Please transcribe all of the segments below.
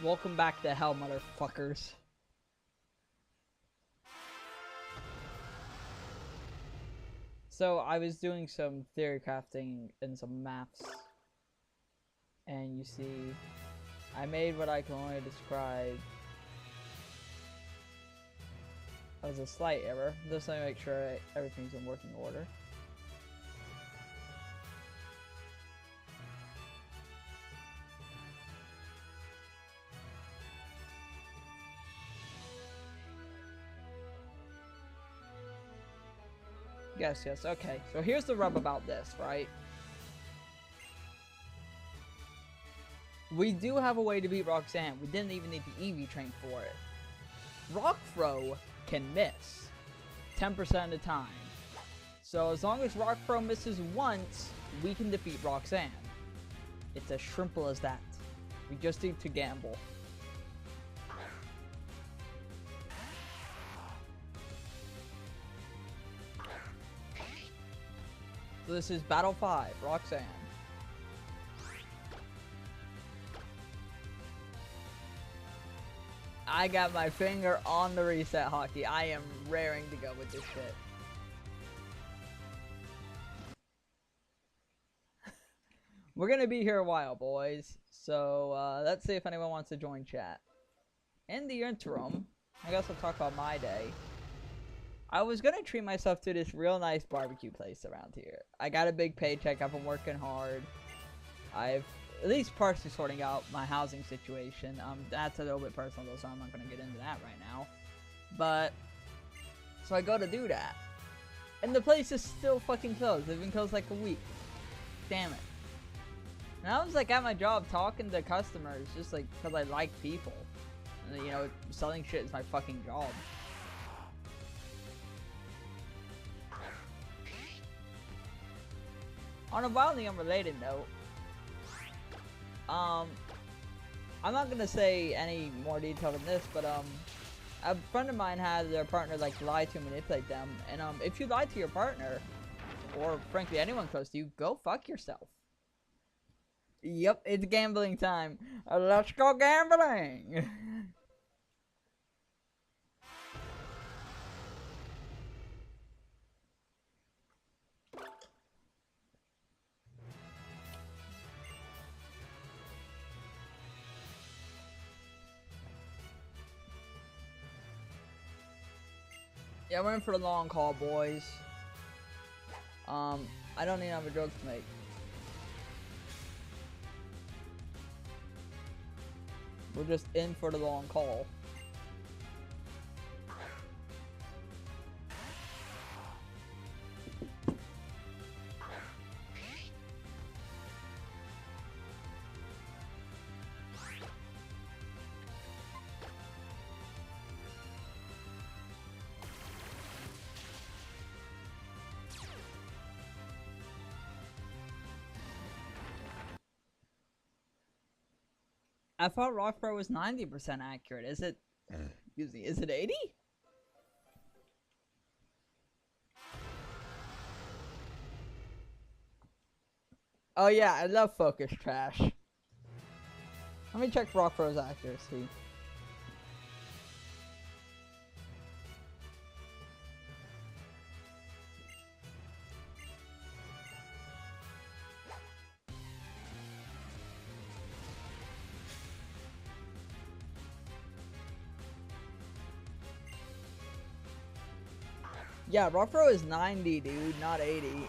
Welcome back to hell, motherfuckers. So, I was doing some theory crafting and some maths. And you see, I made what I can only describe as a slight error. Just let me make sure everything's in working order. Yes, okay. So here's the rub about this, right? We do have a way to beat Roxanne. We didn't even need the EV train for it. Rockfro can miss 10% of the time. So as long as Rockfro misses once, we can defeat Roxanne. It's as simple as that. We just need to gamble. So this is Battle 5, Roxanne. I got my finger on the reset hockey. I am raring to go with this shit. We're gonna be here a while, boys. So let's see if anyone wants to join chat. In the interim, I guess I'll talk about my day. I was gonna treat myself to this real nice barbecue place around here. I got a big paycheck. I've been working hard. I've at least partially sorting out my housing situation. That's a little bit personal though, so I'm not gonna get into that right now. But so I go to do that, and the place is still fucking closed. They've been closed like a week. Damn it. And I was like at my job talking to customers just like because I like people. And, you know, selling shit is my fucking job. On a wildly unrelated note, I'm not gonna say any more detail than this, but a friend of mine had their partner like lie to manipulate them, and if you lie to your partner, or frankly anyone close to you, go fuck yourself. Yep, it's gambling time. Let's go gambling. Yeah, we're in for the long haul, boys. I don't even have a joke to make. We're just in for the long haul. I thought Rockbro was 90% accurate. Is it? Excuse me. Is it 80? Oh yeah, I love focus trash. Let me check Rockbro's accuracy. Yeah, Rockbro is 90, dude, not 80.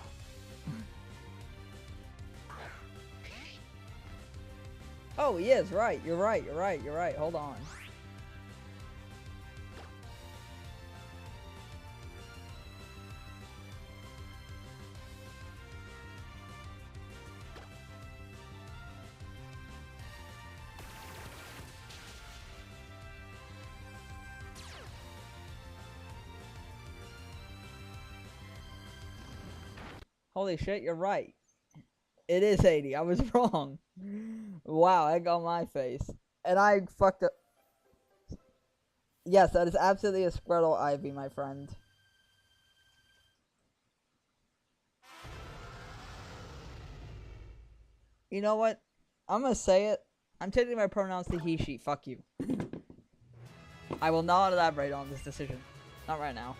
Oh, he is, right. You're right. Hold on. Holy shit, you're right. It is 80. I was wrong. Wow, egg on my face. And I fucked up. Yes, that is absolutely a Squirtle Ivy, my friend. You know what? I'm gonna say it. I'm changing my pronouns to he, she. Fuck you. I will not elaborate on this decision. Not right now.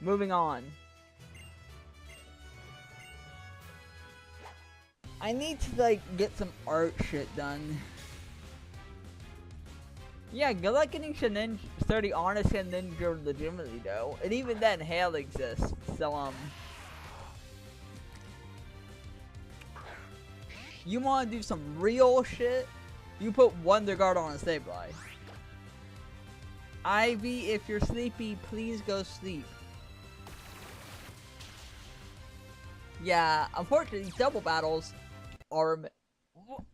Moving on. I need to, like, get some art shit done. Yeah, good luck getting Shinin 30 honest and Ninja legitimately, though. And even then, Hail exists. So, you want to do some real shit? You put Wonder Guard on a Sableye. Ivy, if you're sleepy, please go sleep. Yeah, unfortunately, double battles are...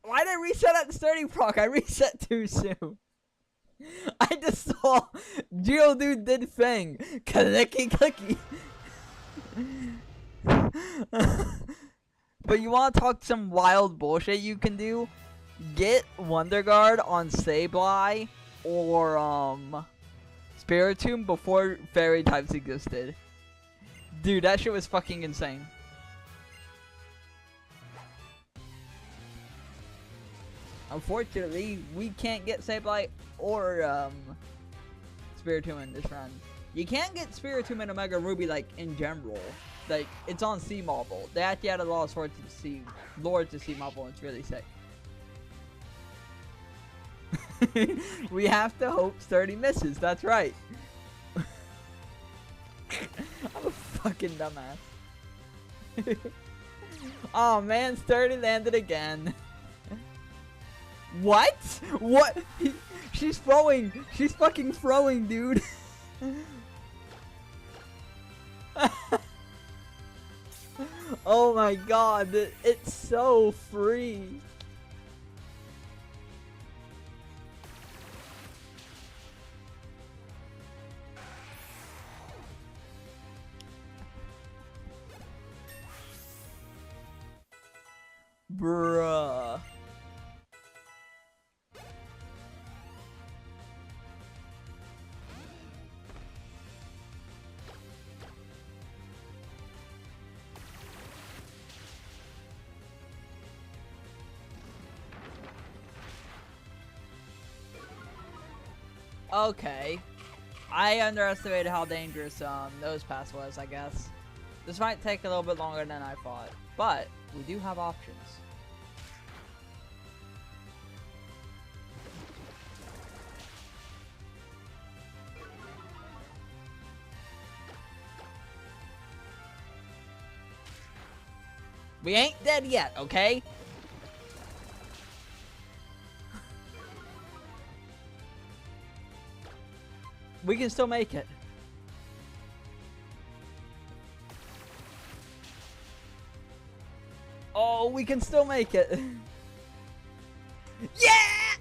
Why did I reset at the starting proc? I reset too soon. I just saw Geodude did Fang. Clicky clicky. But you want to talk some wild bullshit you can do? Get Wonder Guard on Sableye or Spiritomb before fairy types existed. Dude, that shit was fucking insane. Unfortunately, we can't get Sableye or Spiritomb in this run. You can't get Spiritomb and Omega Ruby like in general. Like it's on Sea Marble. They actually added a lot of swords to Sea Lords to Sea Marble, and it's really sick. We have to hope Sturdy misses. That's right. I'm a fucking dumbass. Oh man, Sturdy landed again. What? What? She's throwing. She's fucking throwing, dude. Oh my god, it's so free. Bruh. Okay. I underestimated how dangerous Nose Pass was, I guess. This might take a little bit longer than I thought, but we do have options. We ain't dead yet, okay? We can still make it. Oh, we can still make it. Yeah!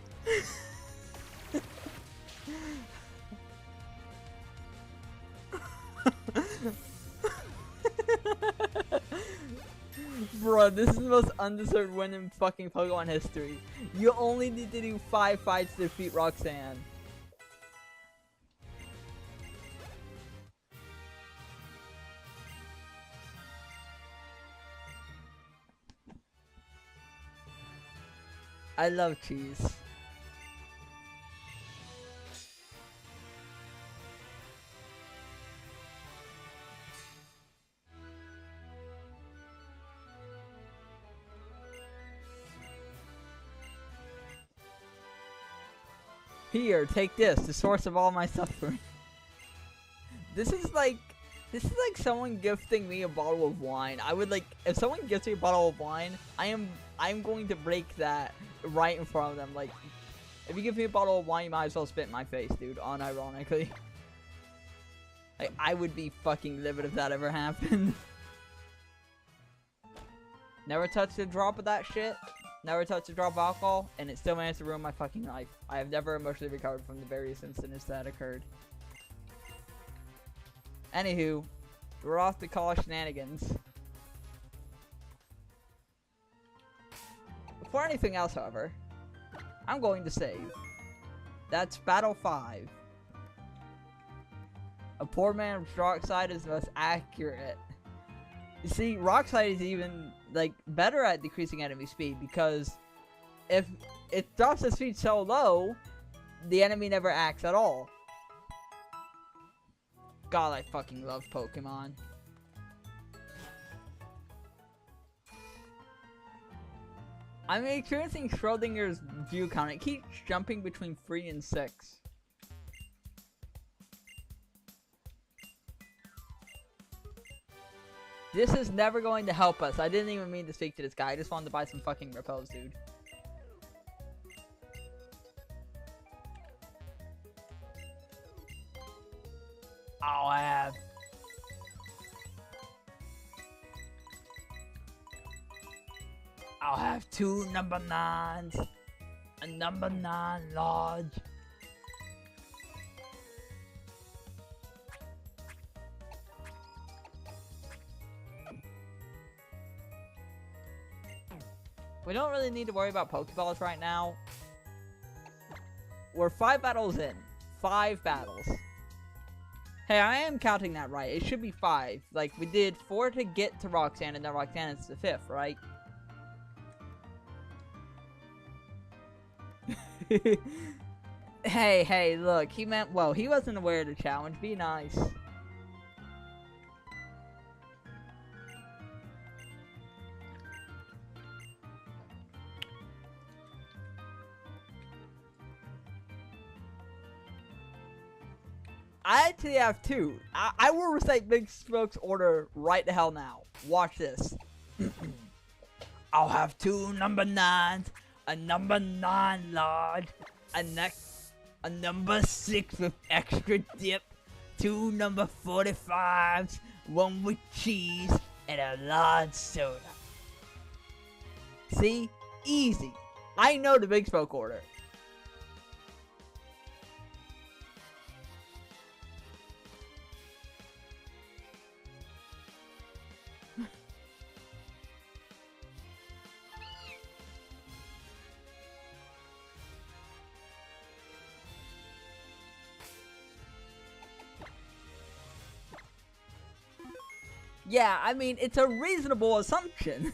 Bruh, this is the most undeserved win in fucking Pokemon history. You only need to do 5 fights to defeat Roxanne. I love cheese. Here, take this, the source of all my suffering. This is like someone gifting me a bottle of wine. I would like, if someone gifts me a bottle of wine, I'm going to break that right in front of them. Like, if you give me a bottle of wine, you might as well spit in my face, dude, unironically. Like, I would be fucking livid if that ever happened. Never touched a drop of that shit. Never touched a drop of alcohol, and it still managed to ruin my fucking life. I have never emotionally recovered from the various incidents that occurred. Anywho, we're off to call shenanigans. Before anything else, however, I'm going to save. That's Battle 5. A poor man's dark side is the most accurate See, Rock Slide is even, like, better at decreasing enemy speed, because if it drops the speed so low, the enemy never acts at all. God, I fucking love Pokemon. I'm experiencing Schrodinger's view count. It keeps jumping between 3 and 6. This is never going to help us. I didn't even mean to speak to this guy. I just wanted to buy some fucking repels, dude. I'll have 2 number 9s. A number 9 large. We don't really need to worry about Pokeballs right now. We're 5 battles in. 5 battles. Hey, I am counting that right. It should be 5. Like, we did 4 to get to Roxanne, and then Roxanne is the 5th, right? Hey, look. He meant, well, he wasn't aware of the challenge. Be nice. I actually have 2. I will recite Big Smoke's order right the hell now. Watch this. I'll have 2 number 9s, a number 9 large, a number 6 with extra dip, 2 number 45s, 1 with cheese, and a large soda. See? Easy. I know the Big Smoke order. Yeah, I mean, it's a reasonable assumption.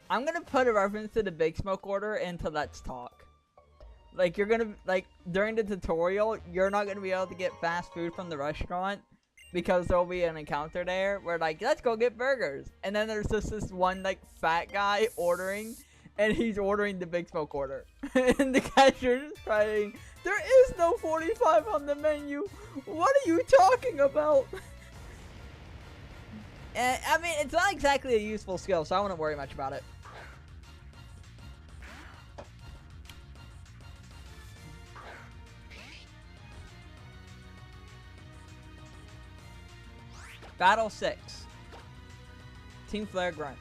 I'm gonna put a reference to the Big Smoke order into Let's Talk. Like, you're gonna, like, during the tutorial, you're not gonna be able to get fast food from the restaurant because there'll be an encounter there where, like, let's go get burgers. And then there's just this one, like, fat guy ordering, and he's ordering the Big Smoke order. And the cashier is crying, "There is no 45 on the menu. What are you talking about?" And, I mean, it's not exactly a useful skill, so I wouldn't worry much about it. Battle 6. Team Flare Grunt.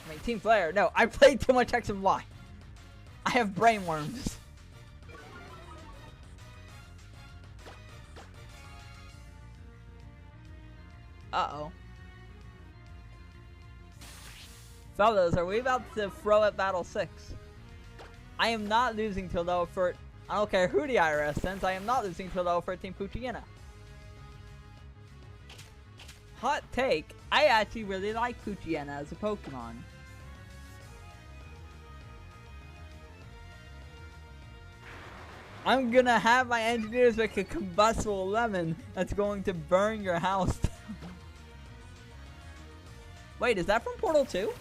I mean, Team Flare. No, I played too much X and Y. I have brain worms. Uh-oh. Fellas, are we about to throw at Battle 6? I am not losing to level 4. I don't care who the IRS sends. I am not losing to level 13 Poochyena. Hot take. I actually really like Poochyena as a Pokemon. I'm gonna have my engineers make a combustible lemon that's going to burn your house down. Wait, is that from Portal 2?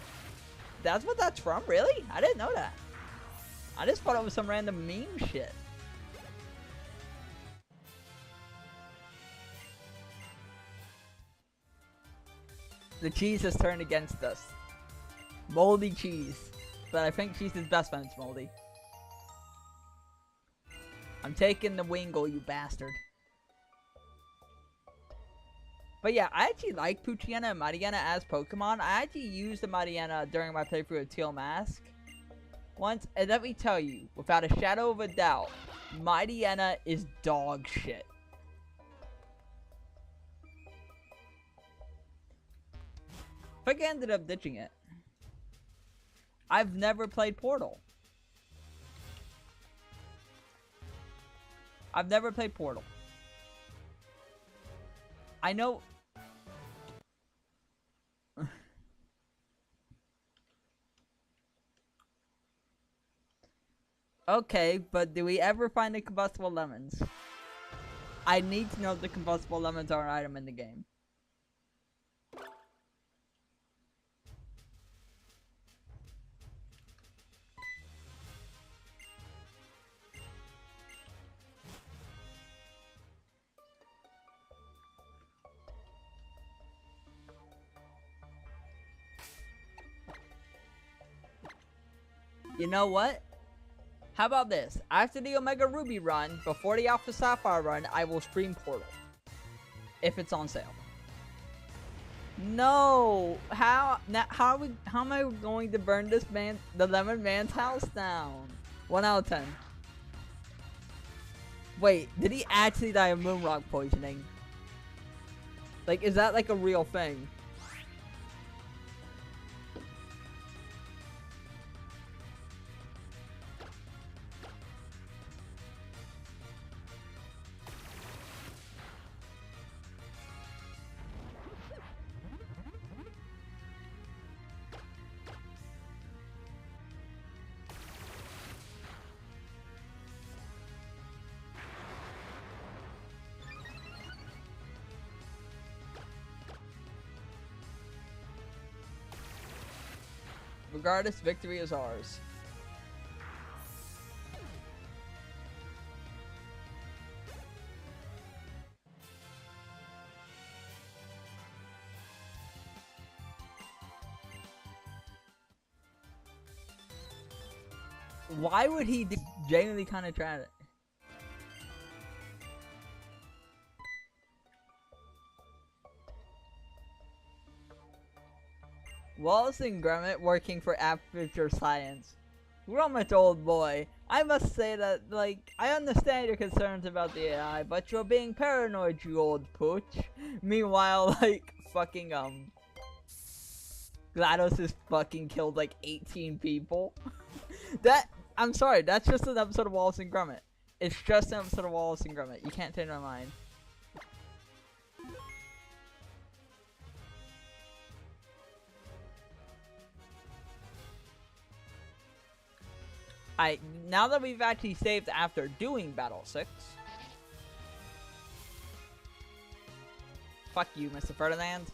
That's what that's from? Really? I didn't know that. I just thought it was some random meme shit. The cheese has turned against us. Moldy cheese. But I think cheese is best when it's moldy. I'm taking the Wingull, you bastard. But yeah, I actually like Poochyena and Mightyena as Pokemon. I actually used the Mightyena during my playthrough of Teal Mask once, and let me tell you, without a shadow of a doubt, Mightyena is dog shit. I think I ended up ditching it. I've never played Portal. I've never played Portal. I know. Okay, but do we ever find the combustible lemons? I need to know if the combustible lemons are an item in the game. You know what? How about this? After the Omega Ruby run, before the Alpha Sapphire run, I will stream Portal. If it's on sale. No! How am I going to burn this the lemon man's house down? 1 out of 10. Wait, did he actually die of moonrock poisoning? Like, is that like a real thing? Regardless, victory is ours. Why would he genuinely kind of try it? Wallace and Gromit working for Aperture Science. Gromit, old boy, I must say that, like, I understand your concerns about the AI, but you're being paranoid, you old pooch. Meanwhile, like, fucking, GLaDOS has fucking killed, like, 18 people. I'm sorry, that's just an episode of Wallace and Gromit. It's just an episode of Wallace and Gromit. You can't change my mind. Now that we've actually saved after doing Battle 6. Fuck you, Mr. Ferdinand.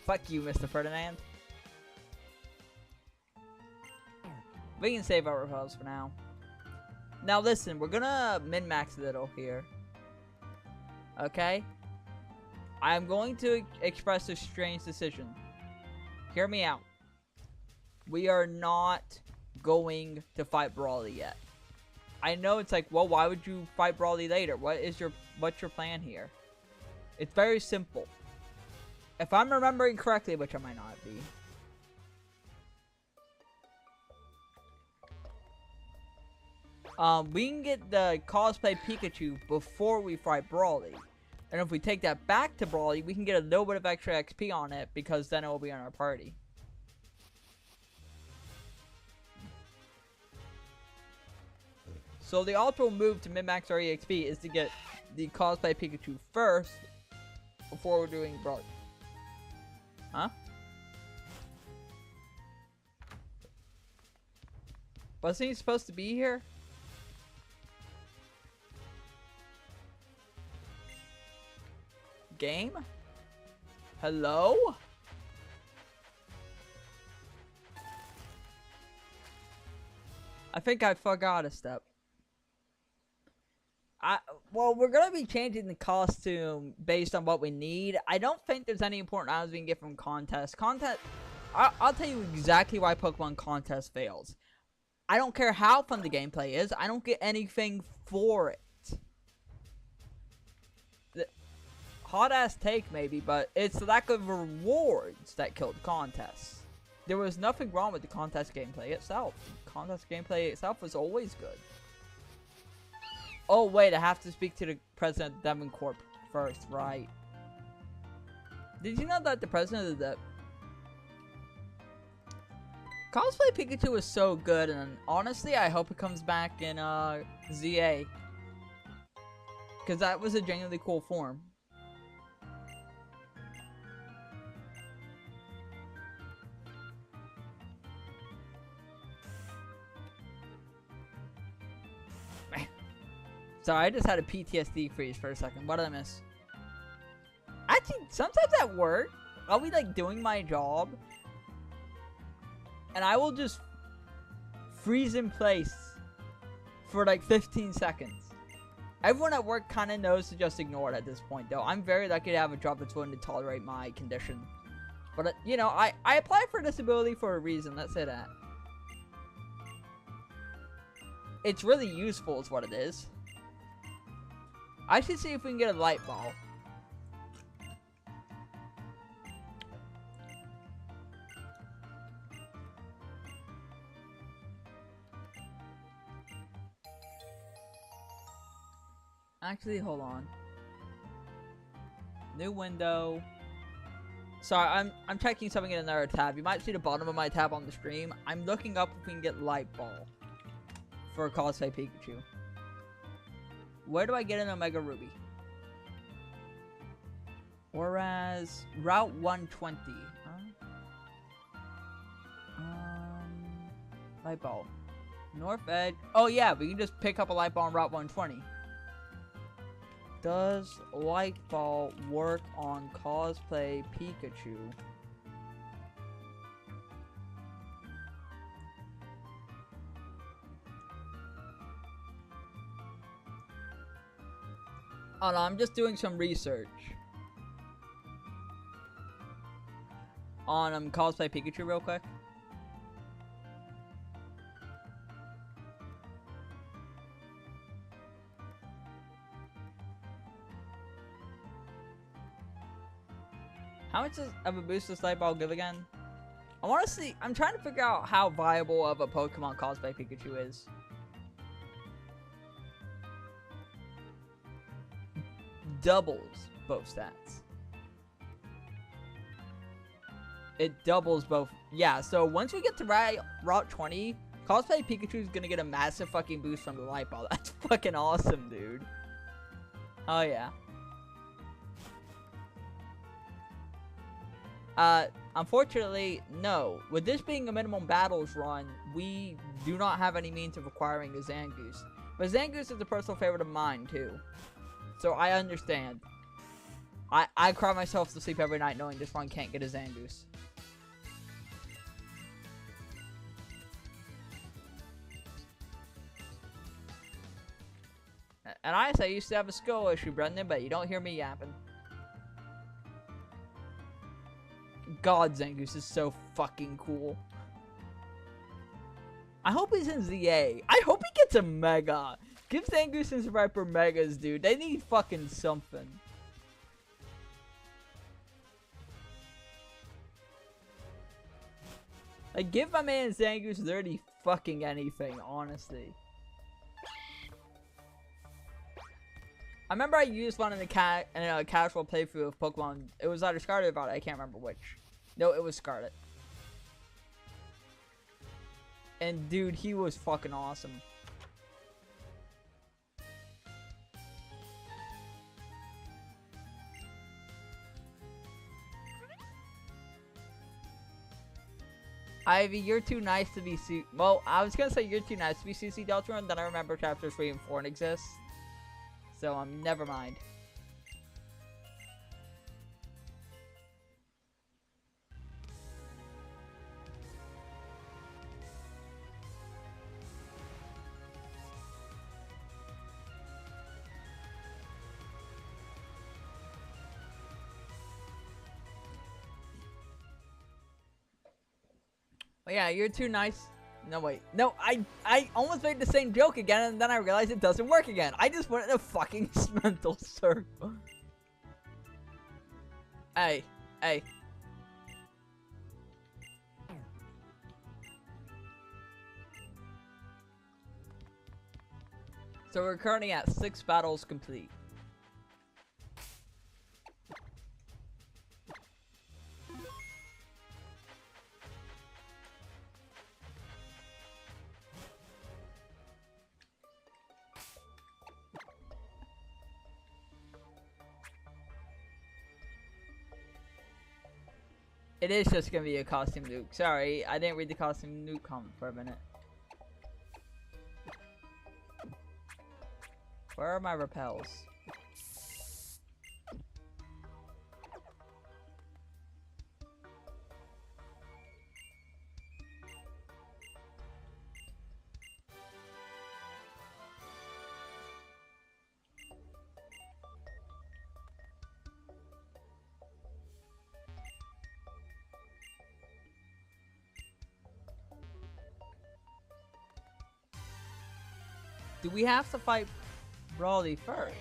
Fuck you, Mr. Ferdinand. We can save our repels for now. Now listen, we're gonna min-max a little here. Okay? I'm going to express a strange decision. Hear me out. We are not going to fight Brawly yet. I know it's like, well, why would you fight Brawly later? What's your plan here? It's very simple. If I'm remembering correctly, which I might not be. We can get the Cosplay Pikachu before we fight Brawly. And if we take that back to Brawly, we can get a little bit of extra XP on it, because then it will be on our party. So the optimal move to min-max our EXP is to get the Cosplay Pikachu first, before we're doing Brawly. Huh? Wasn't he supposed to be here? Game? Hello? I think I forgot a step. Well, we're gonna be changing the costume based on what we need. I don't think there's any important items we can get from contests. I'll tell you exactly why Pokemon contest fails. I don't care how fun the gameplay is. I don't get anything for it. Hot ass take maybe, but it's the lack of rewards that killed contests. There was nothing wrong with the contest gameplay itself. The contest gameplay itself was always good. Oh wait, I have to speak to the president of Devon Corp first, right? Did you know that the president of the Cosplay Pikachu is so good, and honestly, I hope it comes back in ZA. Because that was a genuinely cool form. Sorry, I just had a PTSD freeze for a second. What did I miss? Actually, sometimes at work, I'll be like doing my job, and I will just freeze in place for like 15 seconds. Everyone at work kind of knows to just ignore it at this point, though. I'm very lucky to have a job that's willing to tolerate my condition. But, you know, I apply for disability for a reason. Let's say that. It's really useful is what it is. I should see if we can get a light ball. Actually, hold on. New window. Sorry, I'm checking something in another tab. You might see the bottom of my tab on the stream. I'm looking up if we can get light ball for Cosplay Pikachu. Where do I get an Omega Ruby? Whereas Route 120. Light ball. North Edge. Oh yeah, we can just pick up a light ball on Route 120. Does light ball work on Cosplay Pikachu? Oh no, I'm just doing some research on Cosplay Pikachu real quick. How much of a boost does light ball give again? I want to see. I'm trying to figure out how viable of a Pokemon Cosplay Pikachu is. Doubles both stats. It doubles both. Yeah, so once we get to Route 20, Cosplay Pikachu is gonna get a massive fucking boost from the light ball. That's fucking awesome, dude. Oh yeah. Unfortunately, no. With this being a minimum battles run, we do not have any means of acquiring a Zangoose. But Zangoose is a personal favorite of mine, too. So I understand. I cry myself to sleep every night knowing this one can't get a Zangoose. And I say I used to have a skill issue, Brendan, but you don't hear me yapping. God, Zangoose is so fucking cool. I hope he's in ZA. I hope he gets a Mega. Give Zangoose and Viper Megas, dude. They need fucking something. Like, give my man Zangoose literally fucking anything, honestly. I remember I used one in a casual playthrough of Pokemon. It was either Scarlet or Violet. I can't remember which. No, it was Scarlet. And dude, he was fucking awesome. Ivy, you're too nice to be well, I was gonna say you're too nice to be CC Delta, and then I remember chapters 3 and 4 exist. So, never mind. Oh, yeah, you're too nice. No, wait. No, I almost made the same joke again, and then I realized it doesn't work again. I just went in a fucking mental circle. Hey. Hey. So we're currently at 6 battles complete. It is just gonna be a costume nuke. Sorry, I didn't read the costume nuke comment for a minute. Where are my repels? Do we have to fight Brawly first?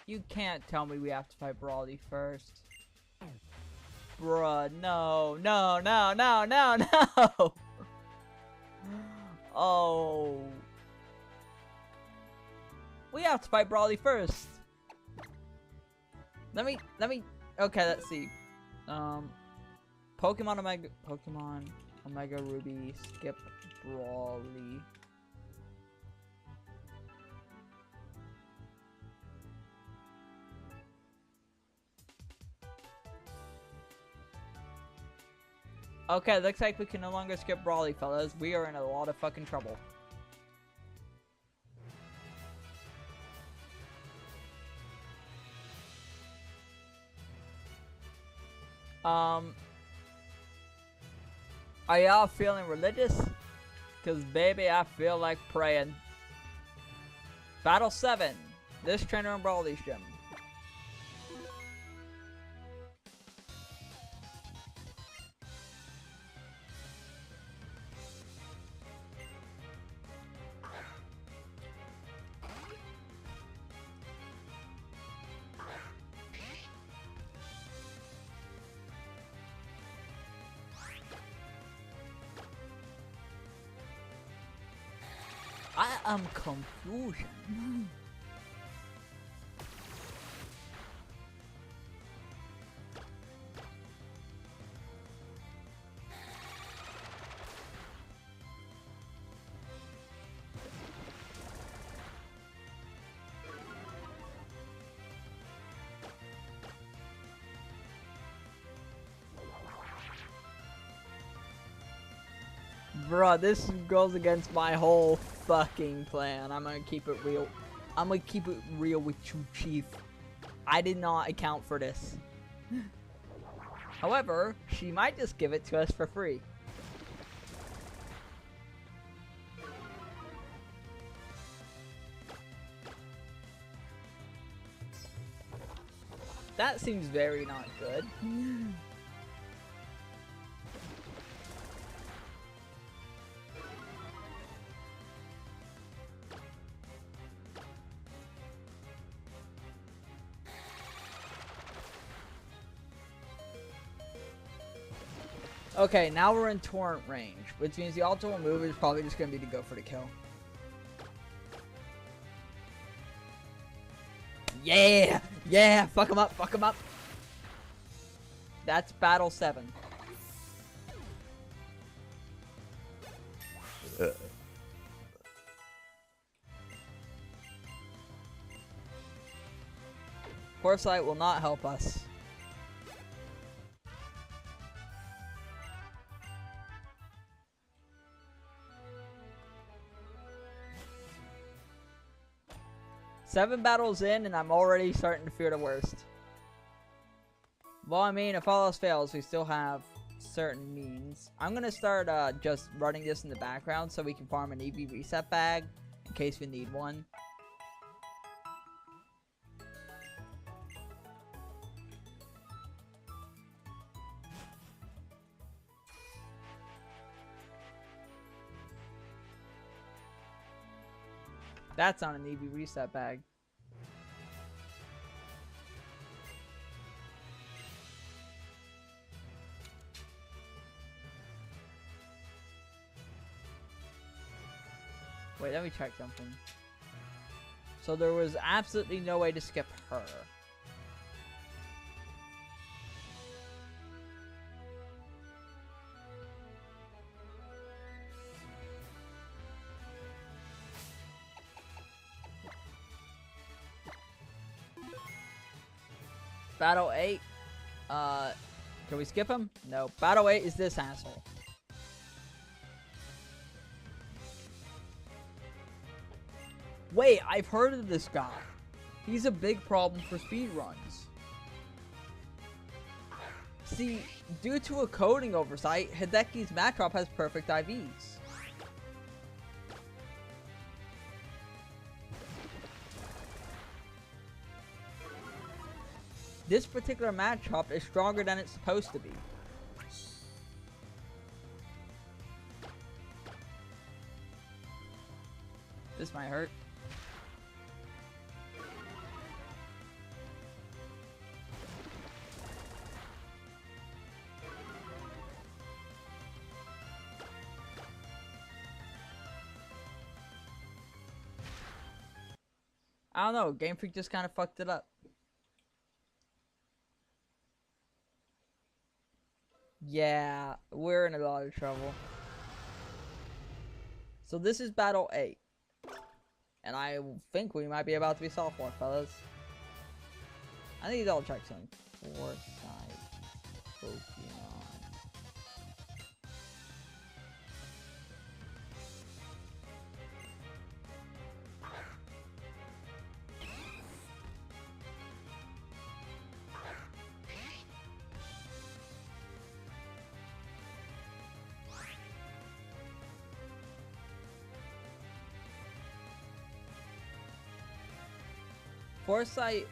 You can't tell me we have to fight Brawly first. Bruh, no, no, no, no, no, no! Oh. We have to fight Brawly first. Let me, okay, let's see. Pokemon Omega Ruby, skip Brawly. Okay, looks like we can no longer skip Brawly, fellas. We are in a lot of fucking trouble. Are y'all feeling religious? Cause baby, I feel like praying. Battle 7. This trainer in Brawly's gym. I am confusion. Bruh, this goes against my whole fucking plan. I'm gonna keep it real. I'm gonna keep it real with you, Chief. I did not account for this. However, she might just give it to us for free. That seems very not good. Okay, now we're in torrent range, which means the ultimate move is probably just gonna be to go for the kill. Yeah! Yeah! Fuck him up! Fuck him up! That's battle 7. Foresight will not help us. Seven battles in, and I'm already starting to fear the worst. Well, I mean, if all else fails, we still have certain means. I'm gonna start just running this in the background so we can farm an EV reset bag in case we need one. That's on an EV reset bag. Wait, let me check something. So there was absolutely no way to skip her. Battle 8. Can we skip him? No. Battle 8 is this asshole. Wait, I've heard of this guy. He's a big problem for speedruns. See, due to a coding oversight, Hideki's Matrop has perfect IVs. This particular Matrop is stronger than it's supposed to be. This might hurt. I don't know, Game Freak just kind of fucked it up. Yeah, we're in a lot of trouble. So this is Battle 8. And I think we might be about to be sophomore, fellas. I need to double check some. Foresight Pokemon. Foresight,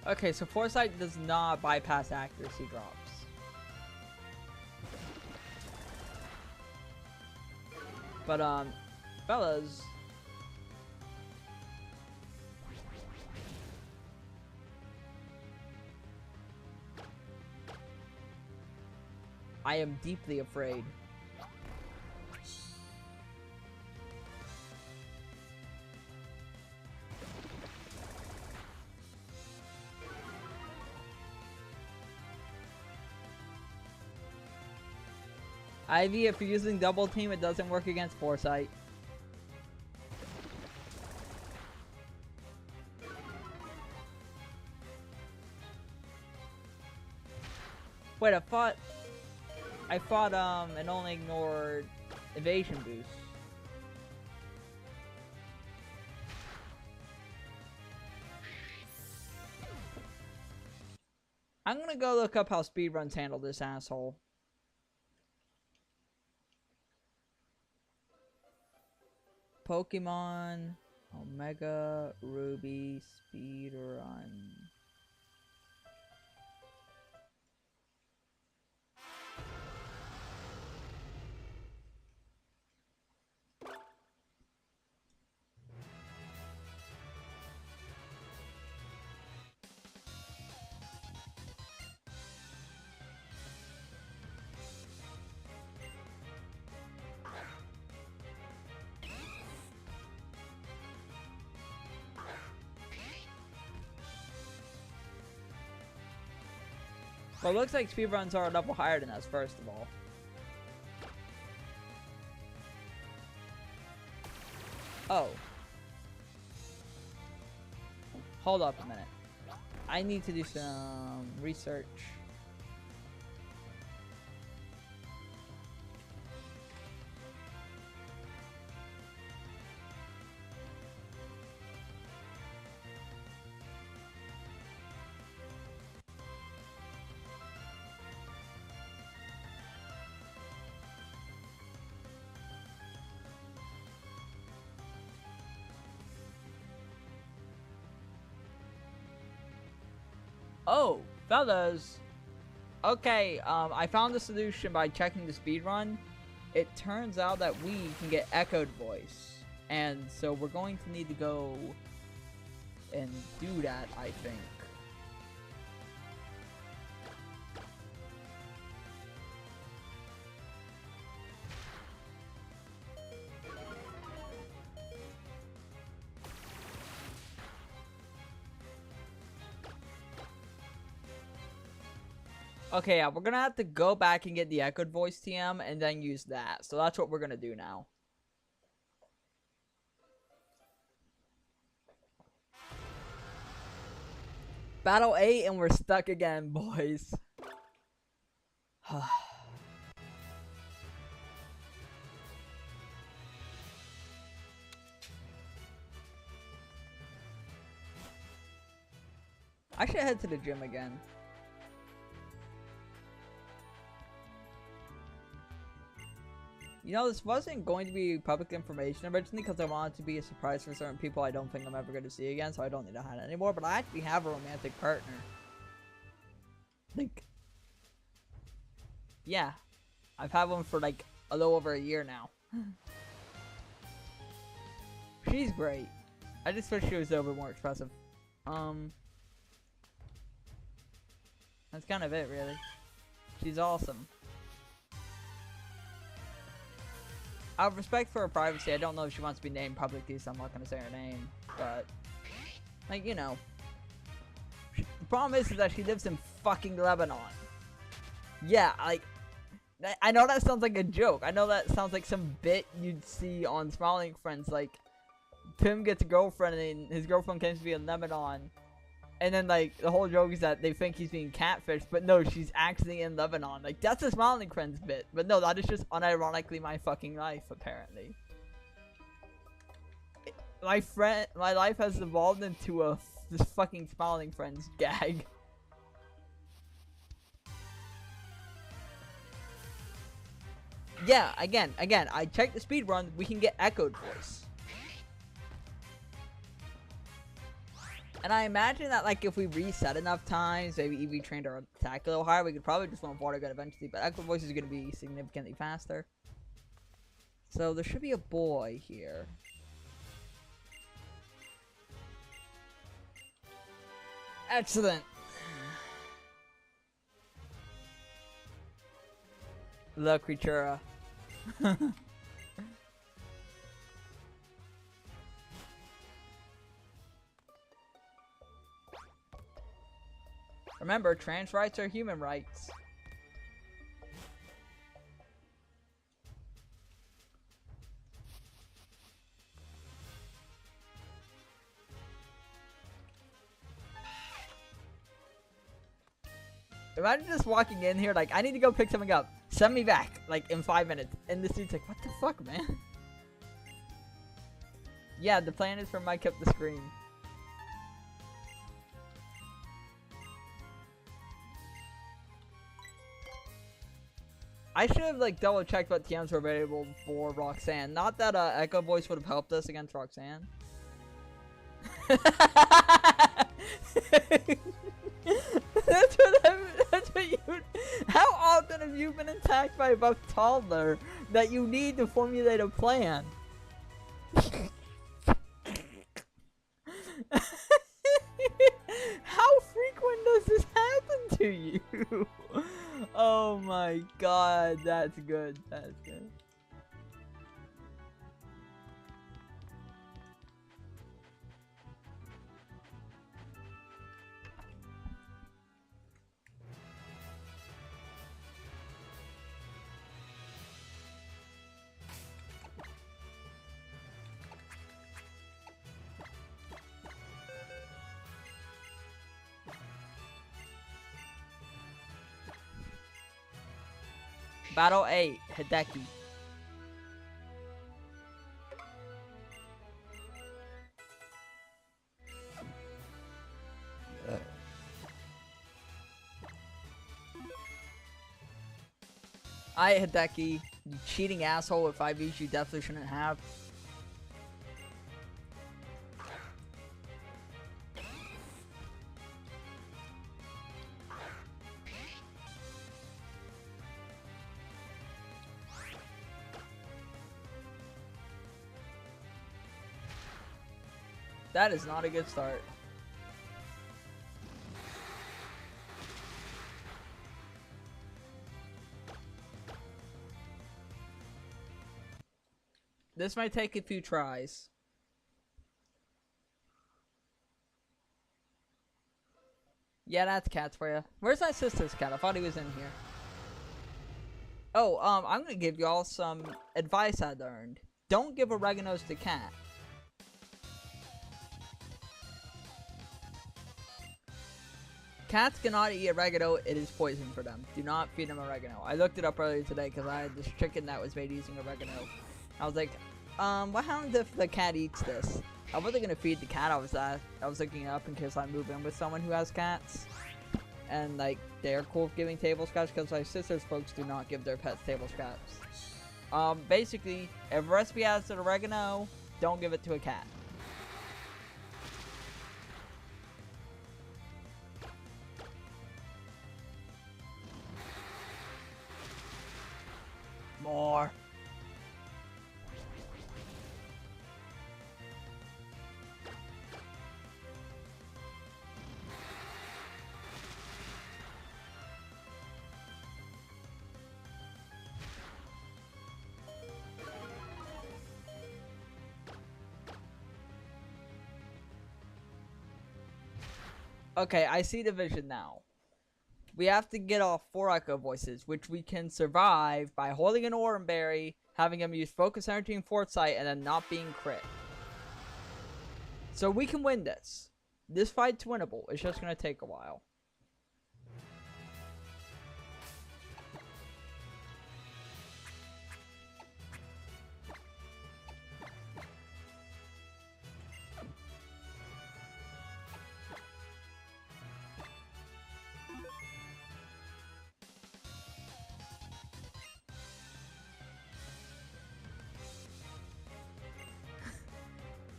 okay, so Foresight does not bypass accuracy drops. But, fellas, I am deeply afraid. Ivy, if you're using double team, it doesn't work against Foresight. Wait, I thought it only ignored evasion boost. I'm gonna go look up how speedruns handle this asshole. Pokemon Omega Ruby speedrun. Well, it looks like speedruns are a level higher than us, first of all. Oh. Hold up a minute. I need to do some research. Oh, fellas. Okay, I found the solution by checking the speedrun. It turns out that we can get echoed voice. And so we're going to need to go and do that, I think. Okay, yeah, we're gonna have to go back and get the echoed voice TM and then use that. So that's what we're gonna do now. Battle 8 and we're stuck again, boys. I should head to the gym again. You know, this wasn't going to be public information originally because I wanted it to be a surprise for certain people I don't think I'm ever going to see again, so I don't need to hide it anymore, but I actually have a romantic partner. Like, yeah. I've had one for like a little over a year now. She's great. I just wish she was a little bit more expressive. That's kind of it, really. She's awesome. Out of respect for her privacy, I don't know if she wants to be named publicly, so I'm not going to say her name. But, like, you know. The problem is that she lives in fucking Lebanon. Yeah, like, I know that sounds like a joke. I know that sounds like some bit you'd see on Smiling Friends. Like, Tim gets a girlfriend and his girlfriend claims to be in Lebanon. And then, like, the whole joke is that they think he's being catfished, but no, she's actually in Lebanon. Like, that's a Smiling Friends bit. But no, that is just unironically my fucking life, apparently. My life has evolved into this fucking Smiling Friends gag. Yeah, again, I checked the speed run, we can get echoed voice. And I imagine that, like, if we reset enough times, maybe EV trained our attack a little higher, we could probably just want Water Gun eventually, but Echo Voice is going to be significantly faster. So there should be a boy here. Excellent! La Creatura. Remember, trans rights are human rights. Imagine just walking in here like, I need to go pick something up. Send me back, like, in 5 minutes. And this dude's like, what the fuck, man? Yeah, the plan is for Mike up the screen. I should have, like, double checked what TMs were available for Roxanne. Not that Echo Voice would have helped us against Roxanne. That's what you. How often have you been attacked by a buff toddler that you need to formulate a plan? How frequent does this happen to you? Oh my god, that's good. That's good. Battle 8, Hideki. Alright, Hideki. You cheating asshole with 5 each you definitely shouldn't have. That is not a good start. This might take a few tries. Yeah, that's cats for you. Where's my sister's cat? I thought he was in here. Oh, I'm gonna give y'all some advice I learned. Don't give oreganos to cat. Cats cannot eat oregano. It is poison for them. Do not feed them oregano. I looked it up earlier today because I had this chicken that was made using oregano. I was like, what happens if the cat eats this? I wasn't gonna feed the cat. I was looking it up in case I move in with someone who has cats, and like they're cool with giving table scraps because my sister's folks do not give their pets table scraps. Basically, if a recipe has an oregano, don't give it to a cat. More. Okay, I see the vision now. We have to get off 4 echo voices, which we can survive by holding an orange berry, having him use focus energy and foresight, and then not being crit. So we can win this. This fight's winnable. It's just gonna take a while.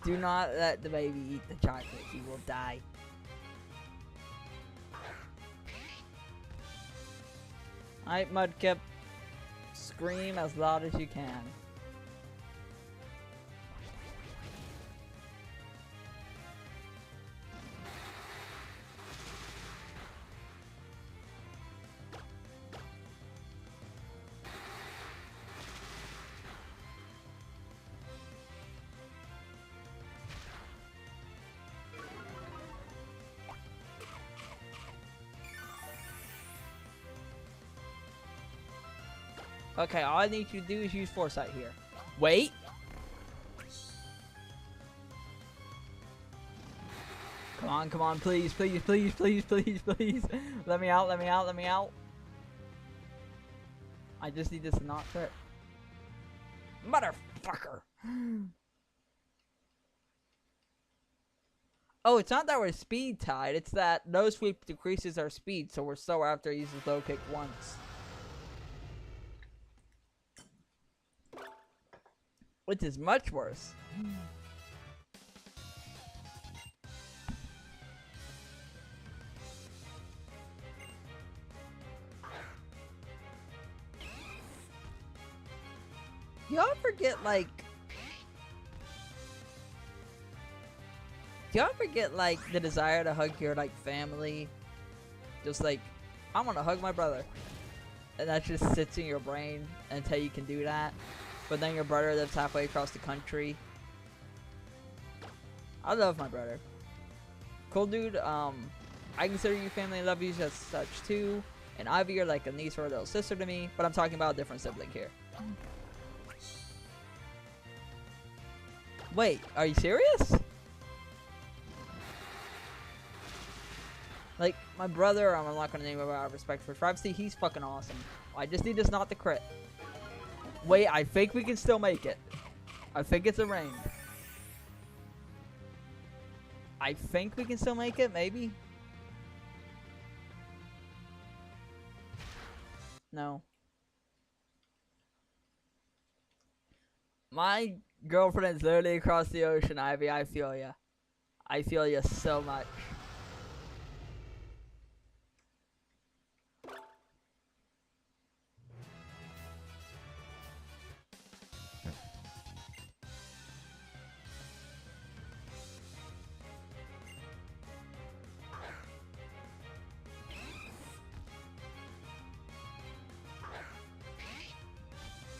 Do not let the baby eat the chocolate. He will die. Alright, Mudkip. Scream as loud as you can. Okay, all I need you to do is use foresight here. Wait. Come on, please, please, please, please, please, please. Let me out, let me out, let me out. I just need this to not crit. Motherfucker. Oh, it's not that we're speed tied, it's that no sweep decreases our speed, so we're slower after he uses low kick once. Which is much worse. Y'all forget, like... Do y'all forget, like, the desire to hug your, like, family? Just, like, I want to hug my brother. And that just sits in your brain until you can do that. But then your brother lives halfway across the country. I love my brother. Cool dude, I consider you family and love you as such too. And Ivy, you're like a niece or a little sister to me. But I'm talking about a different sibling here. Wait, are you serious? Like, my brother, I'm not gonna name him out of respect for privacy, he's fucking awesome. I just need this not to crit. Wait, I think we can still make it. I think it's a range. I think we can still make it, maybe? No. My girlfriend's literally across the ocean, Ivy. I feel ya. I feel ya so much.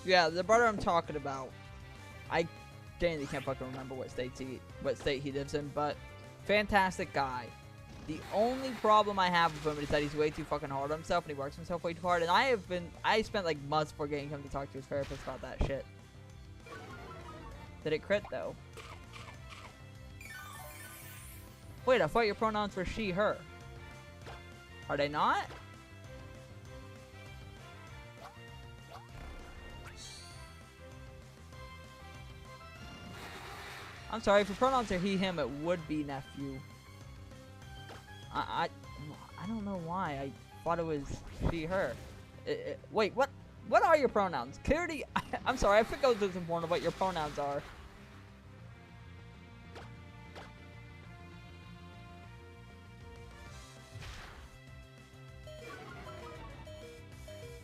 Yeah, the brother I'm talking about. I genuinely can't fucking remember what state he lives in, but fantastic guy. The only problem I have with him is that he's way too fucking hard on himself and he works himself way too hard. And I spent like months before getting him to talk to his therapist about that shit. Did it crit though? Wait, I thought your pronouns were she, her. Are they not? I'm sorry, if your pronouns are he, him, it would be nephew. I don't know why. I thought it was she, her. Wait, what are your pronouns? Clearly, I'm sorry, I forgot this important what your pronouns are.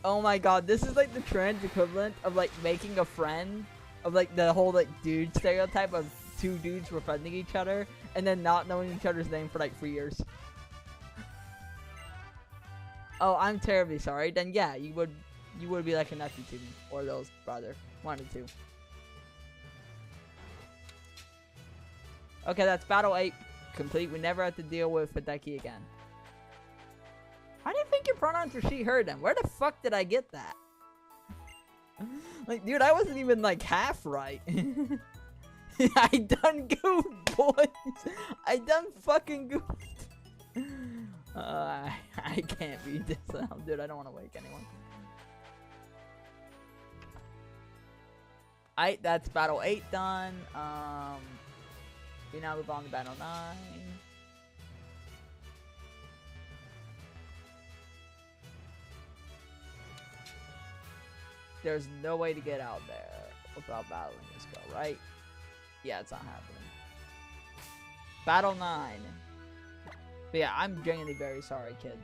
Oh my god, this is like the trans equivalent of like making a friend. Of like the whole like dude stereotype of two dudes befriending each other and then not knowing each other's name for like 3 years. Oh, I'm terribly sorry. Then yeah, you would be like a nephew to me or those brother, one or two. Okay, that's battle 8 complete. We never have to deal with Hideki again. How do you think your pronouns are she, her then? Where the fuck did I get that? Like, dude, I wasn't even like half right. I done goofed, boys. I done fucking goofed. I can't beat this out, dude. I don't want to wake anyone. That's battle 8 done. We now move on to battle 9. There's no way to get out there without battling this girl, right? Yeah, it's not happening. Battle 9. But yeah, I'm genuinely very sorry, kid.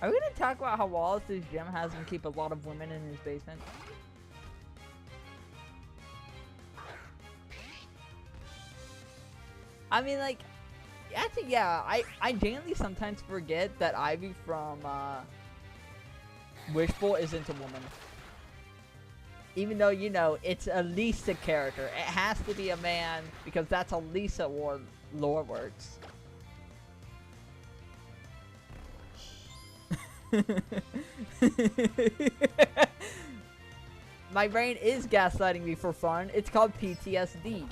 Are we gonna talk about how Wallace's gym has him keep a lot of women in his basement? I mean, like, actually, yeah, I genuinely sometimes forget that Ivy from Wishful isn't a woman. Even though, you know, it's a Lisa character. It has to be a man because that's how Lisa lore works. My brain is gaslighting me for fun. It's called PTSD.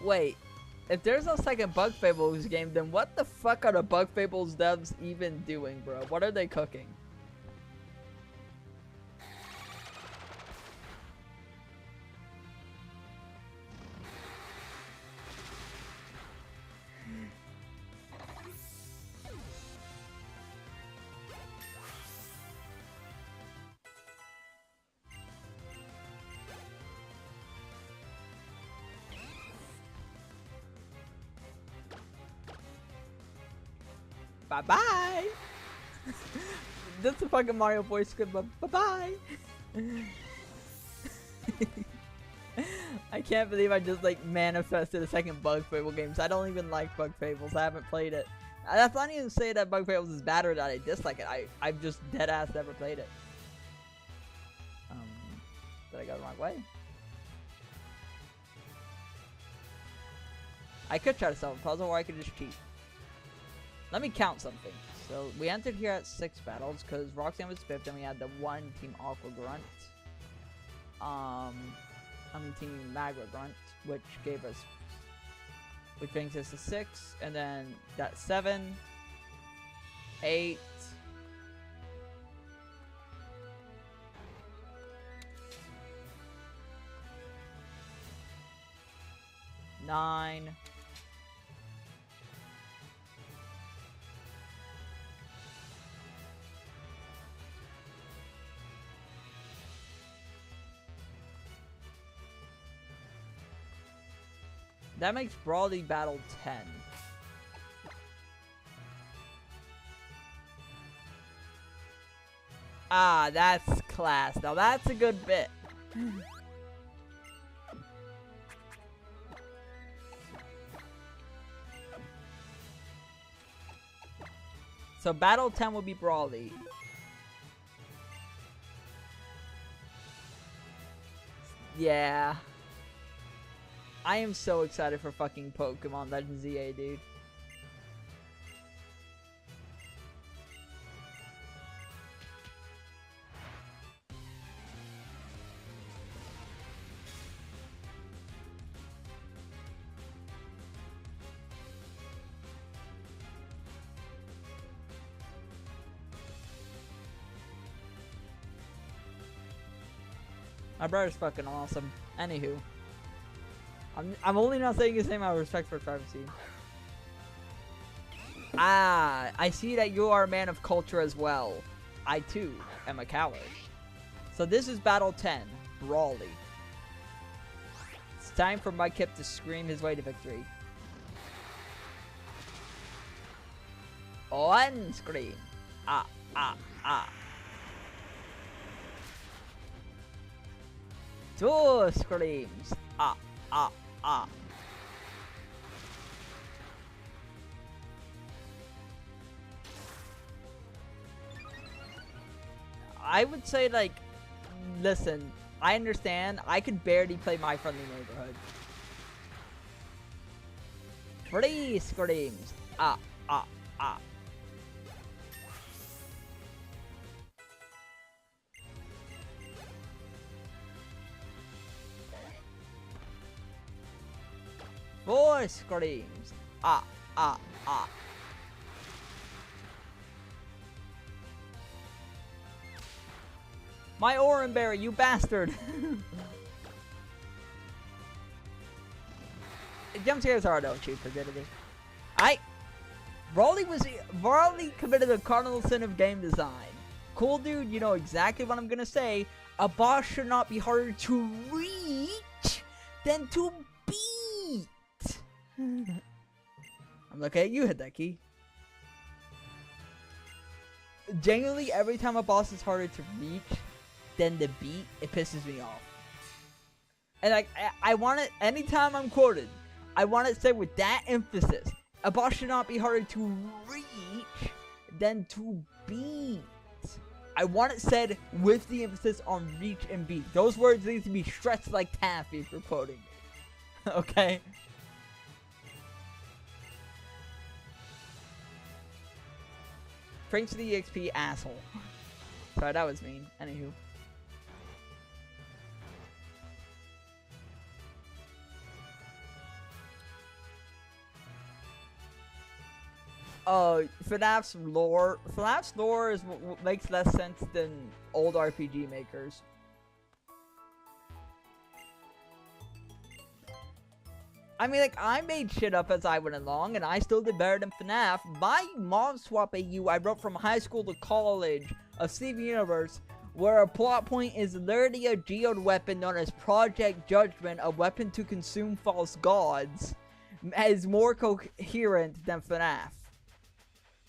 Wait, if there's no second Bug Fables game, then what the fuck are the Bug Fables devs even doing, bro? What are they cooking? Bye-bye! That's the fucking Mario voice script, but bye-bye! I can't believe I just, like, manifested a second Bug Fable game. So I don't even like Bug Fables. I haven't played it. That's not even to say that Bug Fables is bad or that I dislike it. I've just dead-ass never played it. Did I go the wrong way? I could try to solve a puzzle or I could just cheat. Let me count something. So we entered here at 6 battles because Roxanne was 5th and we had the 1 Team Aqua Grunt. Team Magma Grunt, which brings us to 6, and then that's 7, 8, 9, 'That makes Brawly Battle 10. Ah, that's class. Now that's a good bit. So Battle 10 will be Brawly. Yeah. I am so excited for fucking Pokemon Legends EA, dude. My brother's fucking awesome. Anywho. I'm only not saying his name out of respect for privacy. Ah, I see that you are a man of culture as well. I too am a coward. So this is Battle 10, Brawly. It's time for Mike Kip to scream his way to victory. One scream. Ah, ah, ah. Two screams. Ah, ah, ah. I would say, like, listen, I understand. I could barely play My Friendly Neighborhood. 3 screams. Ah, ah, ah. Four screams. Ah, ah, ah. My Oran Berry, you bastard! Jump scares are no cheap rigidity. Brawly committed the cardinal sin of game design. Cool dude, you know exactly what I'm gonna say. A boss should not be harder to reach than to beat. I'm looking at you, Hideki. Genuinely, every time a boss is harder to reach than to beat, it pisses me off. And like, I want it, anytime I'm quoted, I want it said with that emphasis. A boss should not be harder to reach than to beat. I want it said with the emphasis on reach and beat. Those words need to be stretched like taffy if you're quoting me. Okay? Thanks to the EXP, asshole. Sorry, that was mean. Anywho. FNAF's lore. FNAF's lore is what makes less sense than old RPG makers. I mean, like, I made shit up as I went along, and I still did better than FNAF. My mom swap AU I wrote from high school to college of Steven Universe, where a plot point is literally a geode weapon known as Project Judgment, a weapon to consume false gods, is more coherent than FNAF.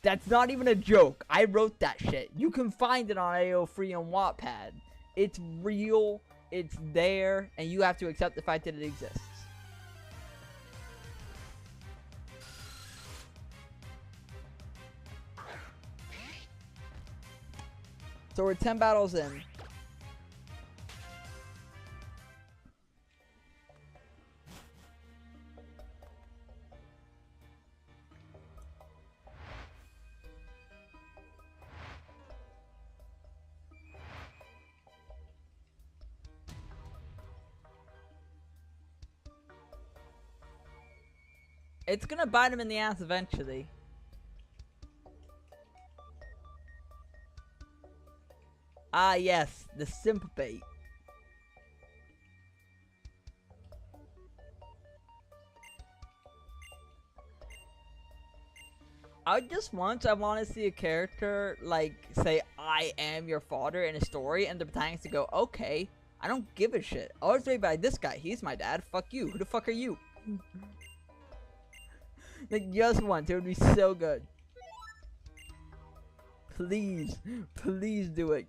That's not even a joke. I wrote that shit. You can find it on AO Free and Wattpad. It's real, it's there, and you have to accept the fact that it exists. So we're 10 battles in. It's gonna bite him in the ass eventually. Ah yes, the simp bait. I want to see a character like say I am your father in a story and the protagonist to go, okay, I don't give a shit. I was raised by this guy, he's my dad, fuck you, who the fuck are you? Like just once, it would be so good. Please, please do it.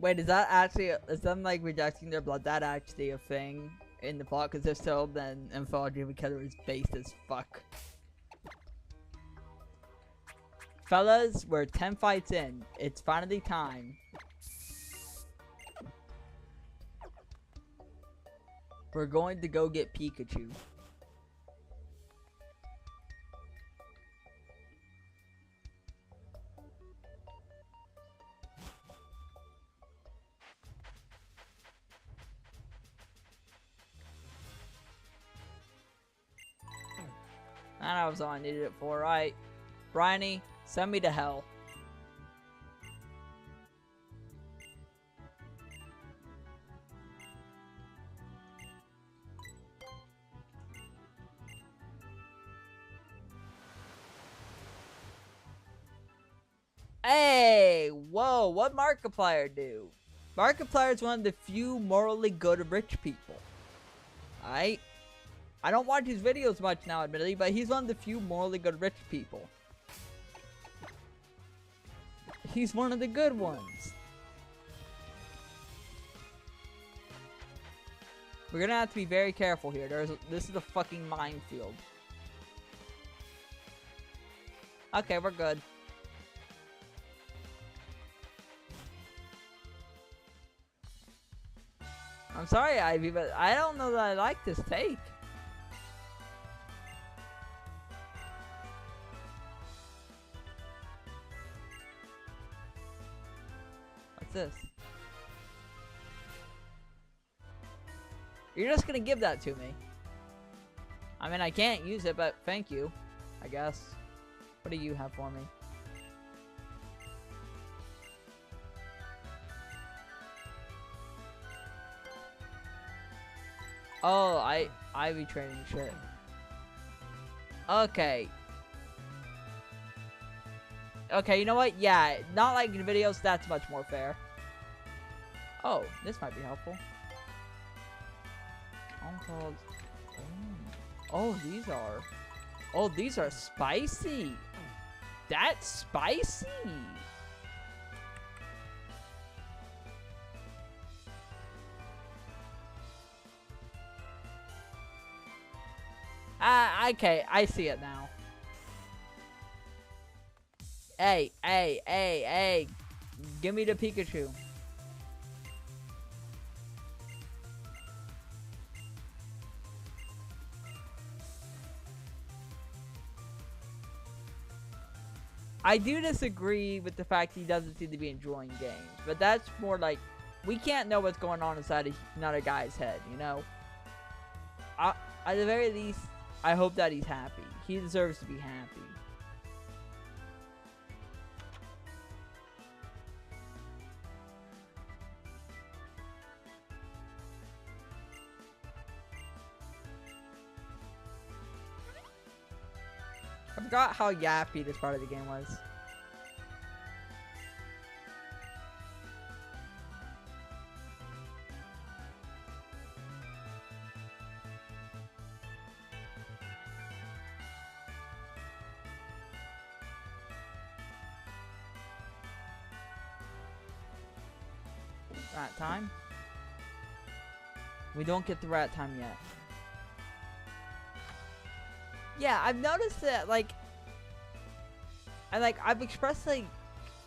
Wait, is that actually, is them like rejecting their blood, that actually a thing in the plot? Because if so, then Anthology of Killer is based as fuck. Fellas, we're 10 fights in. It's finally time. We're going to go get Pikachu. And that was all I needed it for, right? Bryony, send me to hell. Hey, whoa, what Markiplier do? Markiplier is one of the few morally good rich people. Alright? I don't watch his videos much now, admittedly, but he's one of the few morally good rich people. He's one of the good ones. We're gonna have to be very careful here. This is a fucking minefield. Okay, we're good. I'm sorry, Ivy, but I don't know that I like this take. What's this? You're just gonna give that to me. I mean, I can't use it, but thank you, I guess. What do you have for me? Oh, Ivy training shit. Okay. Okay, you know what? Yeah, not liking videos, that's much more fair. Oh, this might be helpful. Called... Oh, these are... Oh, these are spicy. That's spicy. Okay, I see it now. Hey. Give me the Pikachu. I do disagree with the fact he doesn't seem to be enjoying games, but that's more like, we can't know what's going on inside another guy's head, you know? At the very least, I hope that he's happy. He deserves to be happy. I forgot how yappy this part of the game was. Rat time? We don't get the rat time yet. Yeah, I've noticed that, like, I've expressed, like,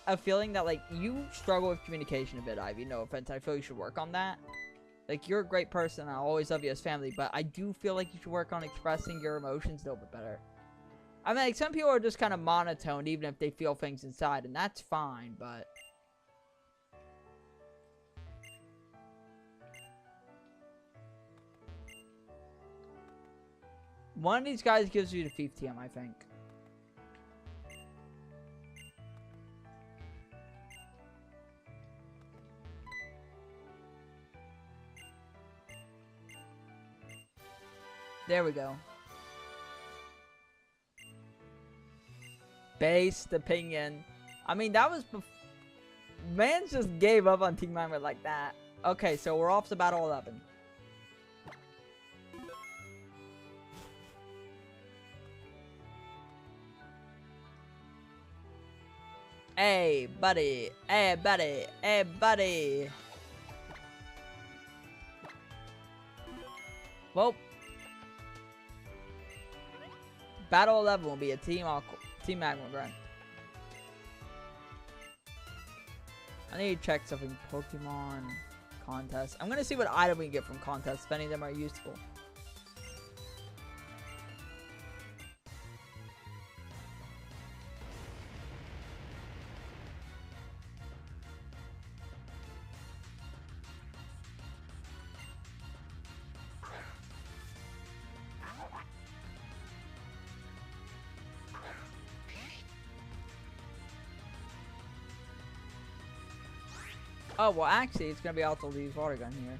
a feeling that, like, you struggle with communication a bit, Ivy. No offense, I feel you should work on that. Like, you're a great person, I'll always love you as family, but I do feel like you should work on expressing your emotions a little bit better. I mean, like, some people are just kind of monotone, even if they feel things inside, and that's fine, but... One of these guys gives you the 50M, I think. There we go. Based opinion. I mean, that was... Man just gave up on Team Mime like that. Okay, so we're off to Battle 11. Hey, buddy. Hey, buddy. Hey, buddy. Well, Battle 11 will be a team Magma Grunt. I need to check something. Pokemon contest. I'm gonna see what item we can get from contests, if any of them are useful. Oh, well, actually, it's gonna be out to use water gun here.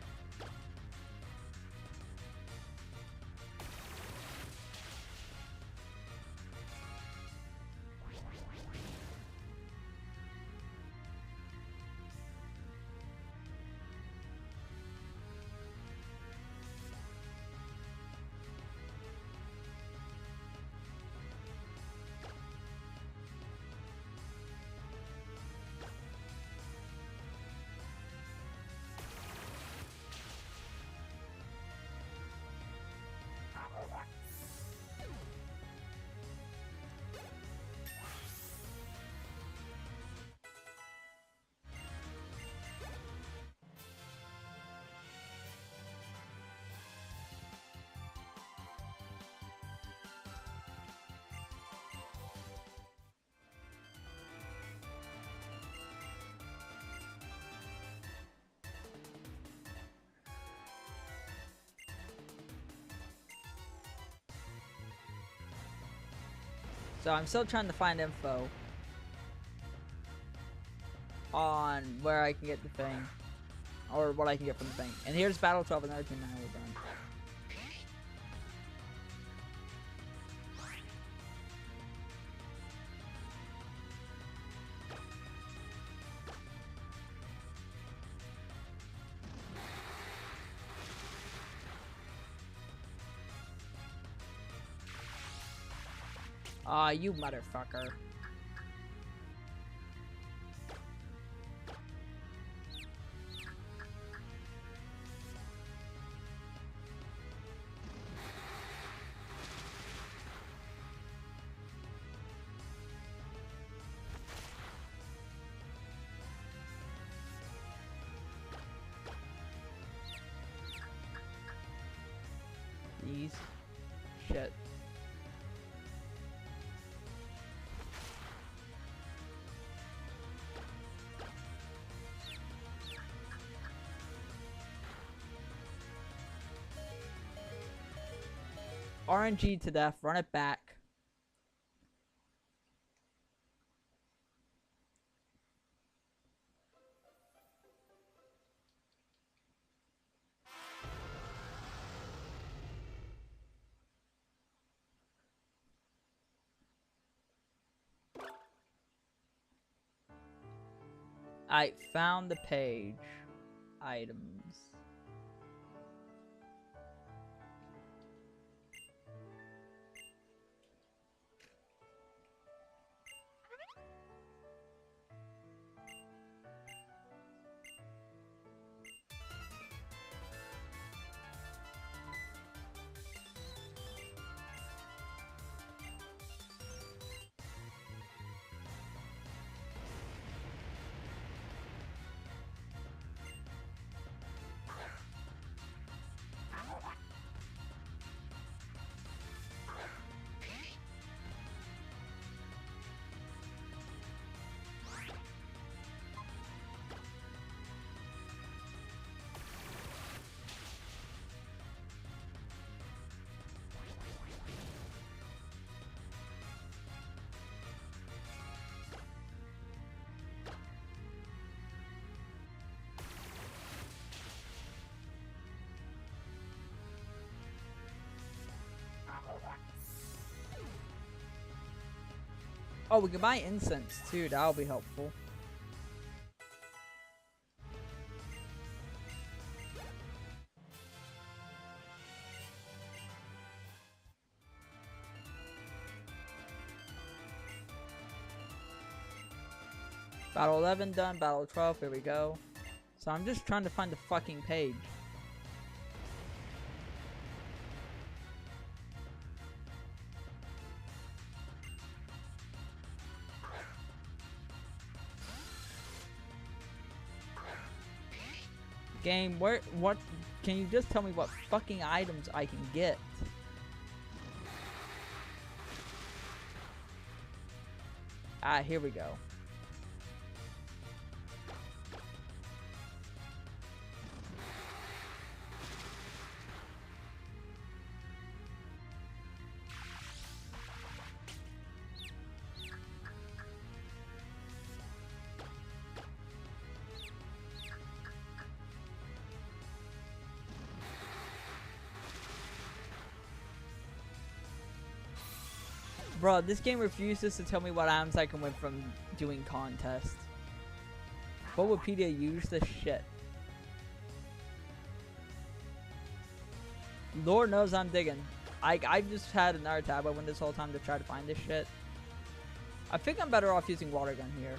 So I'm still trying to find info on where I can get the thing, or what I can get from the thing. And here's Battle 12, another team I will run. Aw, you motherfucker. These shit. RNG to death, run it back. I found the page. Items. Oh, we can buy incense too. That'll be helpful. Battle 11 done, battle 12, here we go. So I'm just trying to find the fucking page. Game, what, can you just tell me what fucking items I can get? Ah, here we go. Bro, this game refuses to tell me what items I can win from doing contests. Bulbapedia, use this shit. Lord knows I'm digging. I've just had another tab open this whole time to try to find this shit. I think I'm better off using water gun here.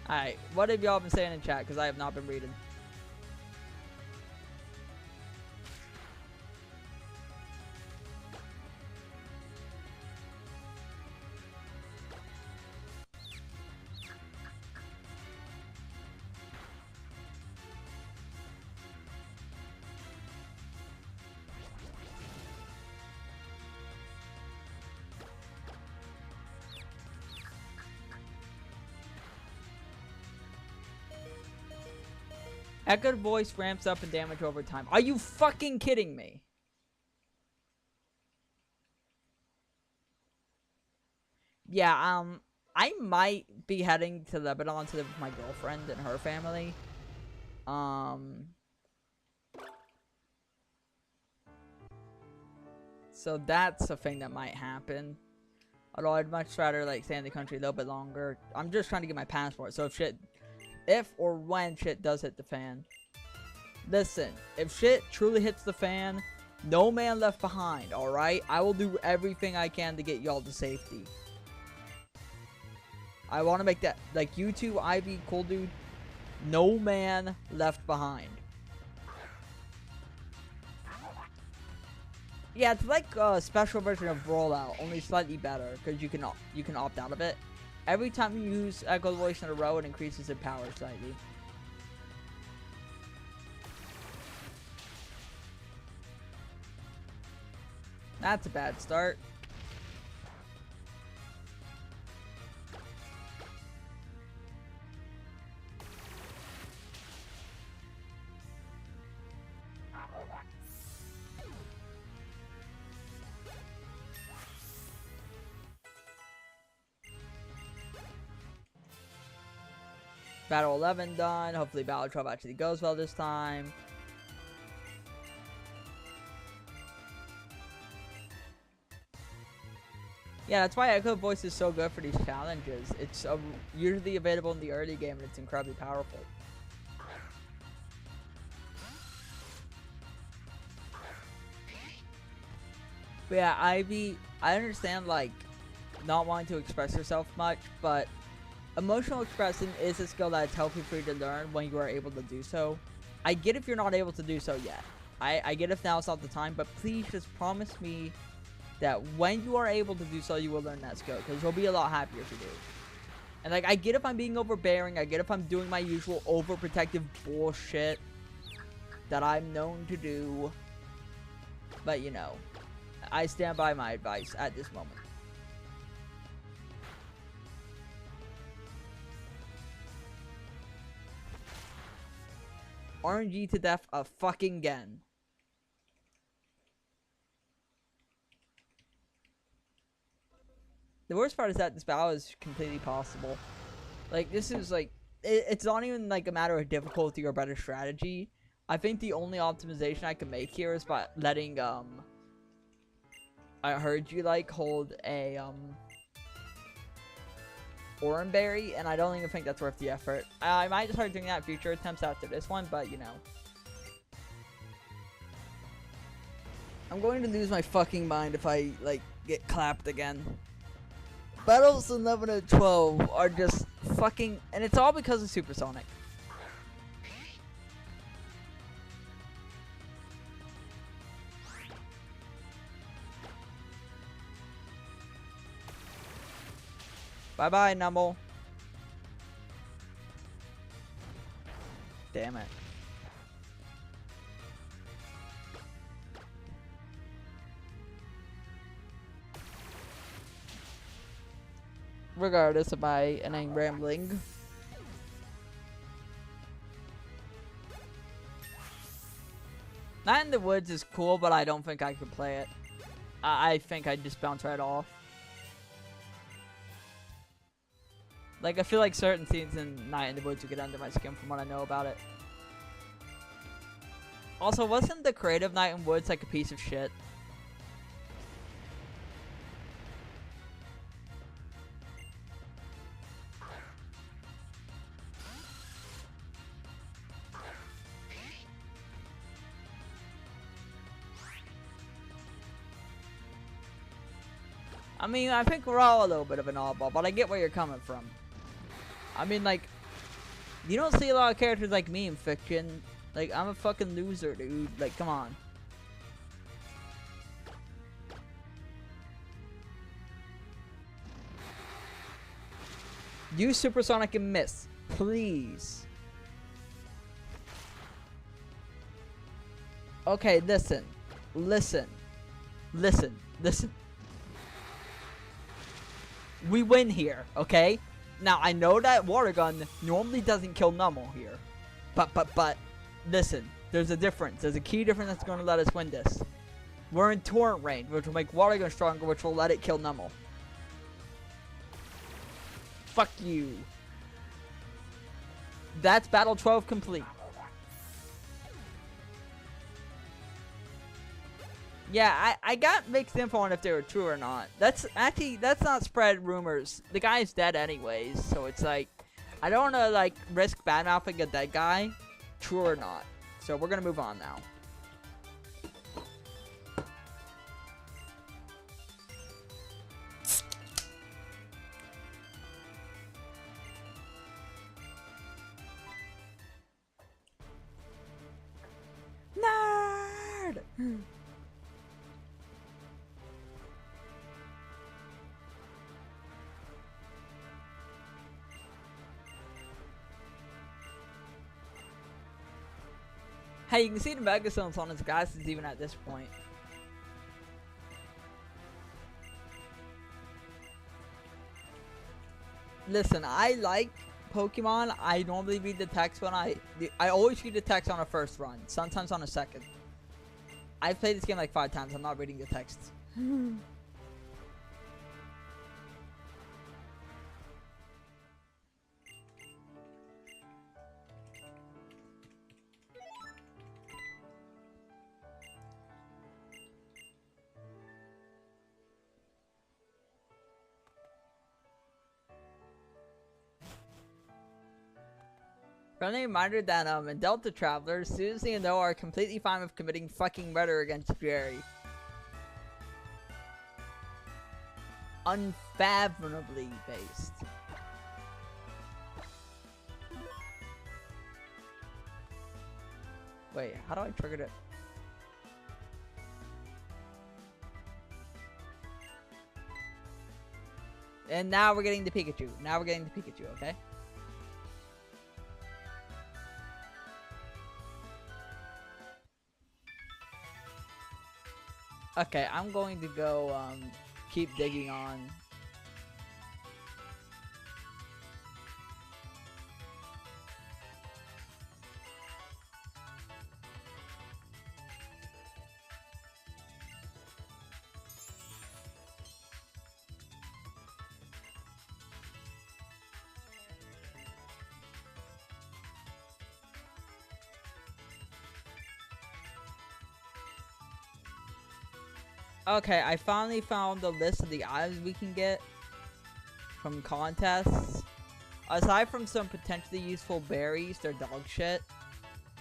Alright, what have y'all been saying in chat? Because I have not been reading. Echoed voice ramps up in damage over time. Are you fucking kidding me? Yeah, I might be heading to Lebanon to live with my girlfriend and her family. So that's a thing that might happen. Although I'd much rather like stay in the country a little bit longer. I'm just trying to get my passport. So if or when shit does hit the fan. Listen, if shit truly hits the fan, no man left behind, alright? I will do everything I can to get y'all to safety. I want to make that, like, you two, Ivy, cool dude, no man left behind. Yeah, it's like a special version of Rollout, only slightly better, because you can opt out of it. Every time you use Echo Voice in a row, it increases in power slightly. That's a bad start. Battle 11 done. Hopefully Battle 12 actually goes well this time. Yeah, that's why Echo Voice is so good for these challenges. It's usually available in the early game and it's incredibly powerful. But yeah, Ivy, I understand like not wanting to express yourself much, but emotional expression is a skill that is healthy for you to learn when you are able to do so. I get if you're not able to do so yet. I get if now is not the time, but please just promise me that when you are able to do so, you will learn that skill, because you'll be a lot happier if you do. And like, I get if I'm being overbearing, I get if I'm doing my usual overprotective bullshit that I'm known to do, but you know, I stand by my advice at this moment. RNG to death a fucking again. The worst part is that this battle is completely possible. Like, this is like, it's not even like a matter of difficulty or better strategy. I think the only optimization I can make here is by letting, I heard you like hold a, Oranberry, and I don't even think that's worth the effort. I might start doing that in future attempts after this one, but you know. I'm going to lose my fucking mind if I, like, get clapped again. Battles 11 and 12 are just fucking, and it's all because of Supersonic. Bye bye, Numble. Damn it. Regardless of my inane rambling. Night in the Woods is cool, but I don't think I could play it. I think I'd just bounce right off. Like, I feel like certain scenes in Night in the Woods would get under my skin from what I know about it. Also, wasn't the creative Night in the Woods like a piece of shit? I mean, I think we're all a little bit of an oddball, but I get where you're coming from. I mean, like, you don't see a lot of characters like me in fiction. Like, I'm a fucking loser, dude. Like, come on. Use Supersonic and miss, please. Okay, listen. Listen. Listen. Listen. We win here, okay? Now, I know that water gun normally doesn't kill Nummel here. But, listen. There's a difference. There's a key difference that's going to let us win this. We're in torrent range, which will make water gun stronger, which will let it kill Nummel. Fuck you. That's Battle 12 complete. Yeah, I got mixed info on if they were true or not. That's not spread rumors. The guy's dead anyways, so it's like, I don't want to like risk badmouthing a dead guy, true or not. So we're gonna move on now. Nerd! Hey, you can see the megastones on his glasses even at this point. Listen, I like Pokemon. I normally read the text when I always read the text on a first run, sometimes on a second. I've played this game like 5 times. I'm not reading the text. Friendly reminder that in Delta Travelers, Susie and Noah are completely fine with committing fucking murder against Jerry. Unfathomably based. Wait, how do I trigger it? And now we're getting the Pikachu. Now we're getting the Pikachu, okay? Okay, I'm going to go keep digging on. Okay, I finally found the list of the items we can get from contests. Aside from some potentially useful berries, they're dog shit.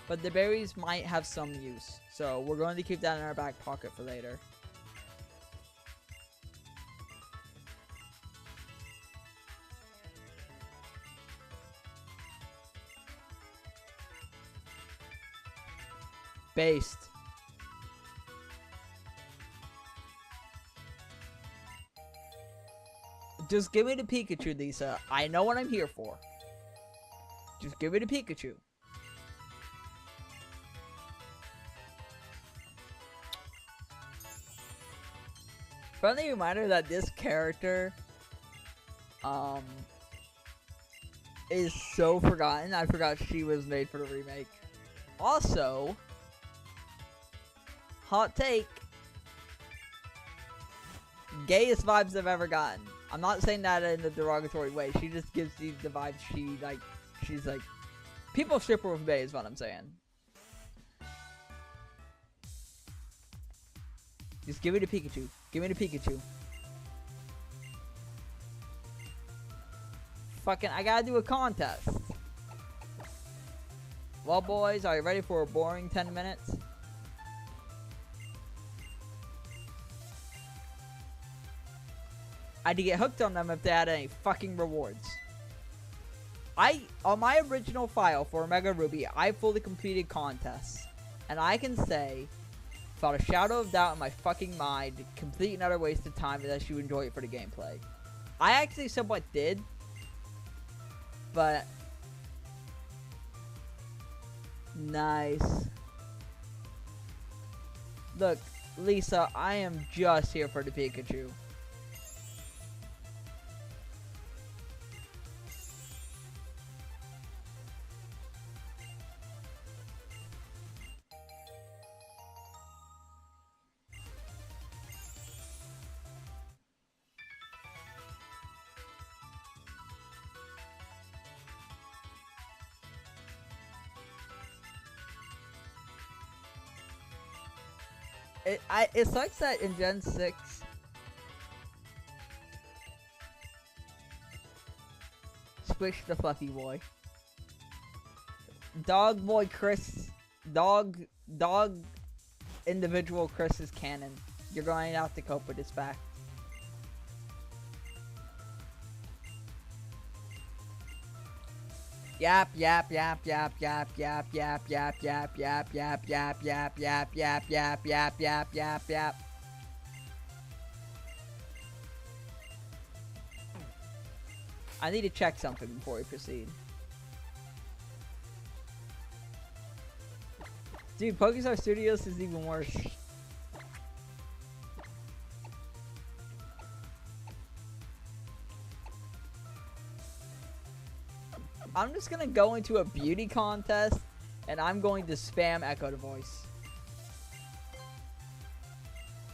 But the berries might have some use. So we're going to keep that in our back pocket for later. Based. Just give me the Pikachu, Lisa. I know what I'm here for. Just give me the Pikachu. Friendly reminder that this character is so forgotten. I forgot she was made for the remake. Also, hot take, gayest vibes I've ever gotten. I'm not saying that in a derogatory way. She just gives you the vibes she's like, people ship her with Bay is what I'm saying. Just give me the Pikachu. Give me the Pikachu. Fucking, I gotta do a contest. Well, boys, are you ready for a boring 10 minutes? I had to get hooked on them if they had any fucking rewards. On my original file for Omega Ruby, I fully completed contests. And I can say, without a shadow of doubt in my fucking mind, complete and utter waste of time unless you enjoy it for the gameplay. I actually somewhat did. But nice. Look, Lisa, I am just here for the Pikachu. It sucks that in Gen 6 Squish the fluffy boy. Dog boy Chris, dog individual Chris is canon. You're going to have to cope with this fact. Yap yap yap yap yap yap yap yap yap yap yap yap yap yap yap yap yap yap yap yap. I need to check something before we proceed. Dude, Pokestar Studios is even worse. I'm just gonna go into a beauty contest and I'm going to spam Echo the voice.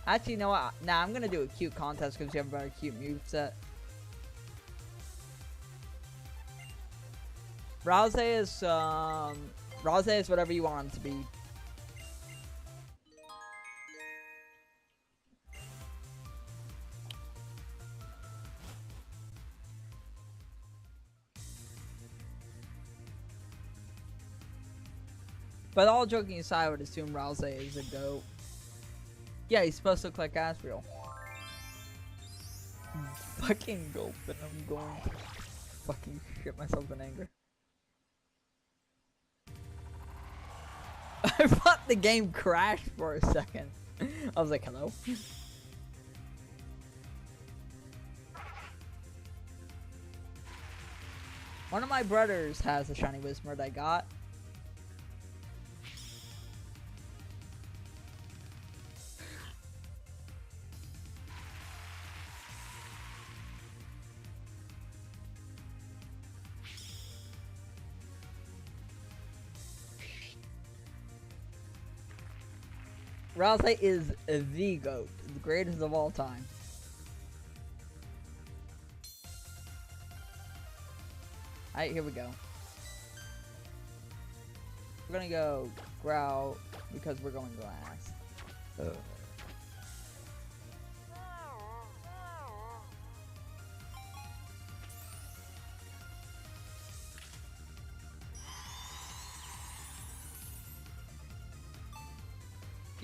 Actually, you know what? Nah, I'm gonna do a cute contest because you have a better cute moveset. Rouse is whatever you want him to be. But all joking aside, I would assume Rouse is a goat. Yeah, he's supposed to look like Asriel. Fucking goat, and I'm going to fucking shit myself in anger. I thought the game crashed for a second. I was like, hello? One of my brothers has a shiny Whismur I got. Rouse is the GOAT, the greatest of all time. Alright, here we go. We're gonna go Growl because we're going last. Ugh.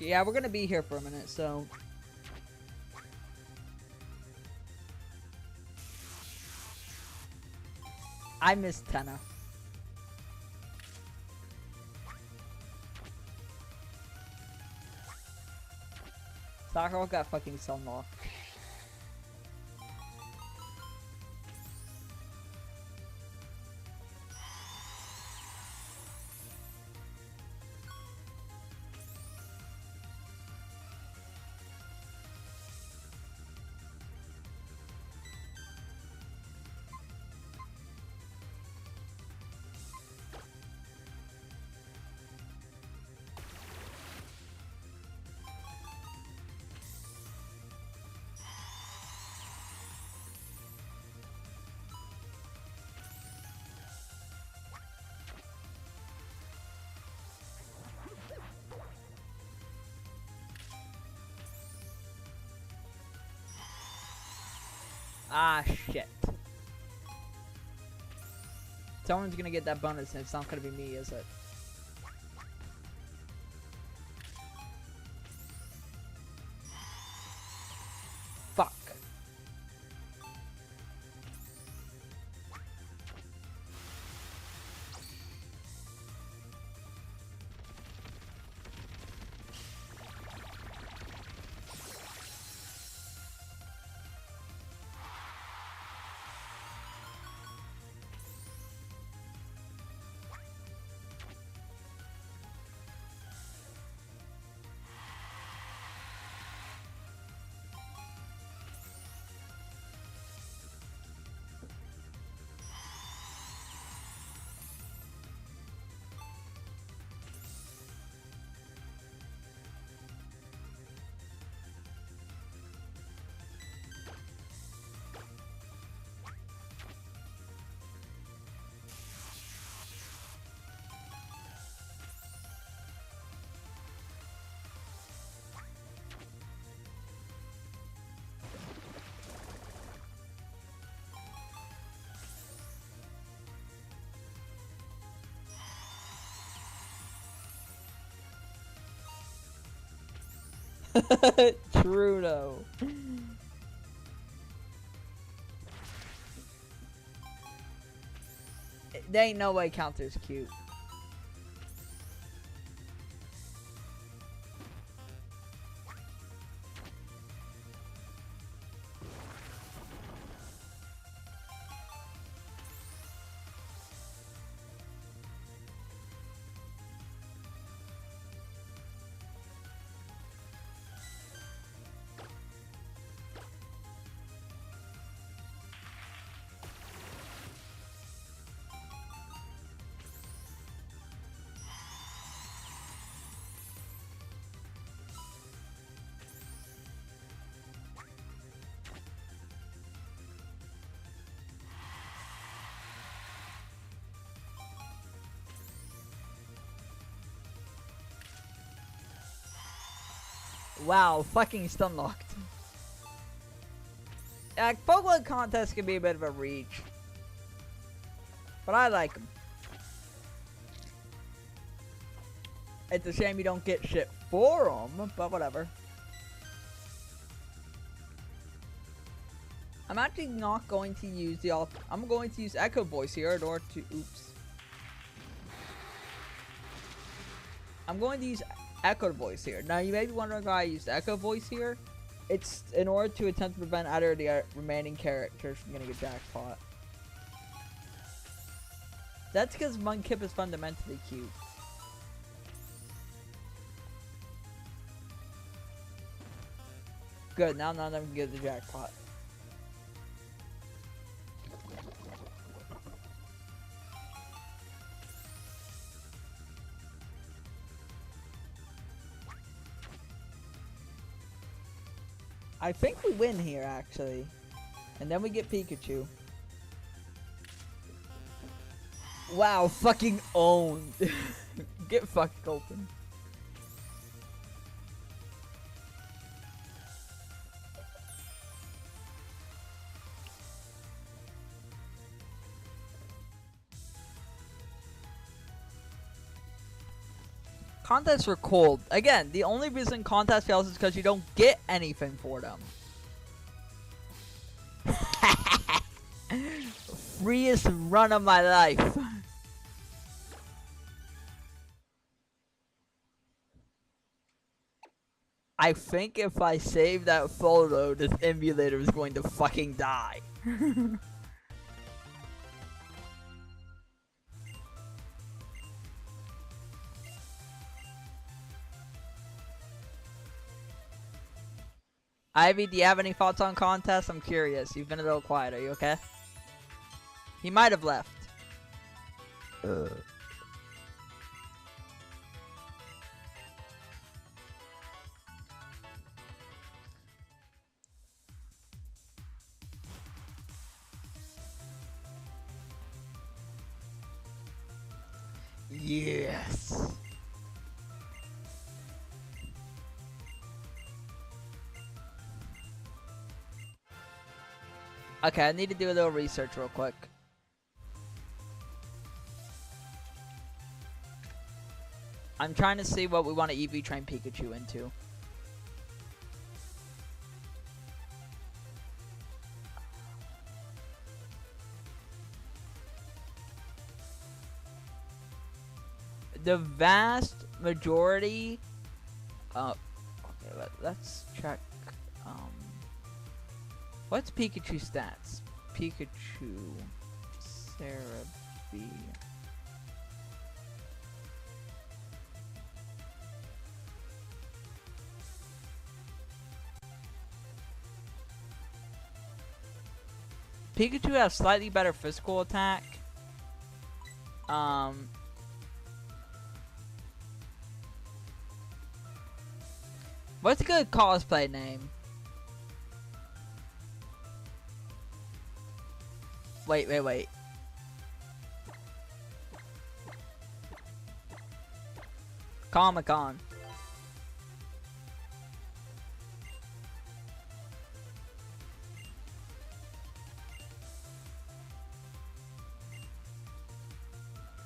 Yeah, we're gonna be here for a minute, so. I miss Tenna. Sakura got fucking Sunlock. Ah, shit. Someone's gonna get that bonus and it's not gonna be me, is it? Fuck. True though. There ain't no way Counter's cute. Wow, fucking stun locked. Pokemon contest can be a bit of a reach, but I like them. It's a shame you don't get shit for them, but whatever. I'm actually not going to use the I'm going to use Echo Voice here in order to oops. I'm going to use Echo Voice here. Now you may be wondering why I used Echo Voice here. It's in order to attempt to prevent either of the remaining characters from getting a jackpot. That's because Mudkip is fundamentally cute. Good, now none of them can get the jackpot. I think we win here, actually. And then we get Pikachu. Wow, fucking owned. Get fucking open. Contests were cold. Again, the only reason contest fails is because you don't get anything for them. Freest run of my life. I think if I save that photo, this emulator is going to fucking die. Ivy, do you have any thoughts on contests? I'm curious. You've been a little quiet. Are you okay? He might have left. Yes. Okay, I need to do a little research real quick. I'm trying to see what we want to EV train Pikachu into. The vast majority. Okay, let's check. What's Pikachu stats? Pikachu, Sarah B. Pikachu has slightly better physical attack. What's a good cosplay name? Wait. Comic-Con.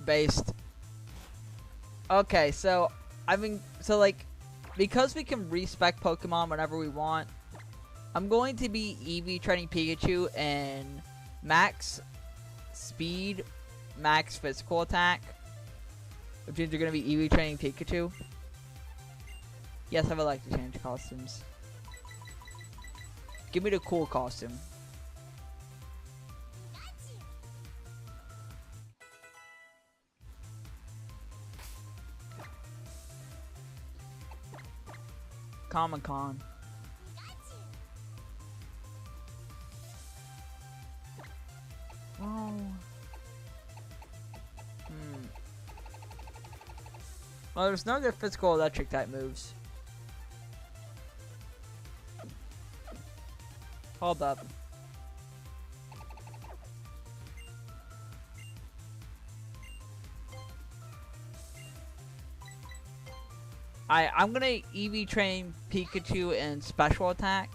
Based. Okay, so like, because we can respec Pokemon whenever we want, I'm going to be EV training Pikachu in max speed, max physical attack, which means you're going to be EV training Pikachu. Yes, I would like to change costumes. Give me the cool costume. Comic-Con. Oh. Well, there's no good physical electric type moves. Hold up. I'm gonna EV train Pikachu in special attack.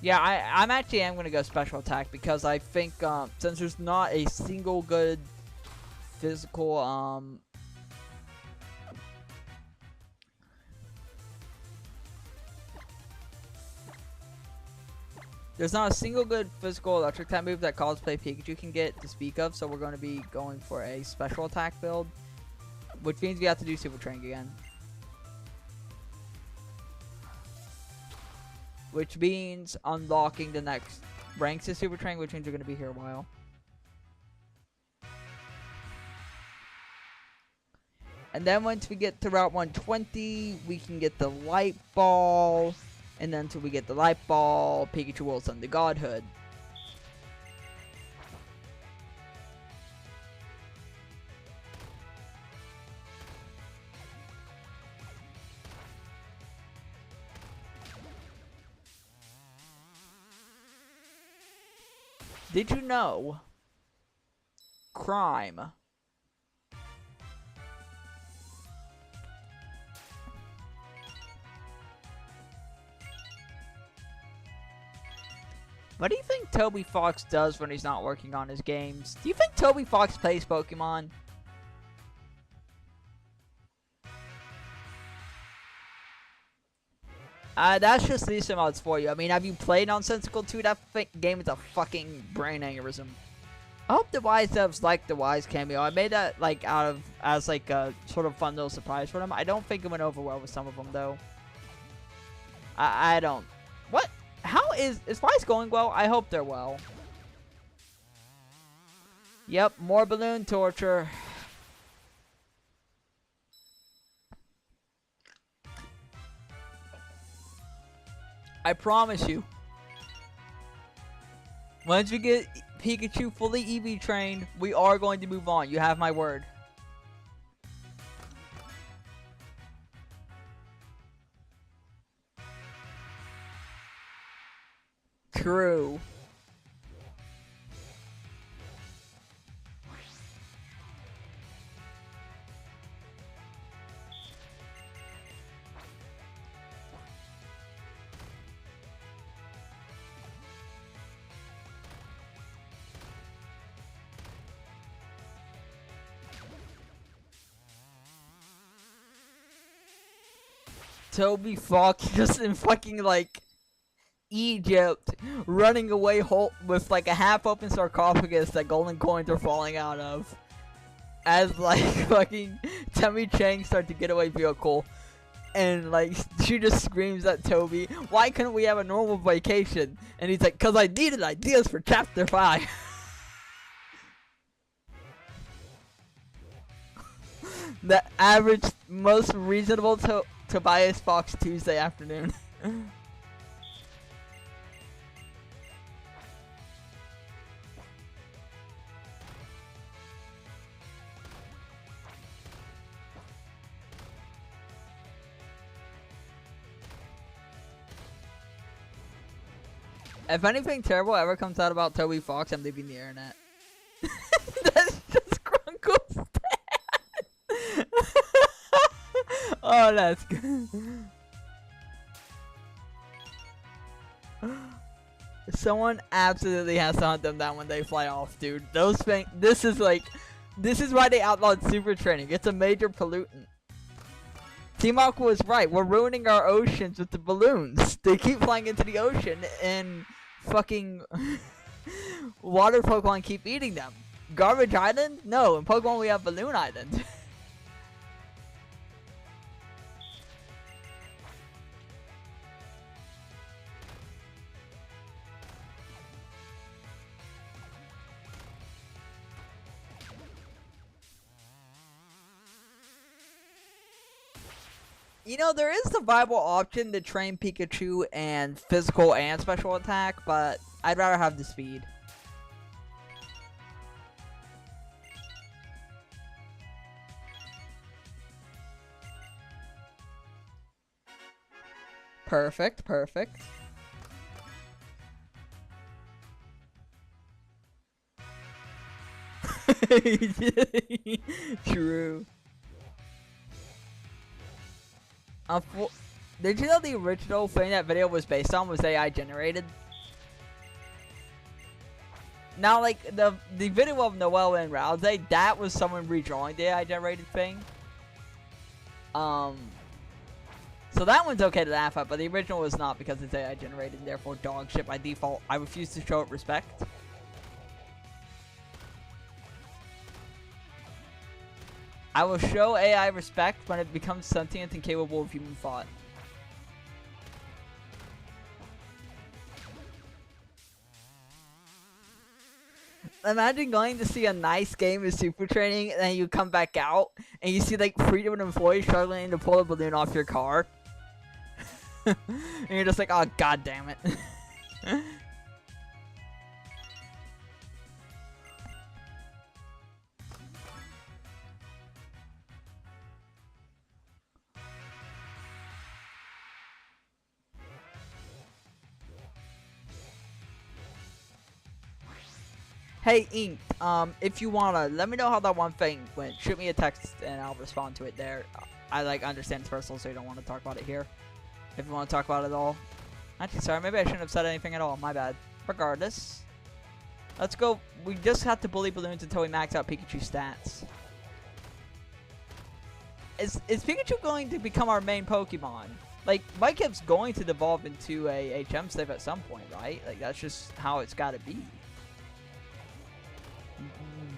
Yeah, I'm gonna go special attack because I think since there's not a single good physical there's not a single good physical electric type move that Cosplay Pikachu can get to speak of, so we're going to be going for a special attack build, which means we have to do Super Training again. Which means unlocking the next ranks of Super Training, which means we're going to be here a while. And then once we get to Route 120, we can get the Light Ball. And then until we get the Light Ball, Pikachu will ascend to Godhood. Did you know crime What do you think Toby Fox does when he's not working on his games? Do you think Toby Fox plays Pokemon? That's just these mods for you. I mean, have you played Nonsensical 2? That game is a fucking brain aneurysm. I hope the Wise devs like the Wise cameo. I made that like as like a sort of fun little surprise for them. I don't think it went over well with some of them though. I don't. What? How is Wise going well? I hope they're well. Yep, more balloon torture. I promise you. Once we get Pikachu fully EV trained, we are going to move on. You have my word. True. Toby Fox just in fucking like Egypt, running away with like a half-open sarcophagus that golden coins are falling out of, as like fucking Temmie Chang starts to get away vehicle, and like she just screams at Toby, "Why couldn't we have a normal vacation?" And he's like, "Cause I needed ideas for Chapter 5." The average, most reasonable Tobias Fox Tuesday afternoon. If anything terrible ever comes out about Toby Fox, I'm leaving the internet. That's just Grunkle's dad. Oh, that's good. Someone absolutely has to hunt them down when they fly off, dude. Those things. This is why they outlawed super training. It's a major pollutant. Team Aqua was right. We're ruining our oceans with the balloons. They keep flying into the ocean, and fucking water Pokemon keep eating them. Garbage Island? No, in Pokemon we have Balloon Island. You know, there is the viable option to train Pikachu and physical and special attack, but I'd rather have the speed. Perfect, perfect. True. Did you know the original thing that video was based on was AI generated? Now, like, the video of Noelle and Rouse, that was someone redrawing the AI generated thing. So that one's okay to laugh at, but the original was not because it's AI generated, and therefore dog shit by default. I refuse to show it respect. I will show AI respect when it becomes sentient and capable of human thought. Imagine going to see a nice game of Super Training, and then you come back out, and you see like 3 different employees struggling to pull a balloon off your car. And you're just like, oh, god damn it. Hey, Ink, if you wanna, let me know how that one thing went. Shoot me a text and I'll respond to it there. I, like, understand it's personal, so you don't want to talk about it here. If you want to talk about it at all. Actually, sorry, maybe I shouldn't have said anything at all. My bad. Regardless. Let's go. We just have to bully balloons until we max out Pikachu stats. Is Pikachu going to become our main Pokemon? Like, Mudkip's going to devolve into a HM Stave at some point, right? Like, that's just how it's gotta be.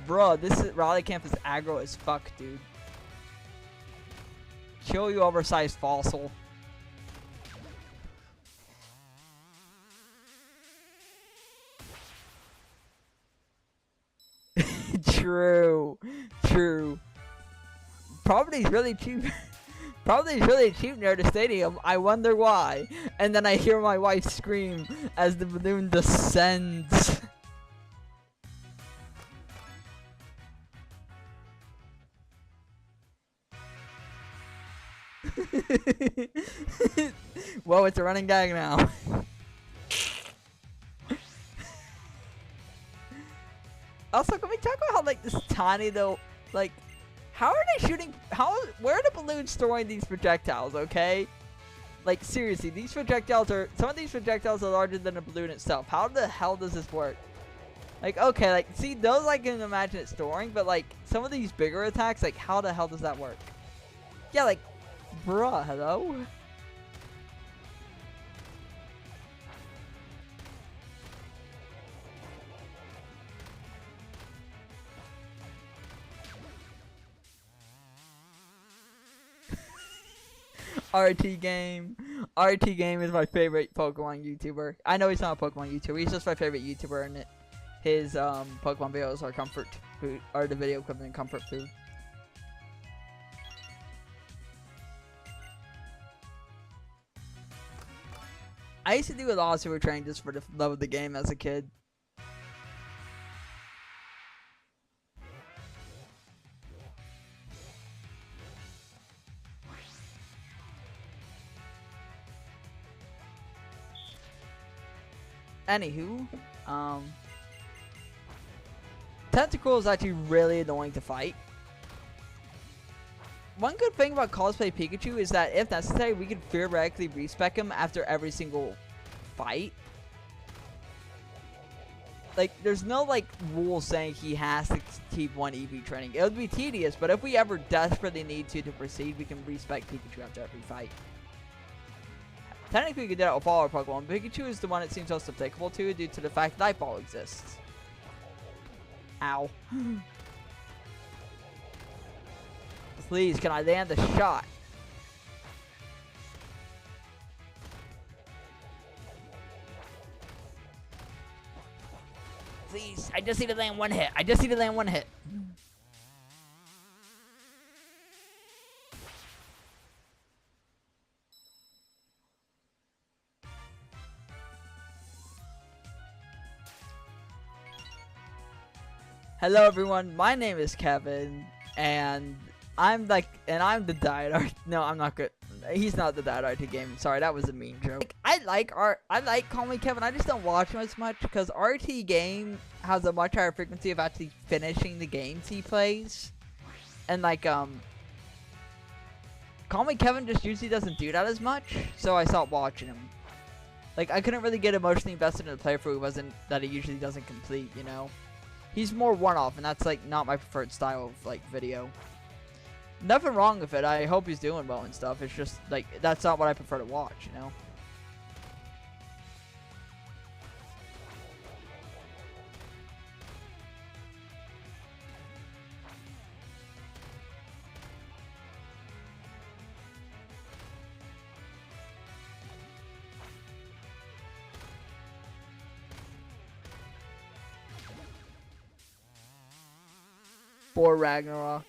Bro, this is Raleigh camp is aggro as fuck, dude. Kill you oversized fossil. True. True. Property's really cheap. Property's really cheap near the stadium. I wonder why. And then I hear my wife scream as the balloon descends. Whoa, it's a running gag now. Also, can we talk about how, like, this tiny little, like, how are they shooting, where are the balloons throwing these projectiles, okay? Like, seriously, these projectiles are, some of these projectiles are larger than the balloon itself. How the hell does this work? Like, okay, like, see, those I can imagine it storing, but, like, some of these bigger attacks, like, how the hell does that work? Yeah, like, bruh, hello? RT Game. RT Game is my favorite Pokemon YouTuber. I know he's not a Pokemon YouTuber. He's just my favorite YouTuber, and his Pokemon videos are comfort food, are the video equivalent comfort food. I used to do a lot of super training just for the love of the game as a kid. Anywho, Tentacle is actually really annoying to fight. One good thing about Cosplay Pikachu is that if necessary, we can theoretically respec him after every single fight. Like, there's no, like, rule saying he has to keep one EV training. It would be tedious, but if we ever desperately need to proceed, we can respec Pikachu after every fight. Technically, we could do that with all our Pokemon. Pikachu is the one it seems most applicable to due to the fact Night Ball exists. Ow. Please, can I land the shot? Please, I just need to land one hit. I just need to land one hit. Hello everyone, my name is Kevin, and I'm the Diet Art. No, I'm not good. He's not the Diet Art game. Sorry, that was a mean joke. I like Call Me Kevin. I just don't watch him as much because RT Game has a much higher frequency of actually finishing the games he plays, and like Call Me Kevin just usually doesn't do that as much, so I stopped watching him. Like, I couldn't really get emotionally invested in the playthrough that he usually doesn't complete, you know? He's more one-off, and that's, like, not my preferred style of, like, video. Nothing wrong with it. I hope he's doing well and stuff. It's just, like, that's not what I prefer to watch, you know? For Ragnarok.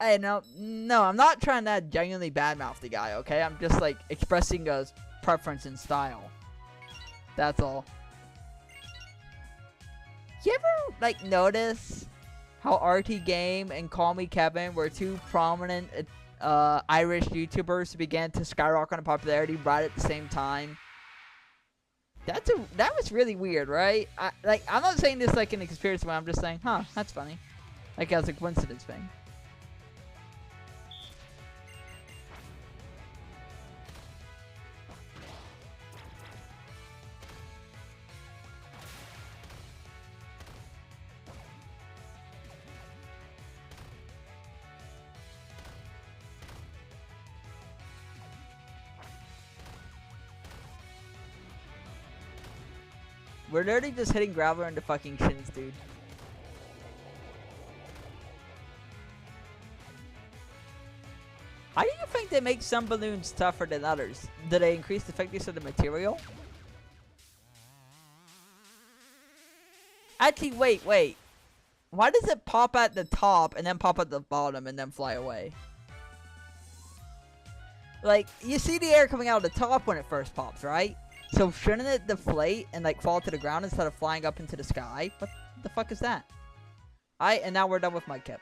Hey, no, I'm not trying to genuinely badmouth the guy, okay? I'm just, like, expressing a preference in style. That's all. You ever, like, notice how RT Game and Call Me Kevin were two prominent Irish YouTubers who began to skyrocket in popularity right at the same time? That was really weird, right? I'm not saying this like in a conspiracy way. I'm just saying, huh, that's funny. Like as a coincidence thing. We're literally just hitting gravel into fucking shins, dude. How do you think they make some balloons tougher than others? Do they increase the thickness of the material? Actually, wait. Why does it pop at the top and then pop at the bottom and then fly away? Like, you see the air coming out of the top when it first pops, right? So shouldn't it deflate and like fall to the ground instead of flying up into the sky? What the fuck is that? Alright, and now we're done with my kip.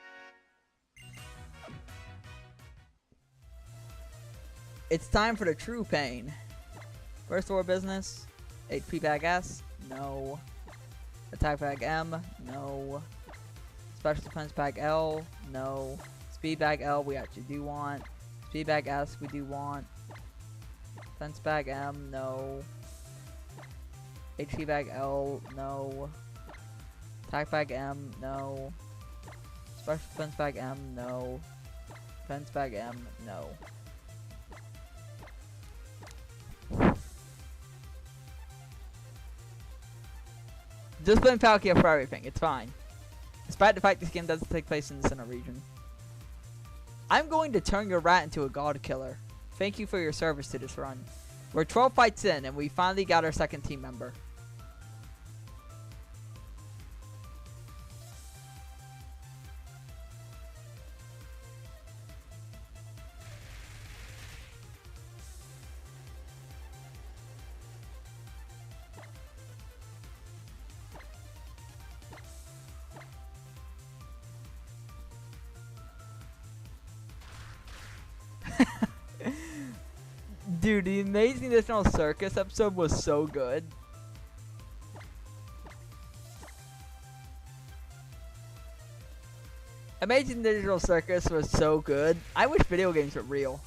It's time for the true pain. First order business. HP bag S. No. Attack bag M. No. Special defense bag L. No. Speed bag L we actually do want. Speed bag S we do want. Defense bag M. No. HP bag L. No. Attack bag M. No. Special defense bag M. No. Defense bag M. No. Just blame Palkia for everything, it's fine. Despite the fact this game doesn't take place in the center region. I'm going to turn your rat into a god killer. Thank you for your service to this run. We're 12 fights in and we finally got our second team member. Dude, the Amazing Digital Circus episode was so good. Amazing Digital Circus was so good. I wish video games were real.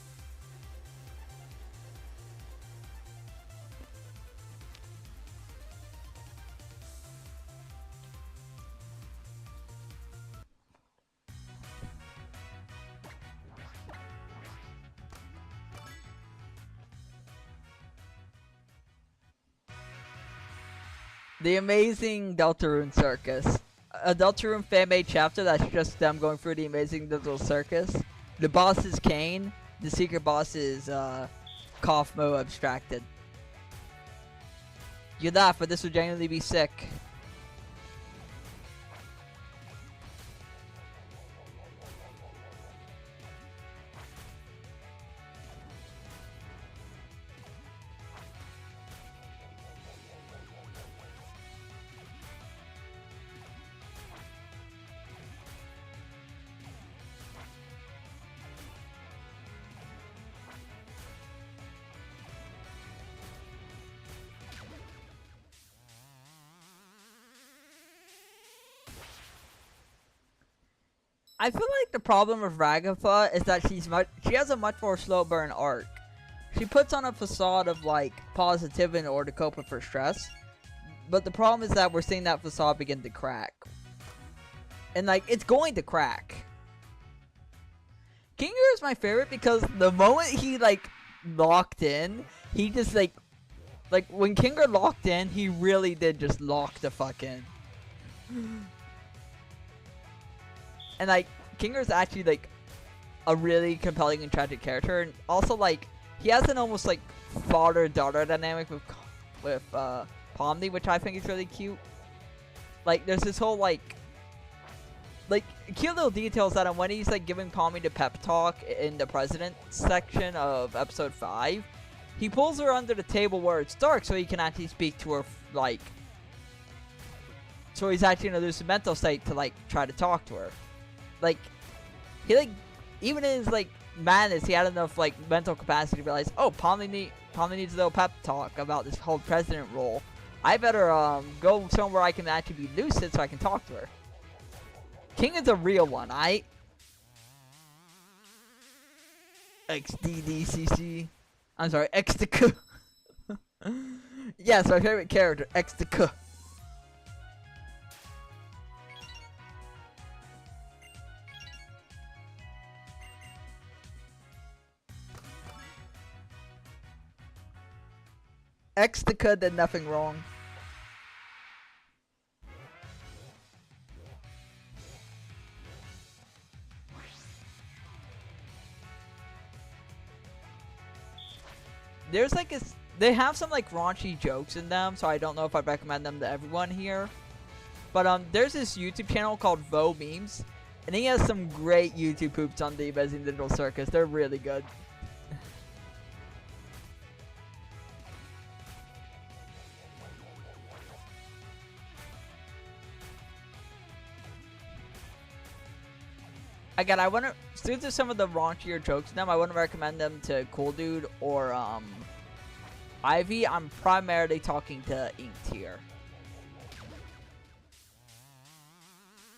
The Amazing Deltarune Circus. A Deltarune fan-made chapter that's just them going through the Amazing Digital Circus. The boss is Kane. The secret boss is Kaufmo abstracted. You laugh, but this would genuinely be sick. I feel like the problem with Ragatha is that she has a much more slow burn arc. She puts on a facade of like positivity in order to cope with her stress, but the problem is that we're seeing that facade begin to crack, and like it's going to crack. Kinger is my favorite because the moment he like locked in, he just like when Kinger locked in, he really did just lock the fuck in. And like Kinger's actually like a really compelling and tragic character, and also like he has an almost like father-daughter dynamic with Pomni, which I think is really cute. Like there's this whole like cute little details that when he's like giving Pomni the pep talk in the president section of episode 5, he pulls her under the table where it's dark so he can actually speak to her like, so he's actually in a lucid mental state to like try to talk to her. Like, he like, even in his like madness, he had enough like mental capacity to realize, oh, Pomni needs a little pep talk about this whole president role. I better go somewhere I can actually be lucid so I can talk to her. King is a real one, XDDCC. I'm sorry, XDK. Yes, my favorite character, XDK. XDK did nothing wrong. there's like they have some like raunchy jokes in them, so I don't know if I'd recommend them to everyone here. But there's this YouTube channel called Vo Memes, and he has some great YouTube poops on the Resident Digital Circus. They're really good. Again, I wouldn't, due to some of the raunchier jokes in them, I wouldn't recommend them to Cool Dude or Ivy. I'm primarily talking to Inked here.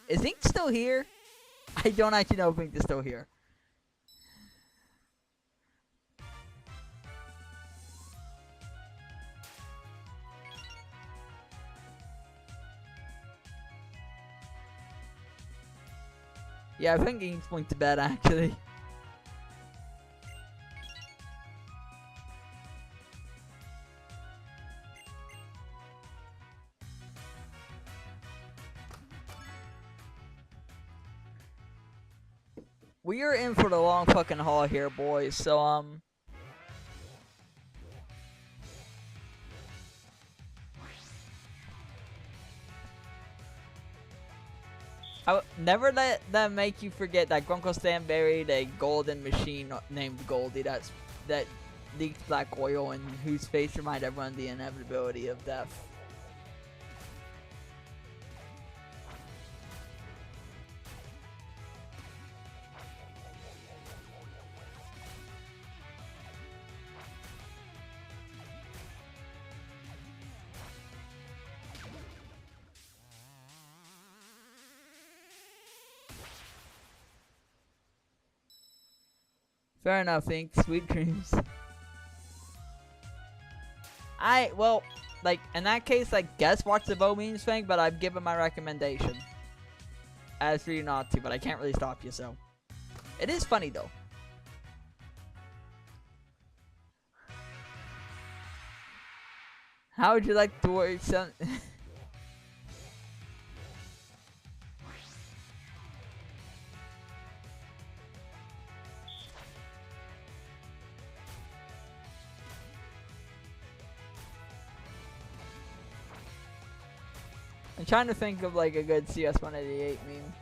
Is Ink still here? I don't actually know if Ink is still here. Yeah, I think Ink's went to bed actually. We are in for the long fucking haul here, boys. So, I would never let them make you forget that Grunkle Stan buried a golden machine named Goldie that leaked black oil and whose face reminded everyone of the inevitability of death. Fair enough, Ink. Sweet dreams. Well, like, in that case, I guess watch the Vo Memes thing, but I've given my recommendation. As for you not to, but I can't really stop you, so. It is funny, though. How would you like to work some... I'm trying to think of like a good CS188 meme.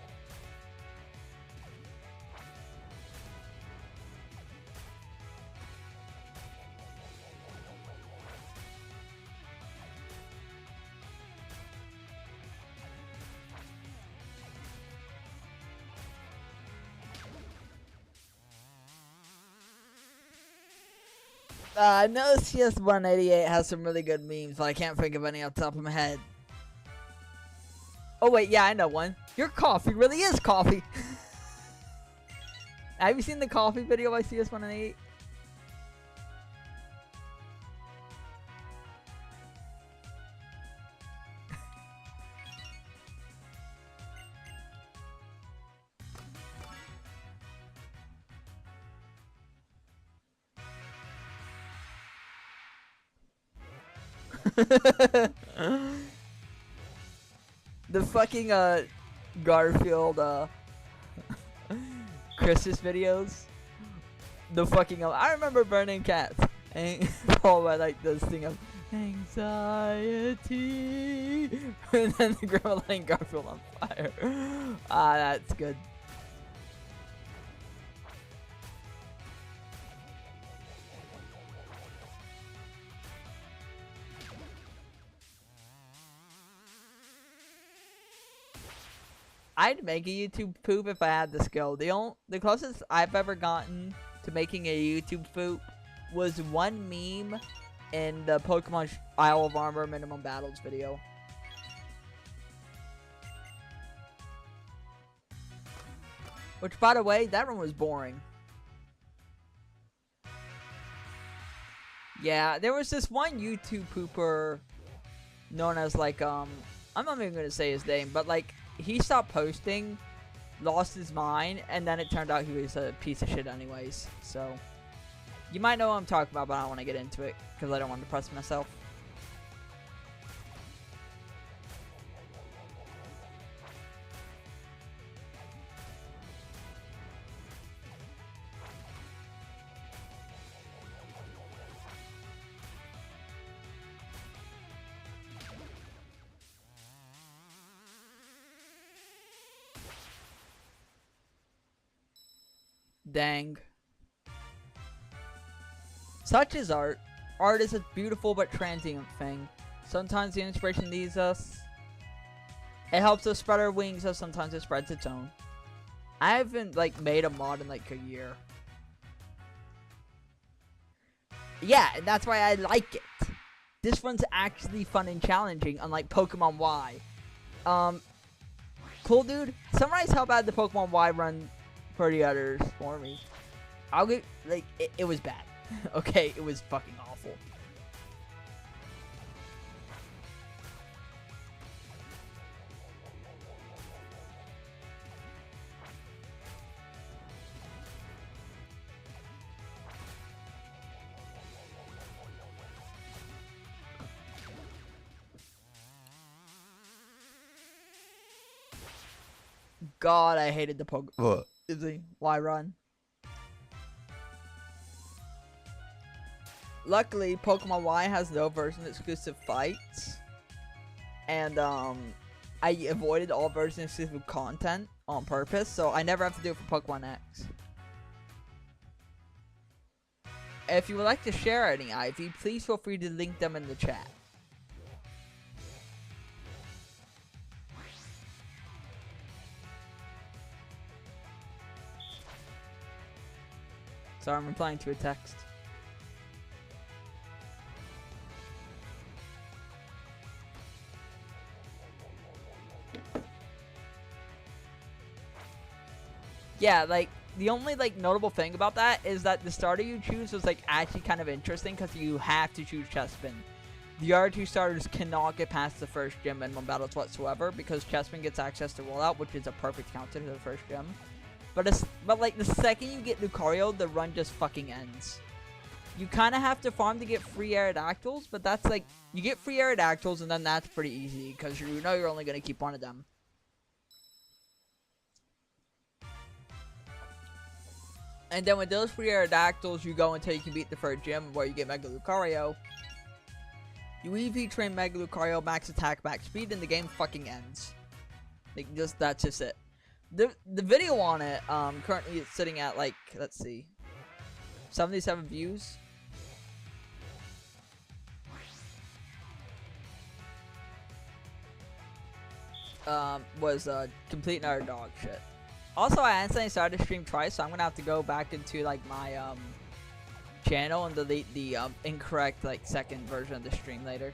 I know CS188 has some really good memes, but I can't think of any off the top of my head. Oh wait, yeah, I know one. Your coffee really is coffee. Have you seen the coffee video by CS188? The fucking Garfield Christmas videos. The fucking I remember burning cats and followed by like this thing of anxiety, and then the grandma lighting Garfield on fire. Ah, that's good. I'd make a YouTube poop if I had the skill. The closest I've ever gotten to making a YouTube poop was one meme in the Pokemon Isle of Armor Minimum Battles video. Which, by the way, that one was boring. Yeah, there was this one YouTube pooper known as like, I'm not even gonna say his name, but like, he stopped posting, lost his mind, and then it turned out he was a piece of shit anyways. So, you might know what I'm talking about, but I don't want to get into it, because I don't want to depress myself. Dang. Such is art. Art is a beautiful but transient thing. Sometimes the inspiration leads us. It helps us spread our wings, so sometimes it spreads its own. I haven't like made a mod in like a year. Yeah, and that's why I like it. This one's actually fun and challenging, unlike Pokemon Y. Cool dude, summarize how bad the Pokemon Y run for the others for me. I'll get like it was bad. Okay, it was fucking awful. God, I hated the Pokemon. Y run. Luckily, Pokemon Y has no version exclusive fights, and I avoided all version exclusive content on purpose, so I never have to do it for Pokemon X. If you would like to share any Ivy, please feel free to link them in the chat. Sorry, I'm replying to a text. Yeah, like, the only, like, notable thing about that is that the starter you choose was, like, actually kind of interesting because you have to choose Chespin. The other two starters cannot get past the first gym minimum battles whatsoever because Chespin gets access to rollout, which is a perfect counter to the first gym. But like, the second you get Lucario, the run just fucking ends. You kind of have to farm to get free Aerodactyls, but that's, like, you get free Aerodactyls and then that's pretty easy because you know you're only going to keep one of them. And then with those free Aerodactyls, you go until you can beat the first gym where you get Mega Lucario. You EV train Mega Lucario, max attack, max speed, and the game fucking ends. Like, that's just it. The video on it, currently it's sitting at, like, let's see, 77 views. Was complete and utter dog shit. Also, I accidentally started to stream twice, so I'm gonna have to go back into, like, my, channel and delete the, incorrect, like, second version of the stream later.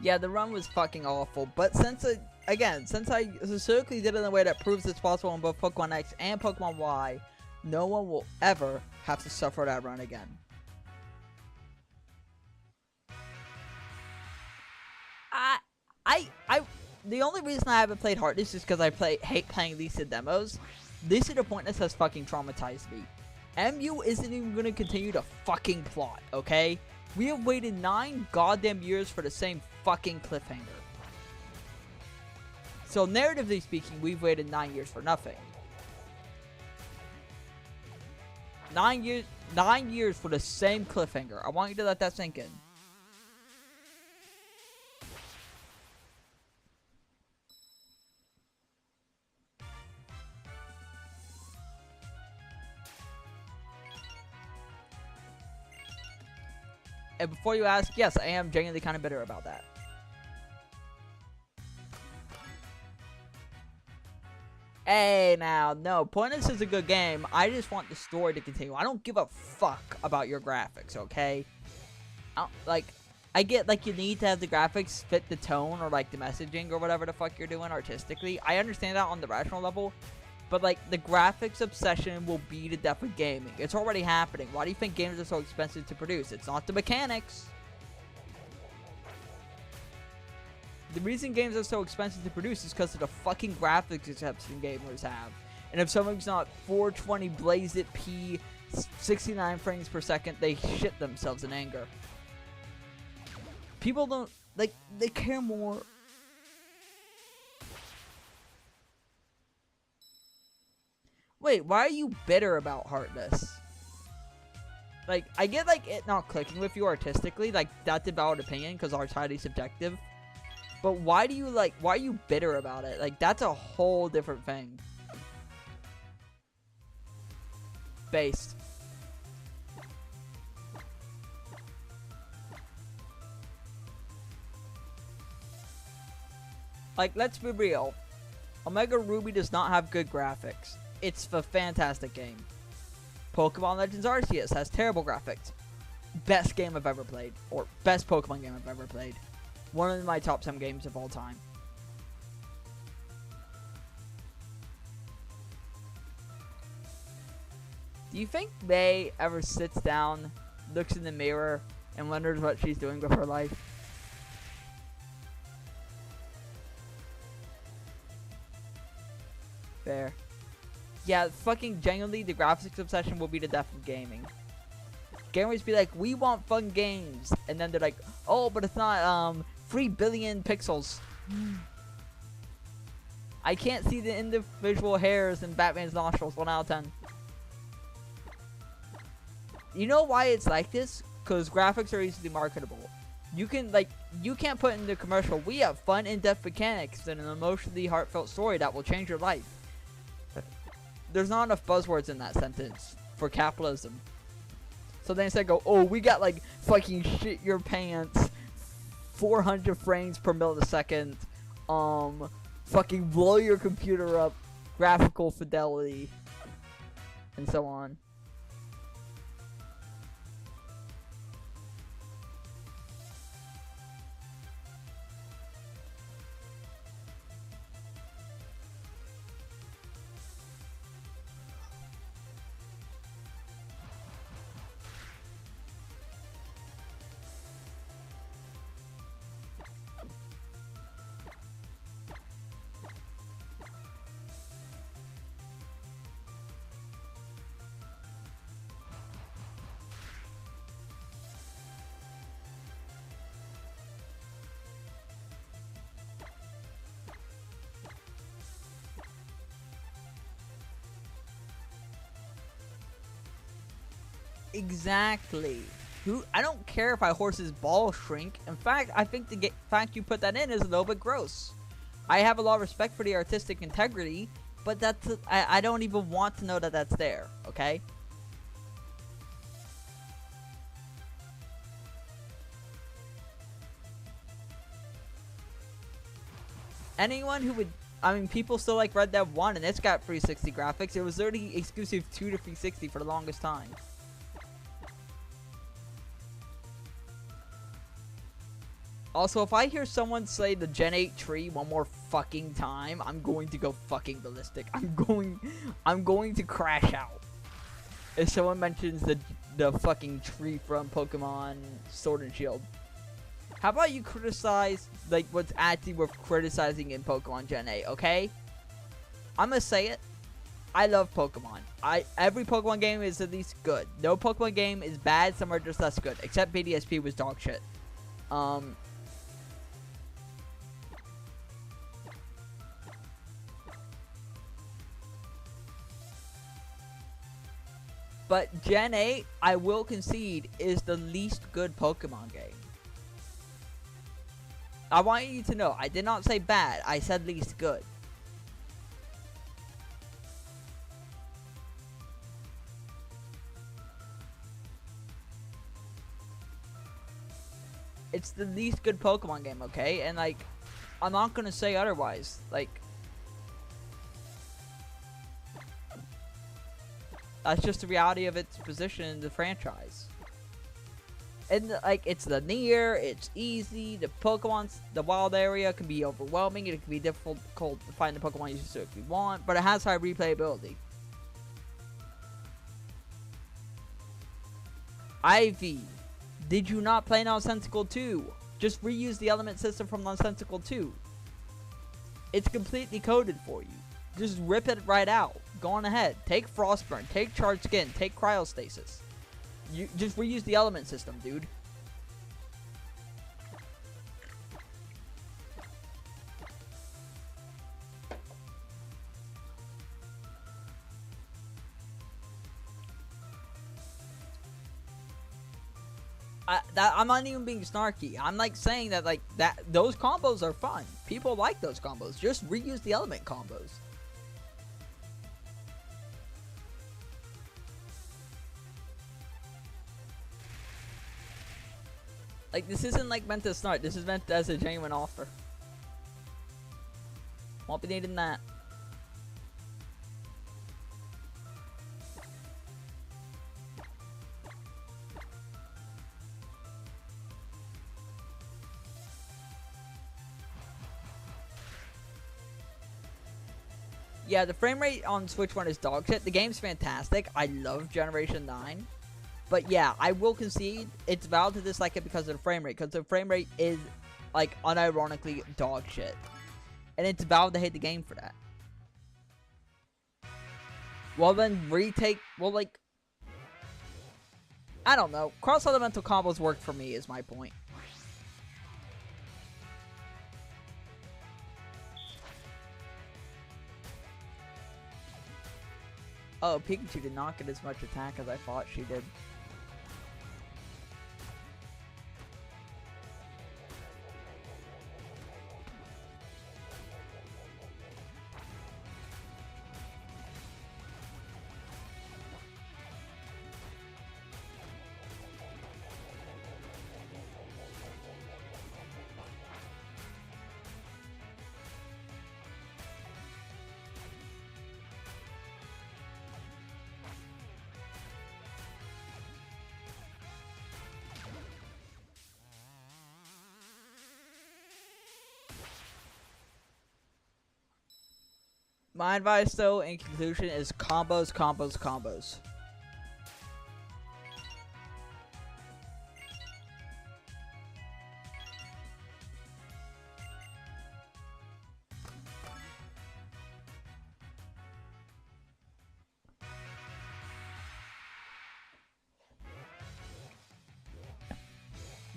Yeah, the run was fucking awful, but since I specifically did it in a way that proves it's possible on both Pokemon X and Pokemon Y, no one will ever have to suffer that run again. The only reason I haven't played Heartless is because I hate playing Lisa demos. Lisa the Pointless has fucking traumatized me. MU isn't even going to continue the fucking plot, okay? We have waited 9 goddamn years for the same fucking cliffhanger. So narratively speaking, we've waited 9 years for nothing. 9 years for the same cliffhanger. I want you to let that sink in. And before you ask, yes, I am genuinely kind of bitter about that. Hey, now, no, Pointless is a good game. I just want the story to continue. I don't give a fuck about your graphics, okay? I get, like, you need to have the graphics fit the tone or, like, the messaging or whatever the fuck you're doing artistically. I understand that on the rational level. But, like, the graphics obsession will be the death of gaming. It's already happening. Why do you think games are so expensive to produce? It's not the mechanics. The reason games are so expensive to produce is because of the fucking graphics exception gamers have. And if something's not 420 blaze it P 69 frames per second, they shit themselves in anger. People don't, like, they care more. wait, why are you bitter about Heartless? Like, I get, like, it not clicking with you artistically. Like, that's a valid opinion, because art's highly subjective. But why do you, like, why are you bitter about it? Like, that's a whole different thing. Based. Like, let's be real. Omega Ruby does not have good graphics. It's a fantastic game. Pokemon Legends Arceus has terrible graphics. Best game I've ever played. Or best Pokemon game I've ever played. One of my top 10 games of all time. Do you think May ever sits down, looks in the mirror, and wonders what she's doing with her life? Fair. Yeah, fucking genuinely, the graphics obsession will be the death of gaming. Gamers be like, we want fun games. And then they're like, oh, but it's not, 3 billion pixels. I can't see the individual hairs in Batman's nostrils. 1 out of 10. You know why it's like this? Because graphics are easily marketable. You can, like, you can't put in the commercial, we have fun, in-depth mechanics and an emotionally heartfelt story that will change your life. There's not enough buzzwords in that sentence for capitalism. So they instead go, oh, we got, like, fucking shit your pants, 400 frames per millisecond, fucking blow your computer up, graphical fidelity, and so on. Exactly. I don't care if my horse's balls shrink. In fact, I think the fact you put that in is a little bit gross. I have a lot of respect for the artistic integrity, but I don't even want to know that that's there, okay? Anyone who would, I mean, people still like Red Dead 1 and it's got 360 graphics. It was literally exclusive to the 360 for the longest time. Also, if I hear someone say the Gen 8 tree one more fucking time, I'm going to go fucking ballistic. I'm going to crash out. If someone mentions the fucking tree from Pokemon Sword and Shield. How about you criticize, like, what's actually worth criticizing in Pokemon Gen 8, okay? I'm gonna say it. I love Pokemon. Every Pokemon game is at least good. No Pokemon game is bad, some are just less good. Except BDSP was dog shit. But Gen 8, I will concede, is the least good Pokemon game. I want you to know, I did not say bad, I said least good. It's the least good Pokemon game, okay? And, like, I'm not gonna say otherwise. Like, that's just the reality of its position in the franchise. And, like, it's linear, it's easy, the wild area can be overwhelming, it can be difficult to find the Pokemon you specifically want, but it has high replayability. Ivy, did you not play Nonsensical 2? Just reuse the element system from Nonsensical 2. It's completely coded for you. Just rip it right out. Go on ahead. Take Frostburn. Take Charged Skin. Take Cryostasis. You just reuse the element system, dude. I'm not even being snarky. I'm like saying that like those combos are fun. People like those combos. Just reuse the element combos. Like, this isn't like meant to snark. This is meant as a genuine offer. Won't be needing that. Yeah, the frame rate on Switch 1 is dog shit. The game's fantastic. I love Generation 9. But yeah, I will concede it's valid to dislike it because of the frame rate. Because the frame rate is, like, unironically dog shit. And it's valid to hate the game for that. Well, then retake... Well, like... I don't know. Cross-elemental combos worked for me, is my point. Oh, Pikachu did not get as much attack as I thought she did. My advice, though, in conclusion, is combos, combos, combos.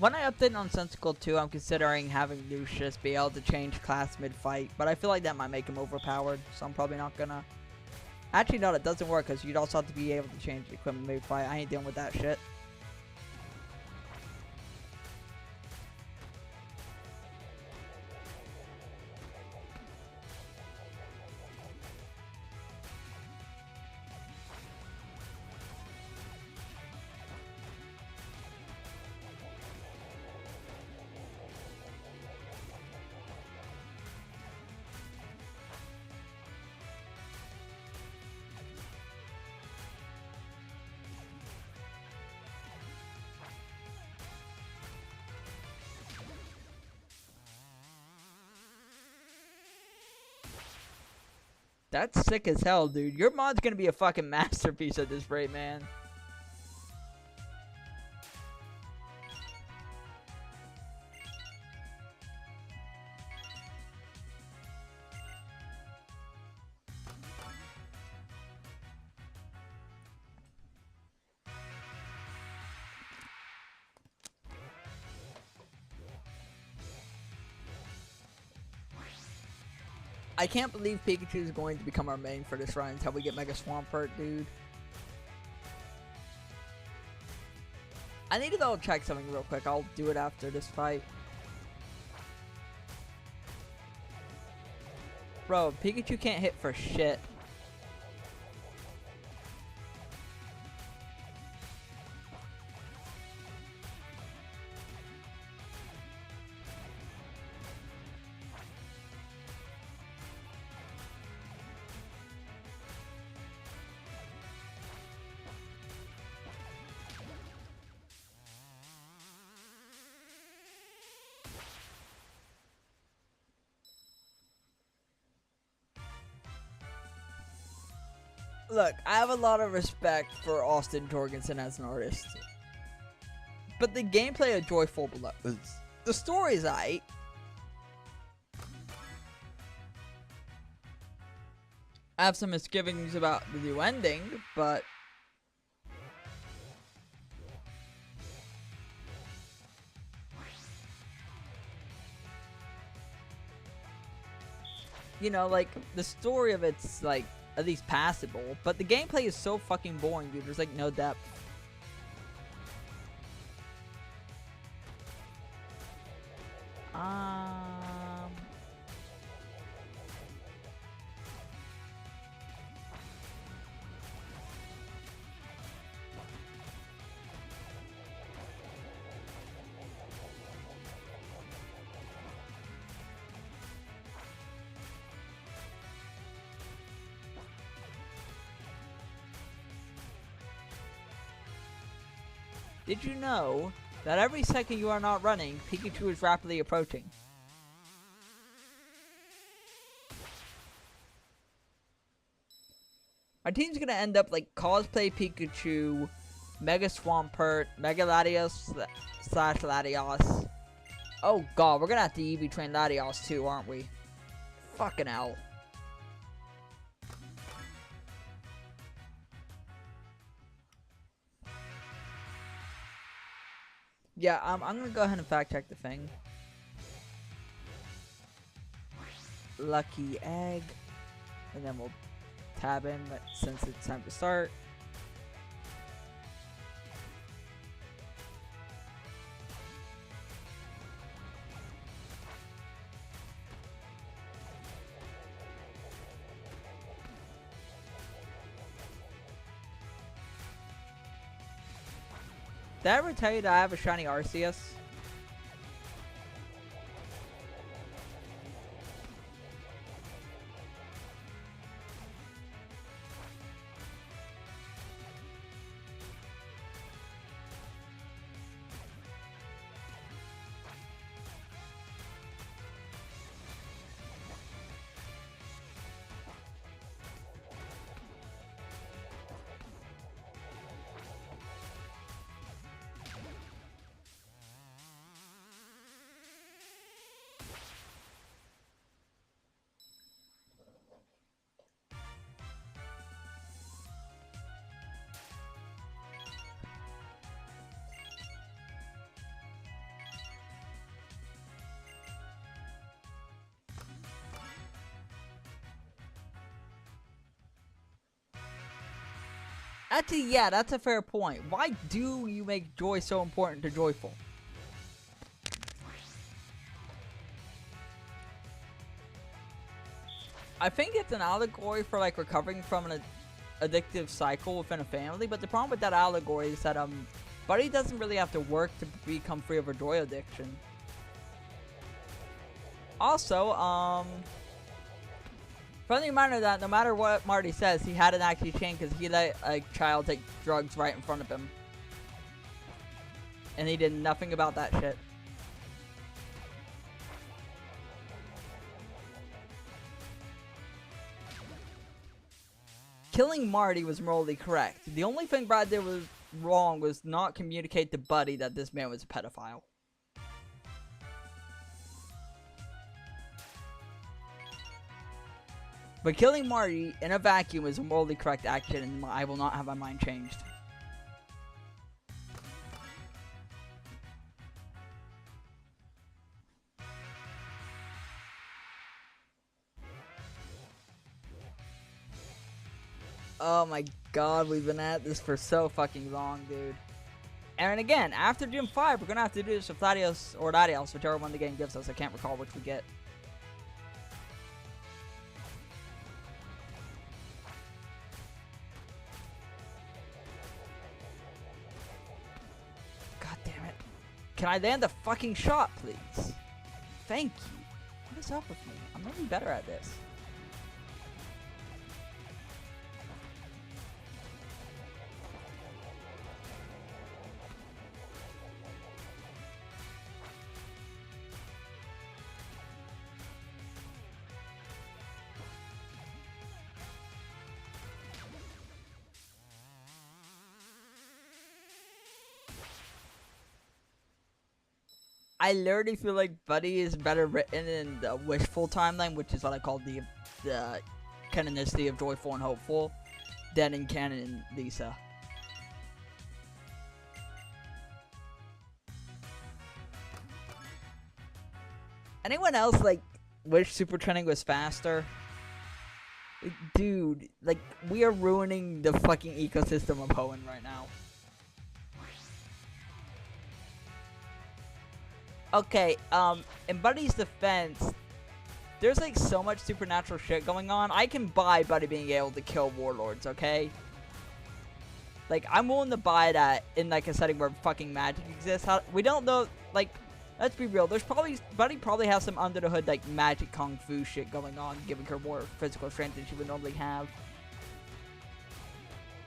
When I update on Sensical 2, I'm considering having Lucius be able to change class mid-fight, but I feel like that might make him overpowered, so I'm probably not gonna. Actually, no, that doesn't work, because you'd also have to be able to change the equipment mid-fight. I ain't dealing with that shit. That's sick as hell, dude. Your mod's gonna be a fucking masterpiece at this rate, man. I can't believe Pikachu is going to become our main for this run until we get Mega Swampert, dude. I need to double check something real quick. I'll do it after this fight. Bro, Pikachu can't hit for shit. Look, I have a lot of respect for Austin Jorgensen as an artist. But the gameplay of Joyful Belows. The story's aight. I have some misgivings about the new ending, but... You know, like, the story of it's, like, at least passable, but the gameplay is so fucking boring, dude. There's like no depth. Did you know that every second you are not running, Pikachu is rapidly approaching? My team's gonna end up like Cosplay Pikachu, Mega Swampert, Mega Latios slash Latios. Oh god, we're gonna have to EV train Latios too, aren't we? Fucking hell. Yeah, I'm gonna go ahead and fact check the thing. Lucky egg. And then we'll tab in since it's time to start. Did I ever tell you that I have a shiny Arceus? Actually, yeah, that's a fair point. Why do you make joy so important to Joyful? I think it's an allegory for like recovering from an addictive cycle within a family, but the problem with that allegory is that Buddy doesn't really have to work to become free of her joy addiction. Also, friendly reminder that no matter what Marty says, he hadn't actually changed because he let a child take drugs right in front of him. And he did nothing about that shit. Killing Marty was morally correct. The only thing Brad did was wrong was not communicate to Buddy that this man was a pedophile. But killing Marty in a vacuum is a morally correct action, and I will not have my mind changed. Oh my god, we've been at this for so fucking long, dude. And again, after Gym 5, we're gonna have to do this with Latios or Latios, whichever one the game gives us. I can't recall which we get. Can I land a fucking shot, please? Thank you. What is up with me? I'm gonna be better at this. I literally feel like Buddy is better written in the Wishful timeline, which is what I call the canonicity of Joyful and Hopeful, than in canon Lisa. Anyone else like wish Super Training was faster? Dude, like we are ruining the fucking ecosystem of Hoenn right now. Okay, in Buddy's defense, there's like so much supernatural shit going on. I can buy Buddy being able to kill warlords, okay? Like, I'm willing to buy that in like a setting where fucking magic exists. We don't know, like, let's be real. Buddy probably has some under the hood like magic kung fu shit going on, giving her more physical strength than she would normally have.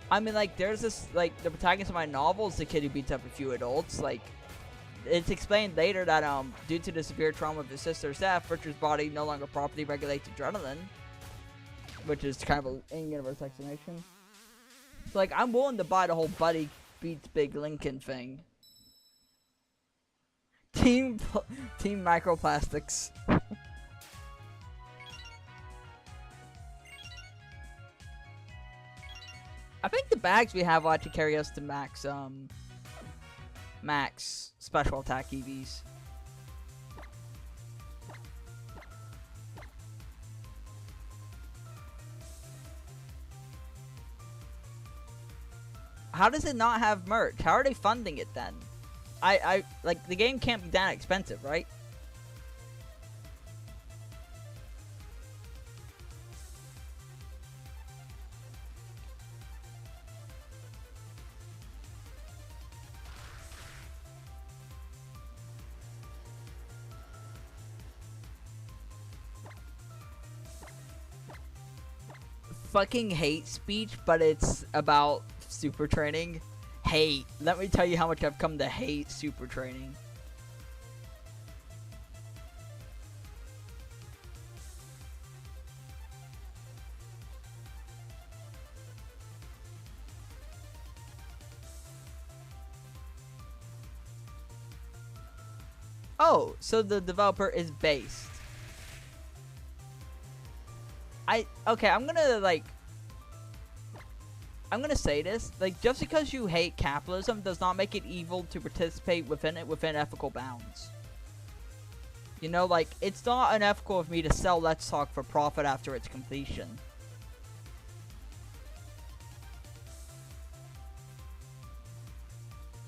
I mean, like, there's this, like, the protagonist of my novel is the kid who beats up a few adults. Like, it's explained later that, due to the severe trauma of his sister's death, Richard's body no longer properly regulates adrenaline. Which is kind of an in-universe explanation. So, like, I'm willing to buy the whole Buddy beats Big Lincoln thing. Team Microplastics. I think the bags we have will actually carry us to max special attack EVs. How does it not have merch? How are they funding it then? I like, the game can't be that expensive, right? Fucking hate speech, but it's about super training. Hate. Let me tell you how much I've come to hate super training. Oh, so the developer is based. Okay, I'm gonna say this, like, just because you hate capitalism does not make it evil to participate within it within ethical bounds. You know, like, it's not unethical of me to sell Let's Talk for profit after its completion.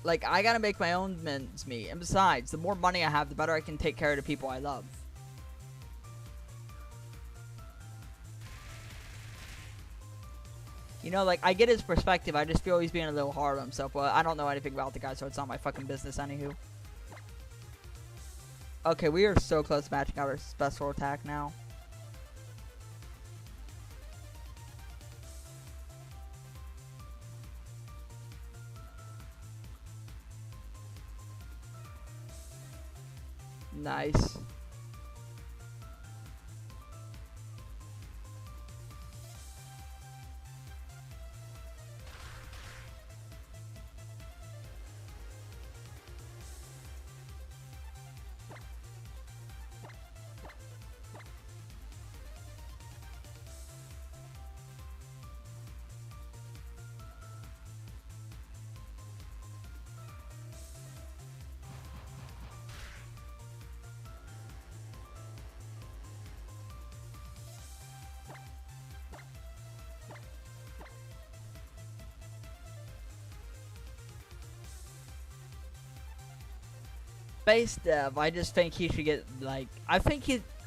Like, I gotta make my own men's meat, and besides, the more money I have, the better I can take care of the people I love. You know, like, I get his perspective, I just feel he's being a little hard on himself, but I don't know anything about the guy, so it's not my fucking business anywho. Okay, we are so close to matching out our special attack now. Nice. Base dev, I just think he should get, like, I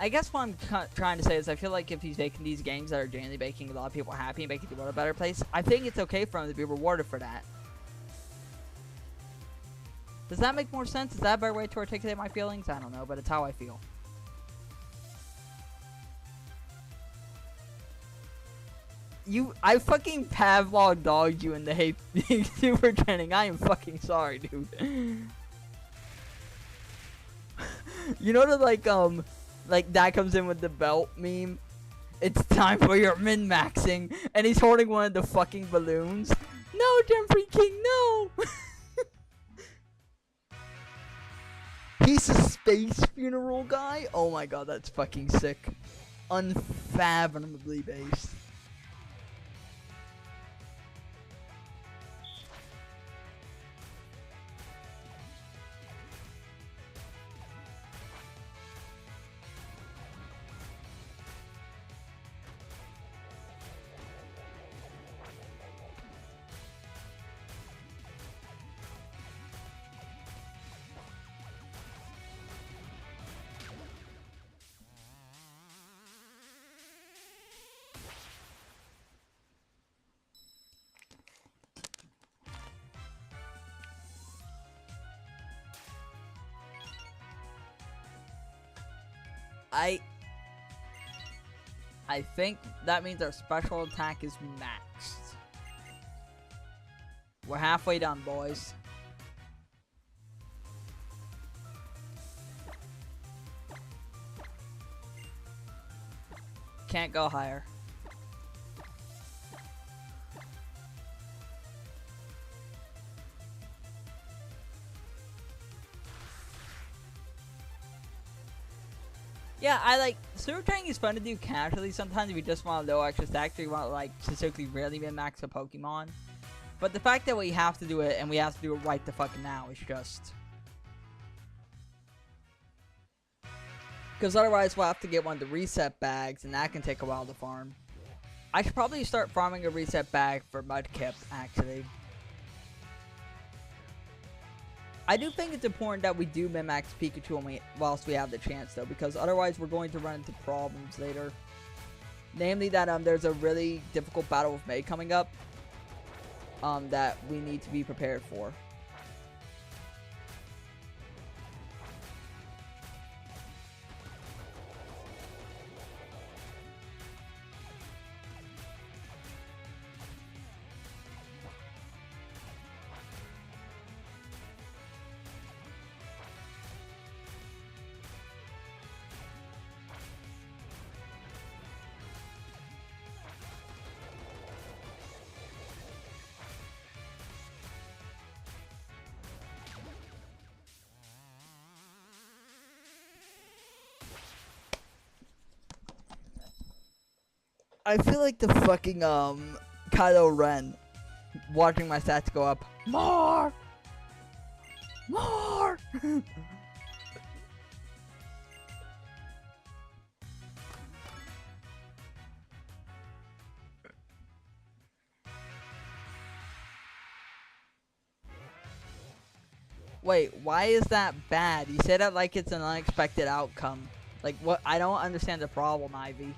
guess what I'm trying to say is I feel like if he's making these games that are genuinely making a lot of people happy and making the world a better place, I think it's okay for him to be rewarded for that. Does that make more sense? Is that a better way to articulate my feelings? I don't know, but it's how I feel. I fucking Pavlov dogged you in the hate super training. I am fucking sorry, dude. You know the, like that comes in with the belt meme? It's time for your min-maxing, and he's holding one of the fucking balloons. No, Jeffrey King, no! He's a space funeral guy? Oh my god, that's fucking sick. Unfathomably based. I think that means our special attack is maxed. We're halfway done, boys. Can't go higher. Yeah, I like super training is fun to do casually sometimes if you just want low extra stacks or you want like specifically really min-max a Pokemon. But the fact that we have to do it and we have to do it right the fucking now is just... Because otherwise we'll have to get one of the reset bags and that can take a while to farm. I should probably start farming a reset bag for Mudkip, actually. I do think it's important that we do min-max Pikachu whilst we have the chance though, because otherwise we're going to run into problems later. Namely that there's a really difficult battle with May coming up that we need to be prepared for. I feel like the fucking Kylo Ren watching my stats go up. More! More! Wait, why is that bad? You say that like it's an unexpected outcome. Like what? I don't understand the problem, Ivy.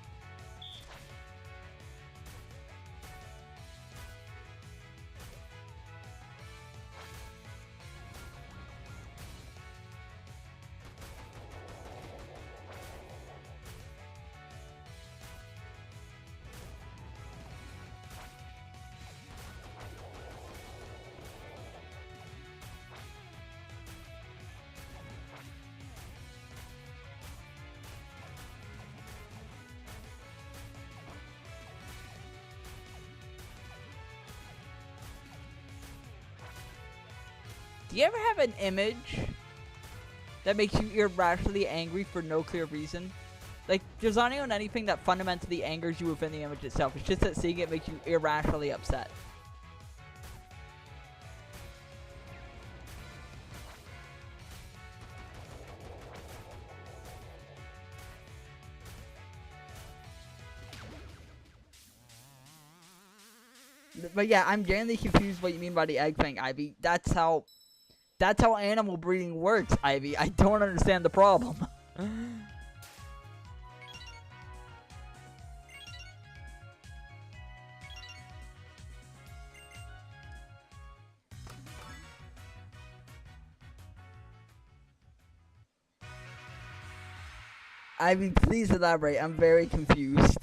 Do you ever have an image that makes you irrationally angry for no clear reason? Like, designing on anything that fundamentally angers you within the image itself. It's just that seeing it makes you irrationally upset. But yeah, I'm genuinely confused what you mean by the egg thing, Ivy. That's how animal breeding works, Ivy. I don't understand the problem. Ivy, please elaborate. I'm very confused.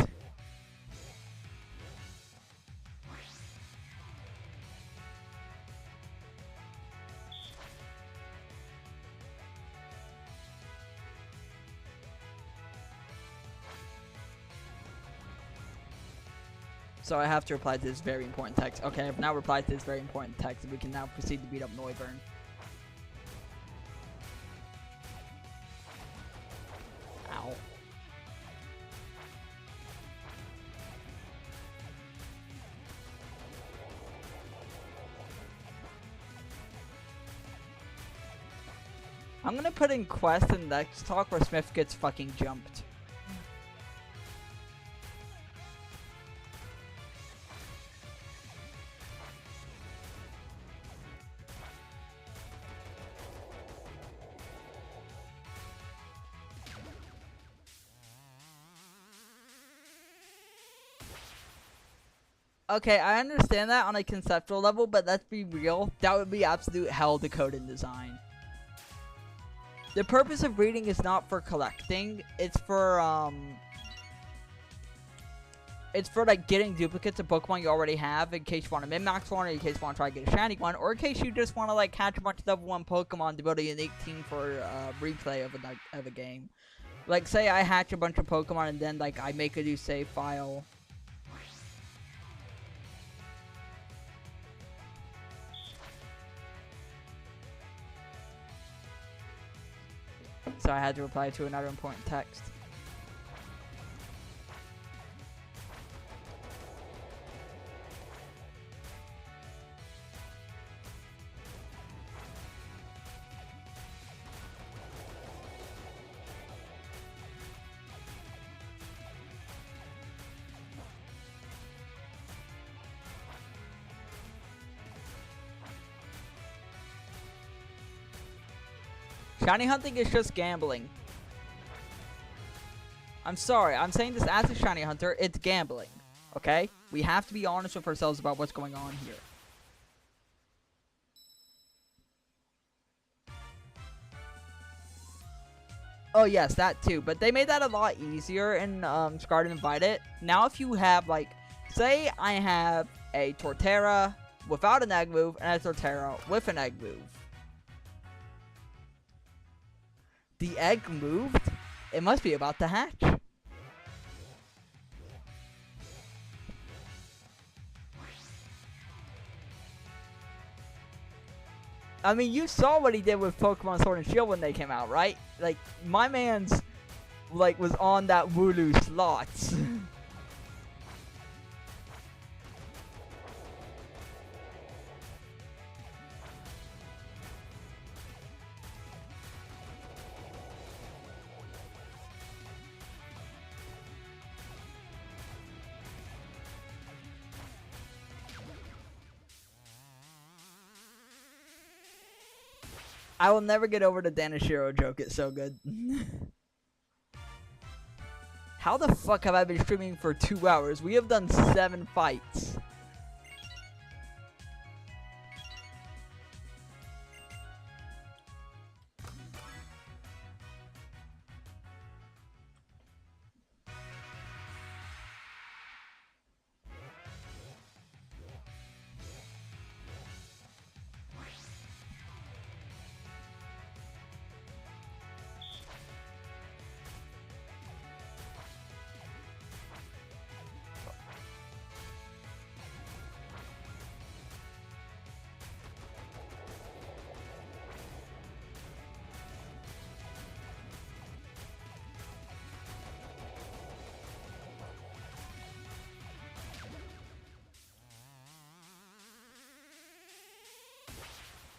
So I have to reply to this very important text. Okay, I've now replied to this very important text, and we can now proceed to beat up Noivern. Ow. I'm gonna put in quest and next talk where Smith gets fucking jumped. Okay, I understand that on a conceptual level, but let's be real, that would be absolute hell to code in design. The purpose of breeding is not for collecting, it's for, It's for like getting duplicates of Pokemon you already have in case you want to min-max one, or in case you want to try to get a shiny one, or in case you just want to like catch a bunch of level 1 Pokemon to build a unique team for replay of a game. Like say I hatch a bunch of Pokemon and then like I make a new save file. So I had to reply to another important text. Shiny hunting is just gambling. I'm sorry, I'm saying this as a shiny hunter, it's gambling. Okay? We have to be honest with ourselves about what's going on here. Oh yes, that too. But they made that a lot easier in Scarred Invited. Now if you have like, say I have a Torterra without an egg move and a Torterra with an egg move. The egg moved? It must be about to hatch. I mean, you saw what he did with Pokemon Sword and Shield when they came out, right? Like, my man's, like, was on that Wooloo slots. I will never get over the Danishiro joke. It's so good. How the fuck have I been streaming for 2 hours? We have done 7 fights.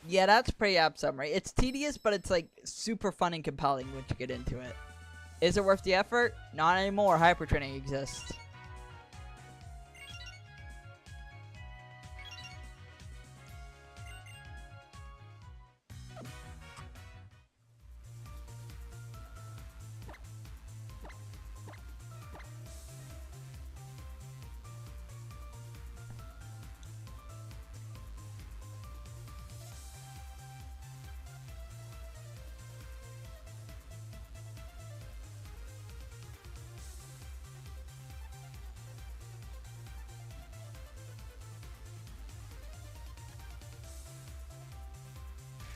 Yeah, that's pre-app summary. It's tedious, but it's like super fun and compelling once you get into it. Is it worth the effort? Not anymore. Hyper training exists.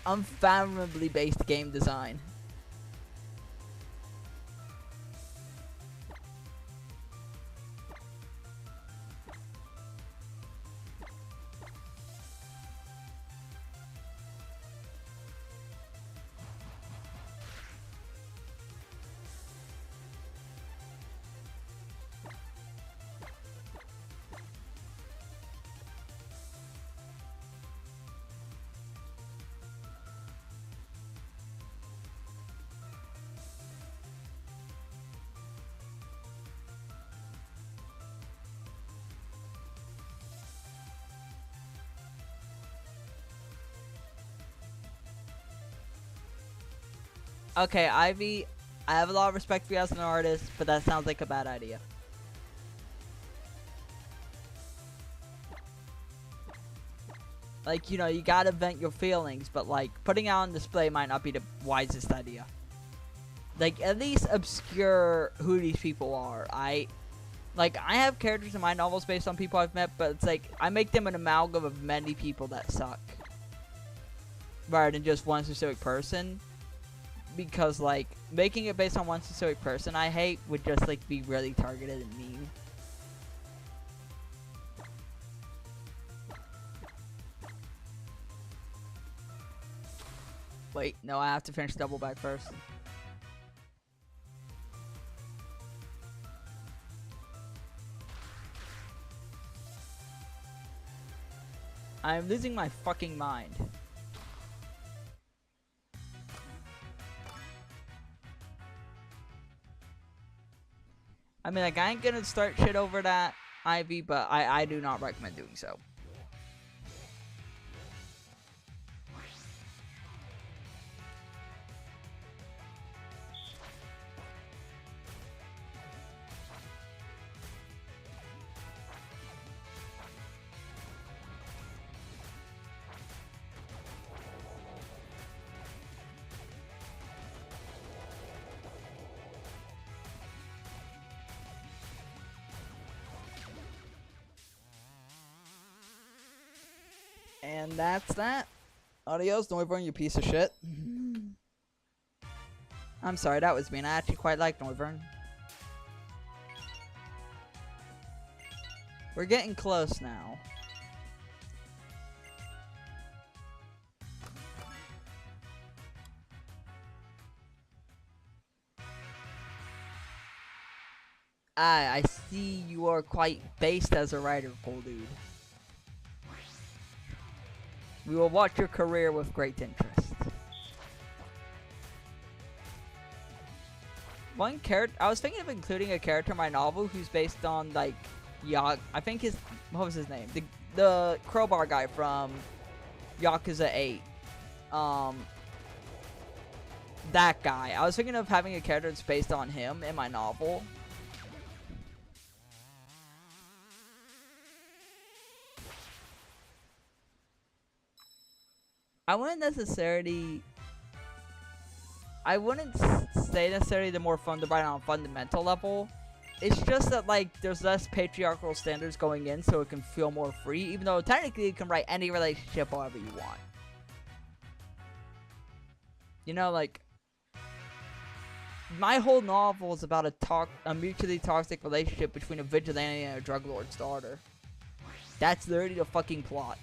Unfathomably based game design. Okay, Ivy, I have a lot of respect for you as an artist, but that sounds like a bad idea. Like, you know, you gotta vent your feelings, but like, putting it on display might not be the wisest idea. Like, at least obscure who these people are. Like, I have characters in my novels based on people I've met, but it's like, I make them an amalgam of many people that suck. Rather than just one specific person. Because, like, making it based on one specific person I hate would just, like, be really targeted and mean. Wait, no, I have to finish double back first. I'm losing my fucking mind. I mean, like, I ain't gonna start shit over that Ivy, but I do not recommend doing so. And that's that. Adios, Noivern, you piece of shit. I'm sorry, that was mean. I actually quite like Noivern. We're getting close now. I see you are quite based as a writer, cool dude. We will watch your career with great interest. One character, I was thinking of including a character in my novel who's based on, like, I think what was his name? The crowbar guy from Yakuza 8. That guy. I was thinking of having a character that's based on him in my novel. I wouldn't say necessarily the more fun to write on a fundamental level. It's just that, like, there's less patriarchal standards going in, so it can feel more free, even though technically you can write any relationship however you want. You know, like, my whole novel is about a mutually toxic relationship between a vigilante and a drug lord's daughter. That's literally the fucking plot.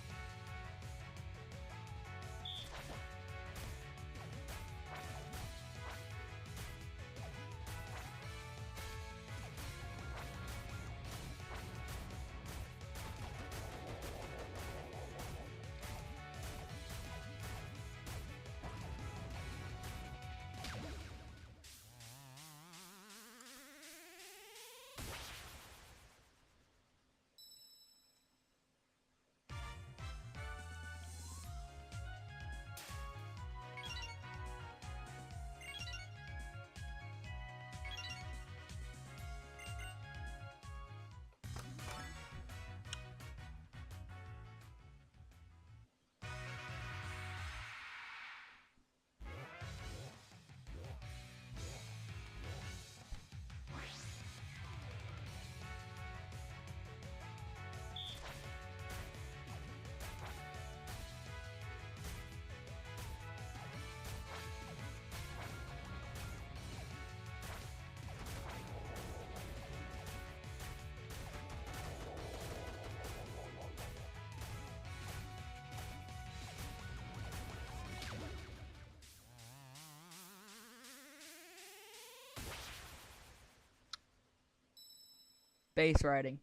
Base writing.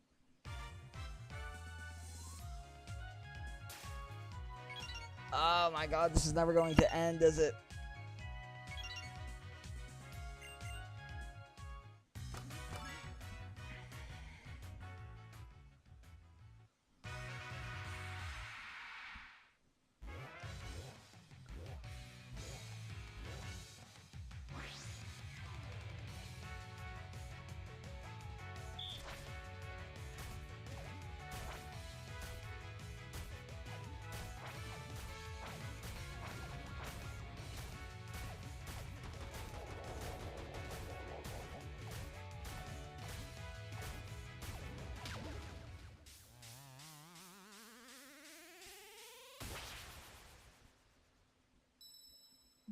Oh my god, this is never going to end, is it?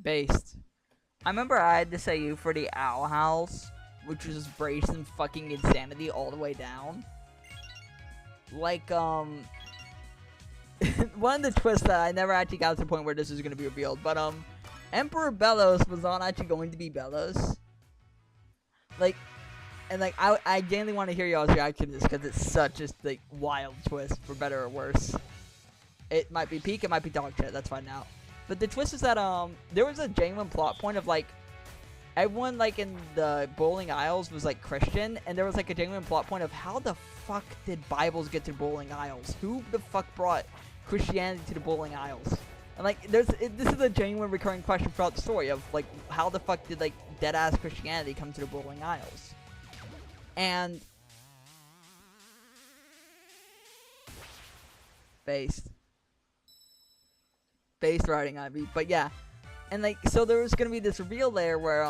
Based. I remember I had to say you for the Owl House, which was brazen fucking insanity all the way down. Like, one of the twists that I never actually got to the point where this was going to be revealed, but, Emperor Bellos was not actually going to be Bellos. Like, and, like, I genuinely want to hear y'all's reaction to this, because it's such a, like, wild twist, for better or worse. It might be peak, it might be dog shit, that's fine now. But the twist is that, there was a genuine plot point of, like, everyone, like, in the Bowling Isles was, like, Christian, and there was, like, a genuine plot point of how the fuck did Bibles get to Bowling Isles? Who the fuck brought Christianity to the Bowling Isles? And, like, this is a genuine recurring question throughout the story of, like, how the fuck did, like, dead-ass Christianity come to the Bowling Isles? And... Based writing, Ivy. But, yeah. And, like, so there was gonna be this reveal there where,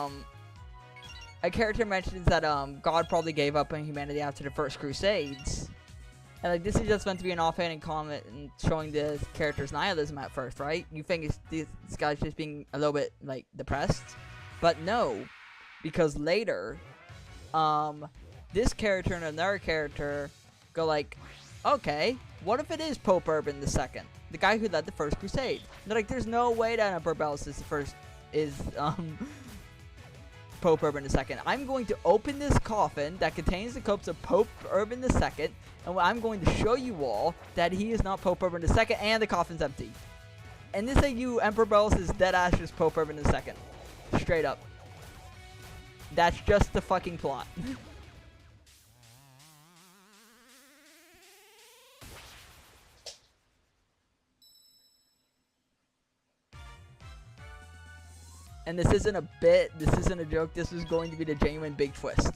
a character mentions that, God probably gave up on humanity after the First Crusades. And, like, this is just meant to be an offhanded comment and showing the character's nihilism at first, right? You think this guy's just being a little bit, like, depressed? But no. Because later, this character and another character go like, okay, what if it is Pope Urban II? The guy who led the First Crusade. They're like, there's no way that Emperor Bellos is Pope Urban II. I'm going to open this coffin that contains the corpse of Pope Urban II, and I'm going to show you all that he is not Pope Urban II, and the coffin's empty. And this ain't you, Emperor Bellos is dead ass just Pope Urban II. Straight up. That's just the fucking plot. And this isn't a bit, this isn't a joke, this is going to be the genuine big twist.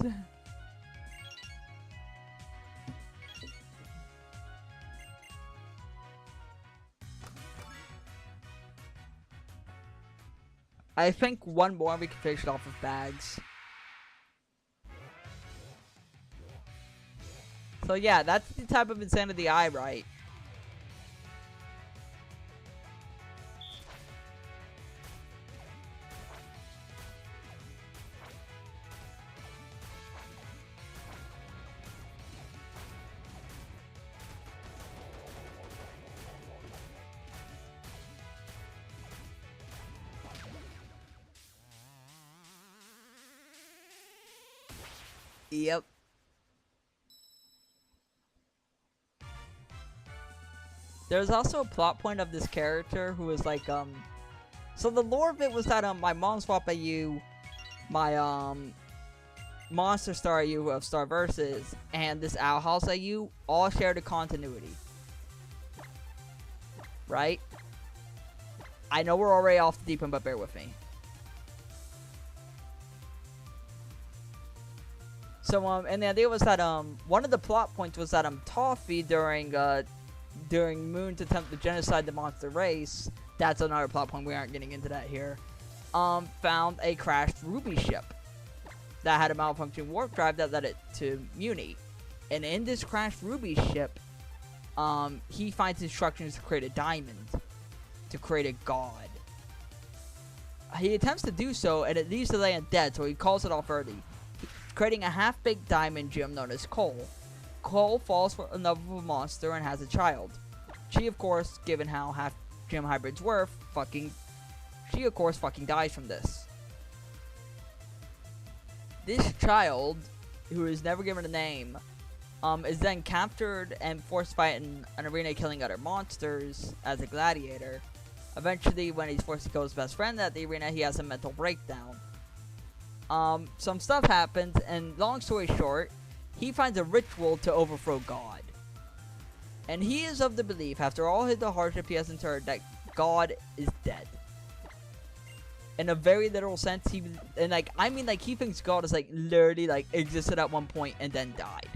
I think one more we can finish it off with bags. So yeah, that's the type of insanity I write. Yep. There's also a plot point of this character who was like, so the lore of it was that, my Mom Swap AU, my, Monster Star AU of Star Versus, and this Owl House AU all shared a continuity. Right? I know we're already off the deep end, but bear with me. So, and the idea was that, one of the plot points was that, Toffee during Moon's attempt to genocide the monster race, that's another plot point, we aren't getting into that here, found a crashed Ruby ship that had a malfunctioning warp drive that led it to Muni. And in this crashed Ruby ship, he finds instructions to create a diamond, to create a god. He attempts to do so, and it leaves the land dead, so he calls it off early, creating a half-baked diamond gem known as Cole. Cole falls in love with a monster and has a child. She, of course, given how half-gem hybrids were, she, of course, fucking dies from this. This child, who is never given a name, is then captured and forced to fight in an arena killing other monsters as a gladiator. Eventually, when he's forced to kill his best friend at the arena, he has a mental breakdown. Some stuff happens, and long story short, he finds a ritual to overthrow God. And he is of the belief, after all the hardship he has endured, that God is dead. In a very literal sense, he thinks God is, like, literally, like, existed at one point and then died.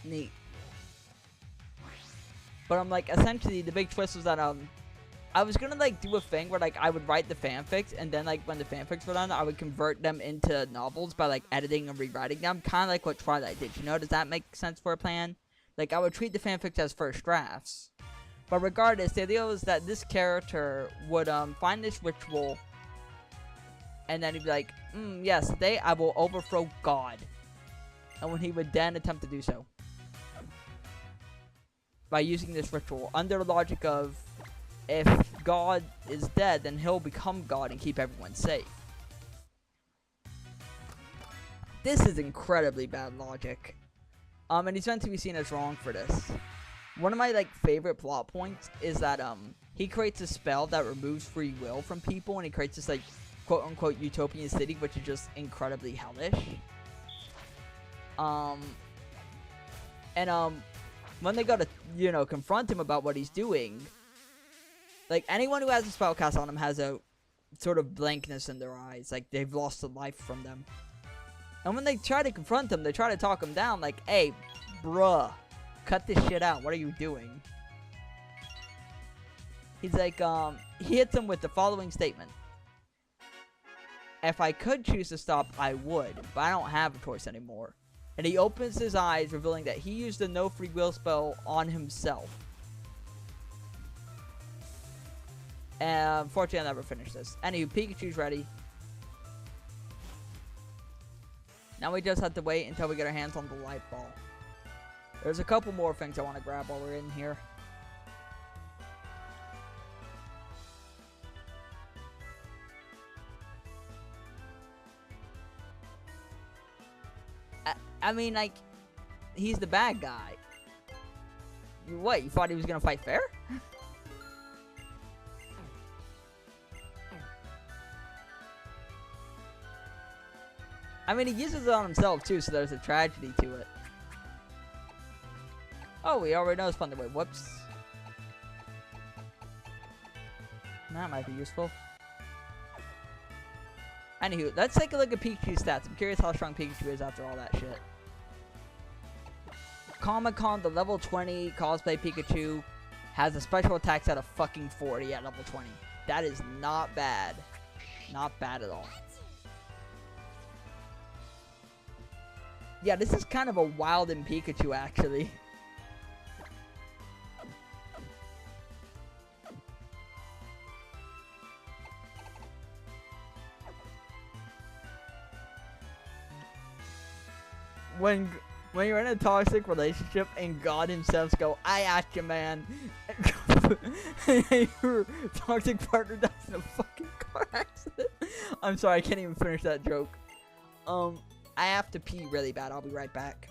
Neat. But I'm like, essentially, the big twist was that, I was gonna like do a thing where like I would write the fanfics, and then like when the fanfics were done, I would convert them into novels by like editing and rewriting them, kind of like what Twilight did. You know, does that make sense for a plan? Like I would treat the fanfics as first drafts. But regardless, the idea was that this character would find this ritual, and then he'd be like, yes, today I will overthrow God. And when he would then attempt to do so by using this ritual, under the logic of, if God is dead, then he'll become God and keep everyone safe. This is incredibly bad logic. And he's meant to be seen as wrong for this. One of my like favorite plot points is that he creates a spell that removes free will from people, and he creates this like quote unquote utopian city, which is just incredibly hellish. When they go to, you know, confront him about what he's doing, like anyone who has a spell cast on him has a sort of blankness in their eyes, like they've lost a life from them. And when they try to confront him, they try to talk him down, like, hey, bruh, cut this shit out. What are you doing? He's like, he hits him with the following statement. If I could choose to stop, I would, but I don't have a choice anymore. And he opens his eyes, revealing that he used the no free will spell on himself. And unfortunately, I never finished this. Anywho, Pikachu's ready. Now we just have to wait until we get our hands on the light ball. There's a couple more things I want to grab while we're in here. I mean, like, he's the bad guy. What, you thought he was gonna fight fair? I mean, he uses it on himself, too, so there's a tragedy to it. Oh, we already know it's fun to wait. Whoops. That might be useful. Anywho, let's take a look at Pikachu's stats. I'm curious how strong Pikachu is after all that shit. Comic-Con, the level 20 Cosplay Pikachu has a special attack set of fucking 40 at level 20. That is not bad. Not bad at all. Yeah, this is kind of a wild in Pikachu, actually. When you're in a toxic relationship and God himself go, I ask you, man. And your toxic partner dies in a fucking car accident. I'm sorry, I can't even finish that joke. I have to pee really bad. I'll be right back.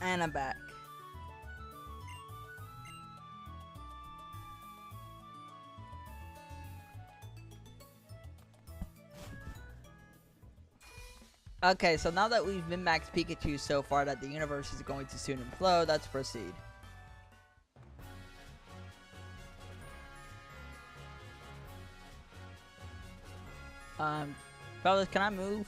And I'm back. Okay, so now that we've min-maxed Pikachu so far that the universe is going to soon implode, let's proceed. Fellas, can I move?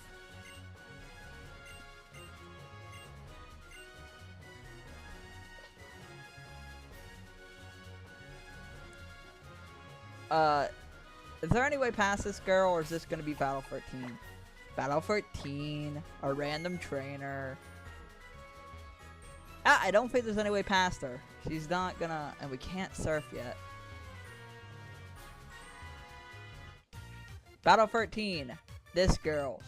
Is there any way past this girl, or is this gonna be Battle 13? Battle 13, a random trainer. Ah, I don't think there's any way past her. She's not gonna, and we can't surf yet. Battle 13, this girl.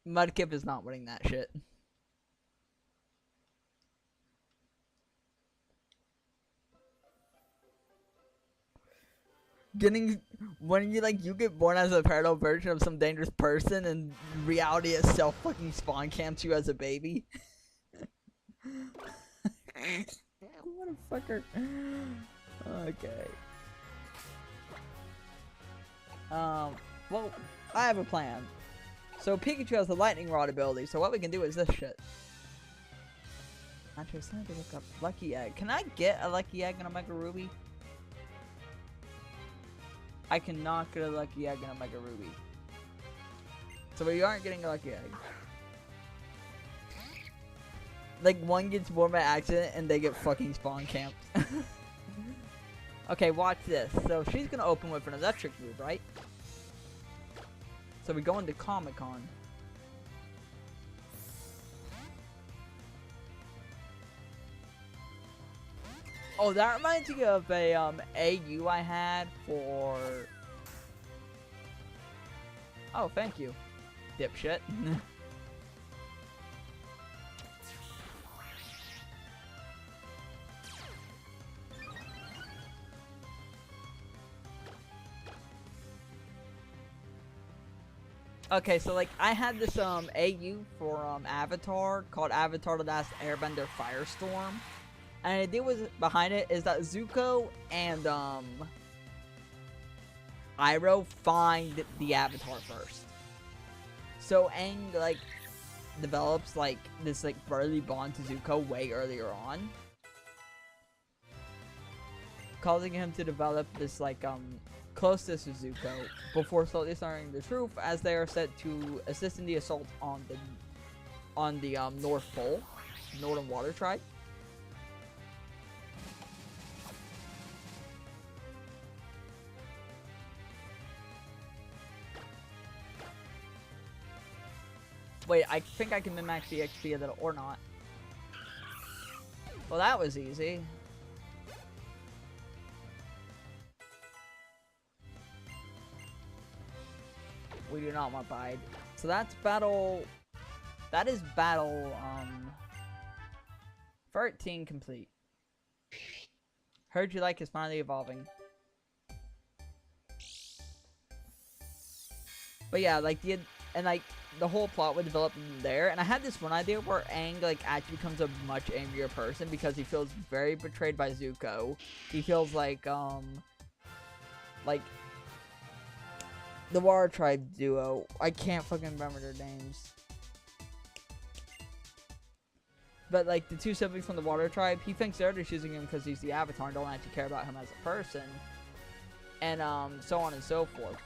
Mudkip is not winning that shit. When you get born as a parallel version of some dangerous person and reality itself fucking spawn camps you as a baby. What a fucker. Okay. Well, I have a plan. So Pikachu has the lightning rod ability, so what we can do is this shit. Actually, it's time to look up Lucky Egg. Can I get a Lucky Egg in a Mega Ruby? I cannot get a Lucky Egg in a Mega Ruby. So we aren't getting a Lucky Egg. Like, one gets born by accident and they get fucking spawn camped. Okay, watch this. So she's gonna open with an electric move, right? So we go into Comic-Con. Oh, that reminds me of a AU I had for. Oh, thank you, dipshit. Okay, so like I had this AU for Avatar called Avatar: The Last Airbender Firestorm. And the idea was behind it is that Zuko and Iroh find the Avatar first. So Aang like develops like this like brotherly bond to Zuko way earlier on, causing him to develop this like closeness to Zuko before slowly learning the truth as they are set to assist in the assault on the North Pole, Northern Water Tribe. Wait, I think I can min-max the XP a little, or not. Well, that was easy. We do not want Bide. So that's battle... That is battle, 13 complete. Heard you like is finally evolving. But yeah, like the whole plot would develop from there, and I had this one idea where Aang like actually becomes a much angrier person because he feels very betrayed by Zuko. He feels like the Water Tribe duo. I can't fucking remember their names. But like the two siblings from the Water Tribe, he thinks they're just using him because he's the Avatar and don't actually care about him as a person. And so on and so forth.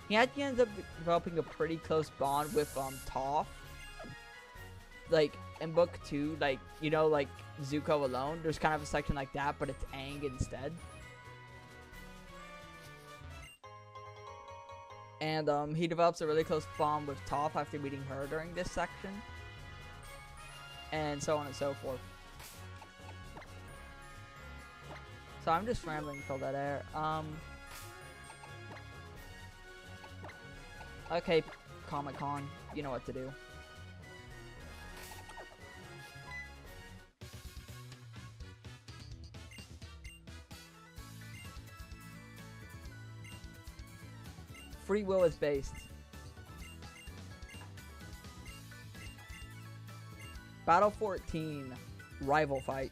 He actually ends up developing a pretty close bond with Toph. Like in book 2, like you know, like Zuko alone. There's kind of a section like that, but it's Aang instead. And he develops a really close bond with Toph after meeting her during this section. And so on and so forth. So I'm just rambling until that air. Okay, Comic-Con, you know what to do. Free will is based. Battle 14, rival fight.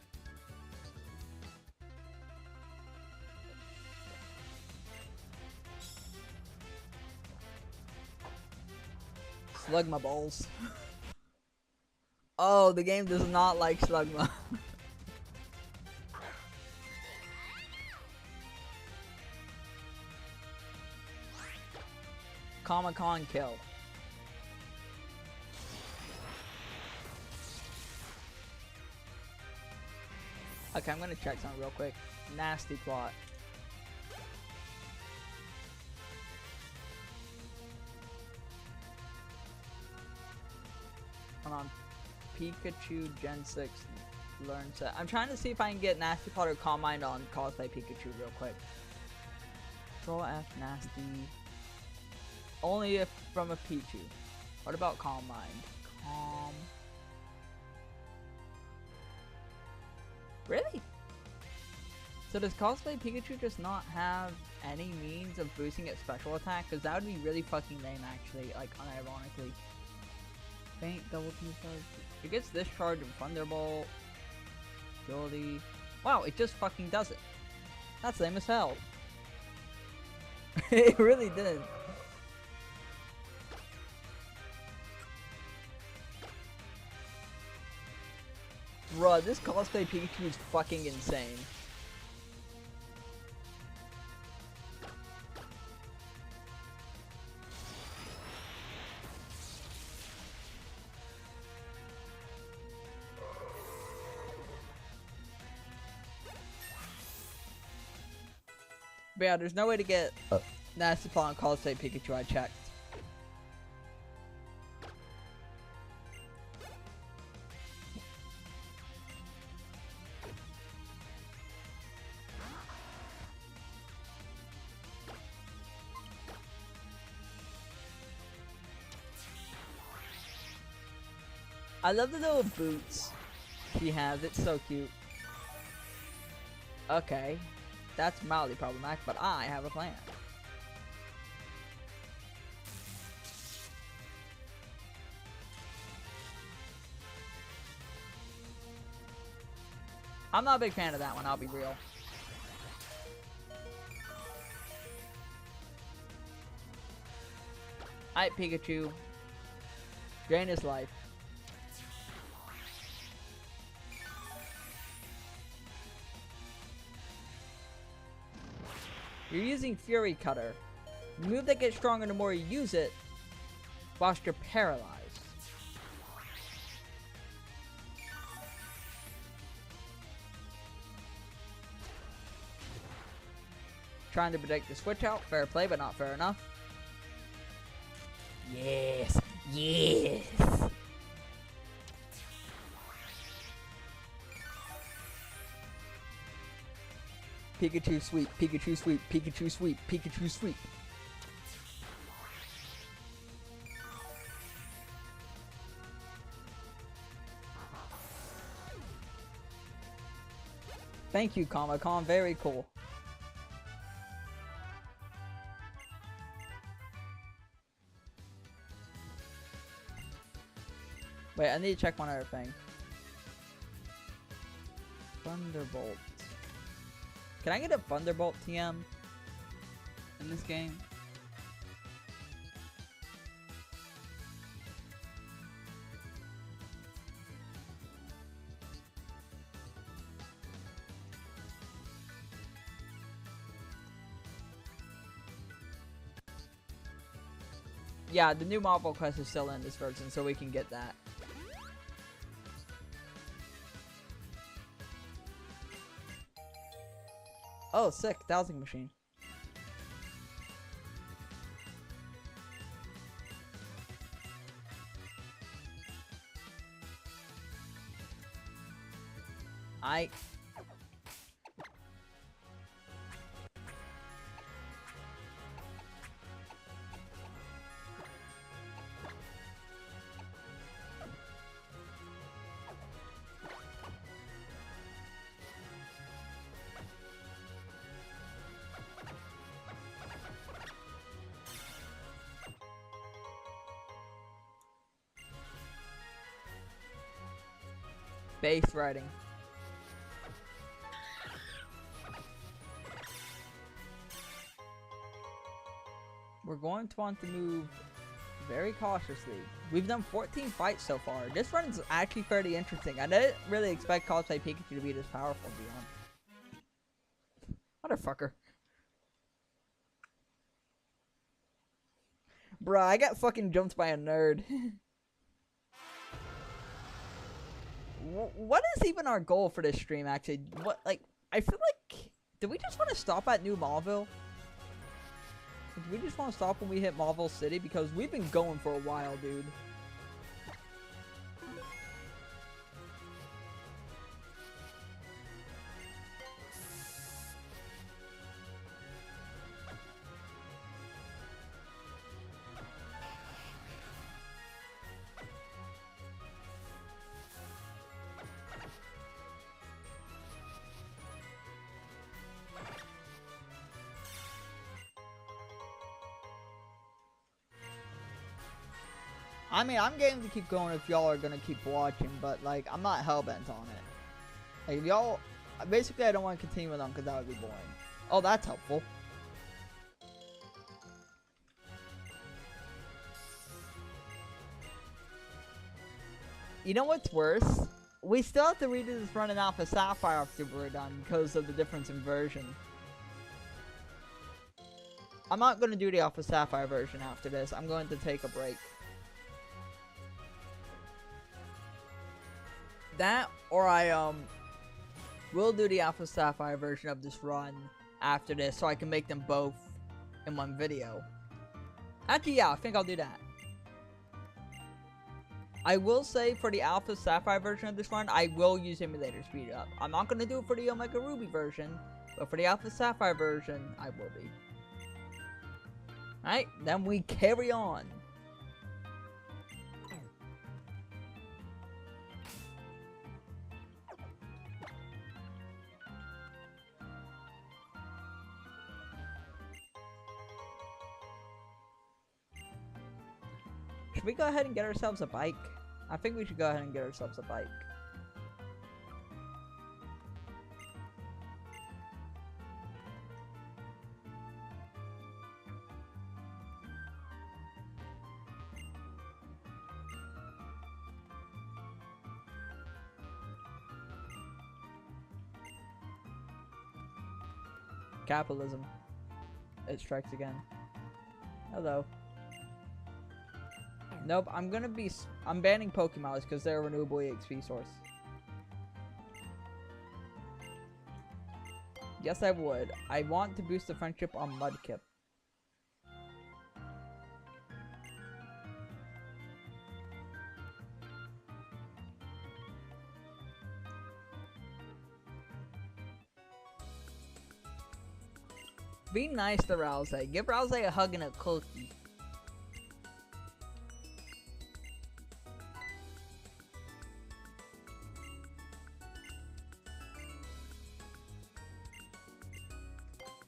Slugma balls. Oh, the game does not like Slugma. Comic-Con kill. Okay, I'm gonna check something real quick. Nasty plot. Hold on. Pikachu Gen 6 learn set. I'm trying to see if I can get Nasty Plot or Calm Mind on Cosplay Pikachu real quick. Control F Nasty. Only if from a Pichu. What about Calm Mind? Calm. Really? So does Cosplay Pikachu just not have any means of boosting its special attack? Because that would be really fucking lame actually, like unironically. Faint, double team charge. It gets this charge and Thunderbolt. Agility. Wow, it just fucking does it. That's lame as hell. It really did. Bruh, this Cosplay Pikachu is fucking insane. But yeah, there's no way to get Nasty Plot on Cosplay Pikachu, I checked. I love the little boots he has, it's so cute. Okay. That's mildly problematic, but I have a plan. I'm not a big fan of that one, I'll be real. Alright, Pikachu. Drain his life. You're using Fury Cutter. A move that gets stronger the more you use it, whilst you're paralyzed. Trying to predict the switch out. Fair play, but not fair enough. Yes! Yes! Pikachu sweep, Pikachu sweep, Pikachu sweep, Pikachu sweep. Thank you, Comic-Con, very cool. Wait, I need to check one other thing. Thunderbolt. Can I get a Thunderbolt TM in this game? Yeah, the new Marvel Quest is still in this version, so we can get that. Oh, sick. Dowsing machine. Base riding. We're going to want to move very cautiously. We've done 14 fights so far. This run is actually fairly interesting. I didn't really expect Cosplay Pikachu to be this powerful, to be honest. Motherfucker. Bruh, I got fucking jumped by a nerd. What is even our goal for this stream, actually? What, like, I feel like... Do we just want to stop at New Mauville? Do we just want to stop when we hit Mauville City? Because we've been going for a while, dude. I mean, I'm game to keep going if y'all are gonna keep watching, but like, I'm not hellbent on it. Like, if y'all, basically, I don't want to continue with them because that would be boring. Oh, that's helpful. You know what's worse? We still have to redo this run in Alpha Sapphire after we're done because of the difference in version. I'm not gonna do the Alpha Sapphire version after this. I'm going to take a break. That, or I will do the Alpha Sapphire version of this run after this so I can make them both in one video. Actually, yeah, I think I'll do that. I will say for the Alpha Sapphire version of this run, I will use emulator speed up. I'm not going to do it for the Omega Ruby version, but for the Alpha Sapphire version, I will be. Alright, then we carry on. Should we go ahead and get ourselves a bike? I think we should go ahead and get ourselves a bike. Capitalism. It strikes again. Hello. Nope, I'm banning Pokemons because they're a renewable EXP source. Yes, I would. I want to boost the friendship on Mudkip. Be nice to Rouse. Give Rouse a hug and a cookie.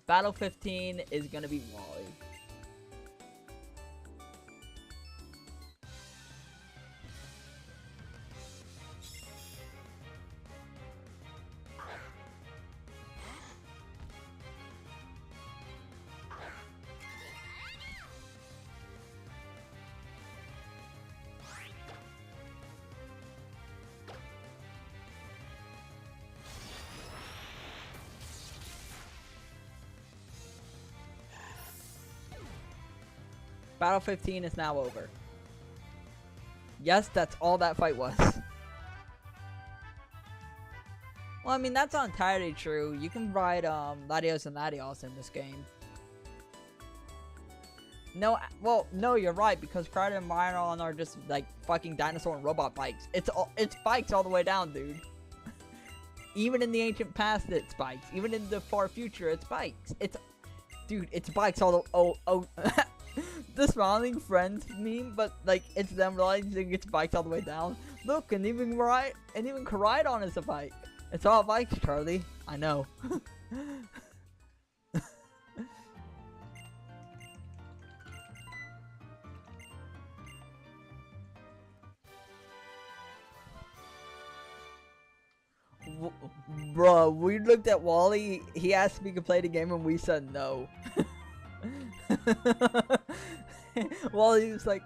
Battle 15 is gonna be Wally. Battle 15 is now over. Yes, that's all that fight was. Well, I mean, that's not entirely true. You can ride Latios and Latios in this game. No, well, no, you're right, because Crowder and Myron are just like fucking dinosaur and robot bikes. It's bikes all the way down, dude. Even in the ancient past, it's bikes. Even in the far future, it's bikes. Dude, it's bikes all the the smiling friends meme, but like it's them realizing it's bikes all the way down. Look, and even Koraidon is a bike. It's all bikes, Charlie. I know. Bro, we looked at Wally. He asked if we could play the game, and we said no. Wally was like,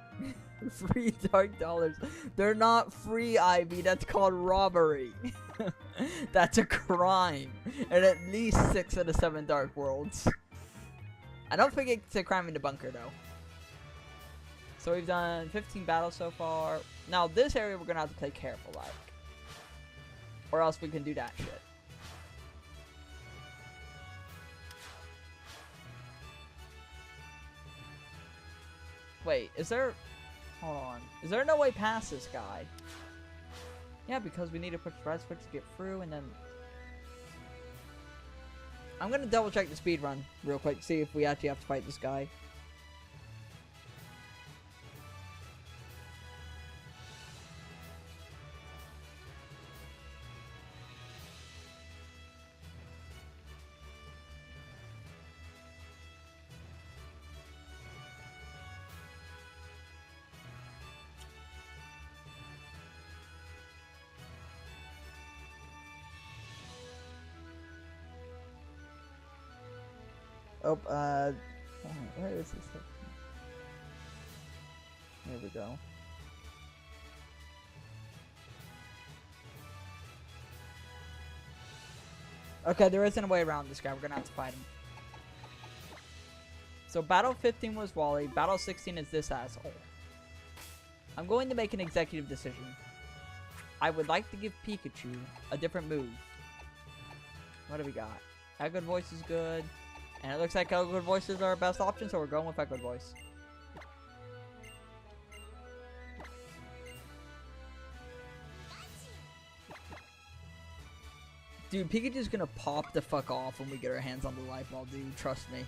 free dark dollars. They're not free, Ivy. That's called robbery. That's a crime. And at least 6 of the 7 dark worlds. I don't think it's a crime in the bunker, though. So we've done 15 battles so far. Now, this area we're going to have to play careful, like. Or else we can do that shit. Wait, is there... Hold on. Is there no way past this guy? Yeah, because we need to push the red switch to get through, and then... I'm gonna double check the speed run real quick, see if we actually have to fight this guy. Oh, where is this thing? There we go. Okay, there isn't a way around this guy. We're gonna have to fight him. So battle 15 was Wally. Battle 16 is this asshole. I'm going to make an executive decision. I would like to give Pikachu a different move. What do we got? Echoed Voice is good. And it looks like Echoed Voice is our best option, so we're going with Echoed Voice. Dude, Pikachu's gonna pop the fuck off when we get our hands on the Life Ball, dude. Trust me.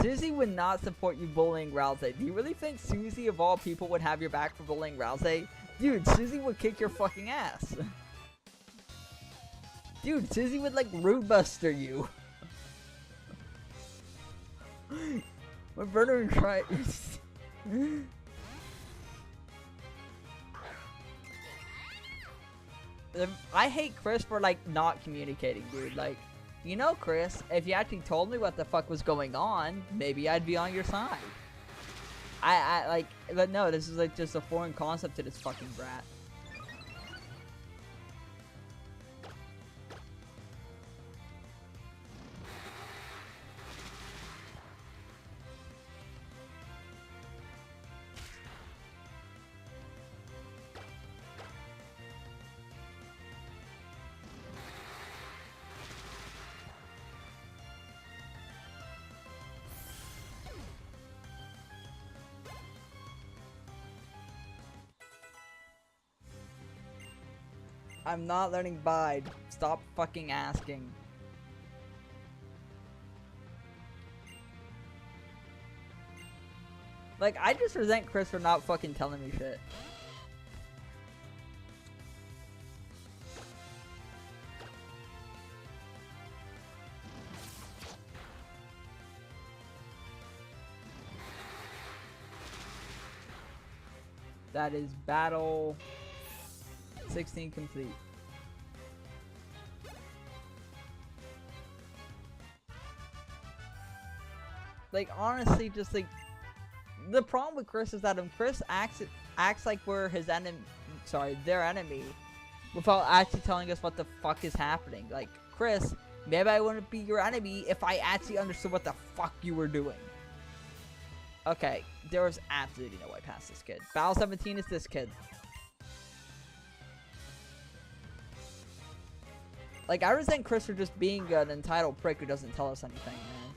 Susie would not support you bullying Rousey. Do you really think Susie, of all people, would have your back for bullying Rousey? Dude, Susie would kick your fucking ass. Dude, Susie would, like, Rude Buster you. My brother tried... I hate Chris for, like, not communicating, dude. Like, you know, Chris, if you actually told me what the fuck was going on, maybe I'd be on your side. Like, but no, this is, like, just a foreign concept to this fucking brat. I'm not learning Bide. Stop fucking asking. Like, I just resent Chris for not fucking telling me shit. That is battle 16 complete. Like, honestly, just like, the problem with Chris is that if Chris acts like we're his enemy, sorry, their enemy, without actually telling us what the fuck is happening. Like, Chris, maybe I wouldn't be your enemy if I actually understood what the fuck you were doing. Okay, there was absolutely no way past this kid. Battle 17 is this kid. Like, I resent Chris for just being an entitled prick who doesn't tell us anything, man.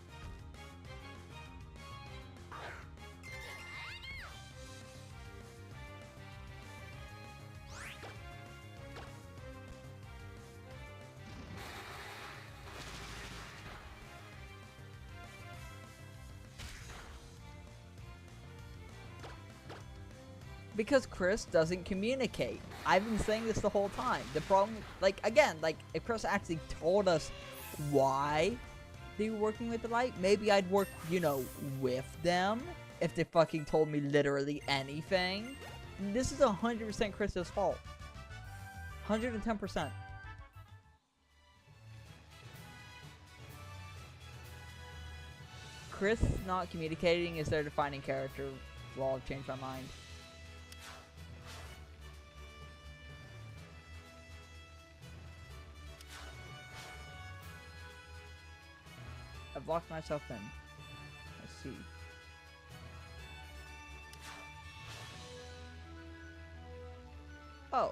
Because Chris doesn't communicate. I've been saying this the whole time. The problem, like, again, like, if Chris actually told us why they were working with the light, maybe I'd work, you know, with them. if they fucking told me literally anything. This is 100% Chris's fault. 110%. Chris not communicating is their defining character flaw. I've changed my mind. I've locked myself in. I see. Oh.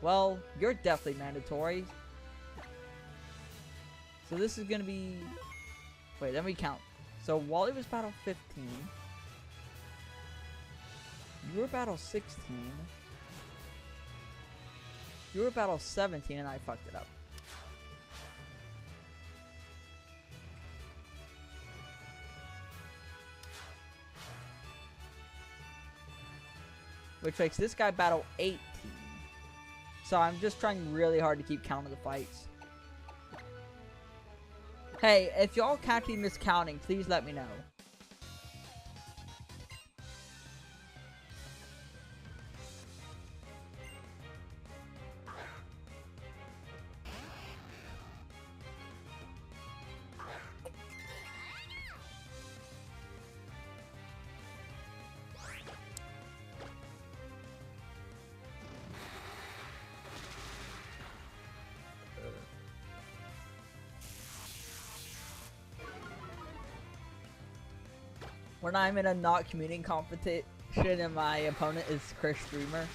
Well, you're definitely mandatory. So this is gonna be... Wait, let me count. So Wally was battle 15. You were battle 16. You were battle 17 and I fucked it up. Which makes this guy battle 18. So I'm just trying really hard to keep count of the fights. Hey, if y'all catch me miscounting, please let me know. When I'm in a not commuting competition and my opponent is Chris Streamer.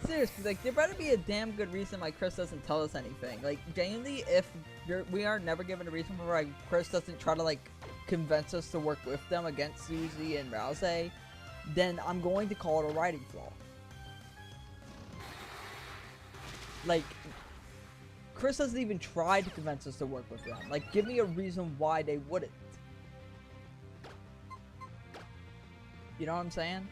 Seriously, like, there better be a damn good reason why Chris doesn't tell us anything. Like, genuinely, if we are never given a reason for why Chris doesn't try to, like, convince us to work with them against Susie and Rouse, then I'm going to call it a writing flaw. Like, Chris doesn't even try to convince us to work with them. Like, give me a reason why they wouldn't. You know what I'm saying?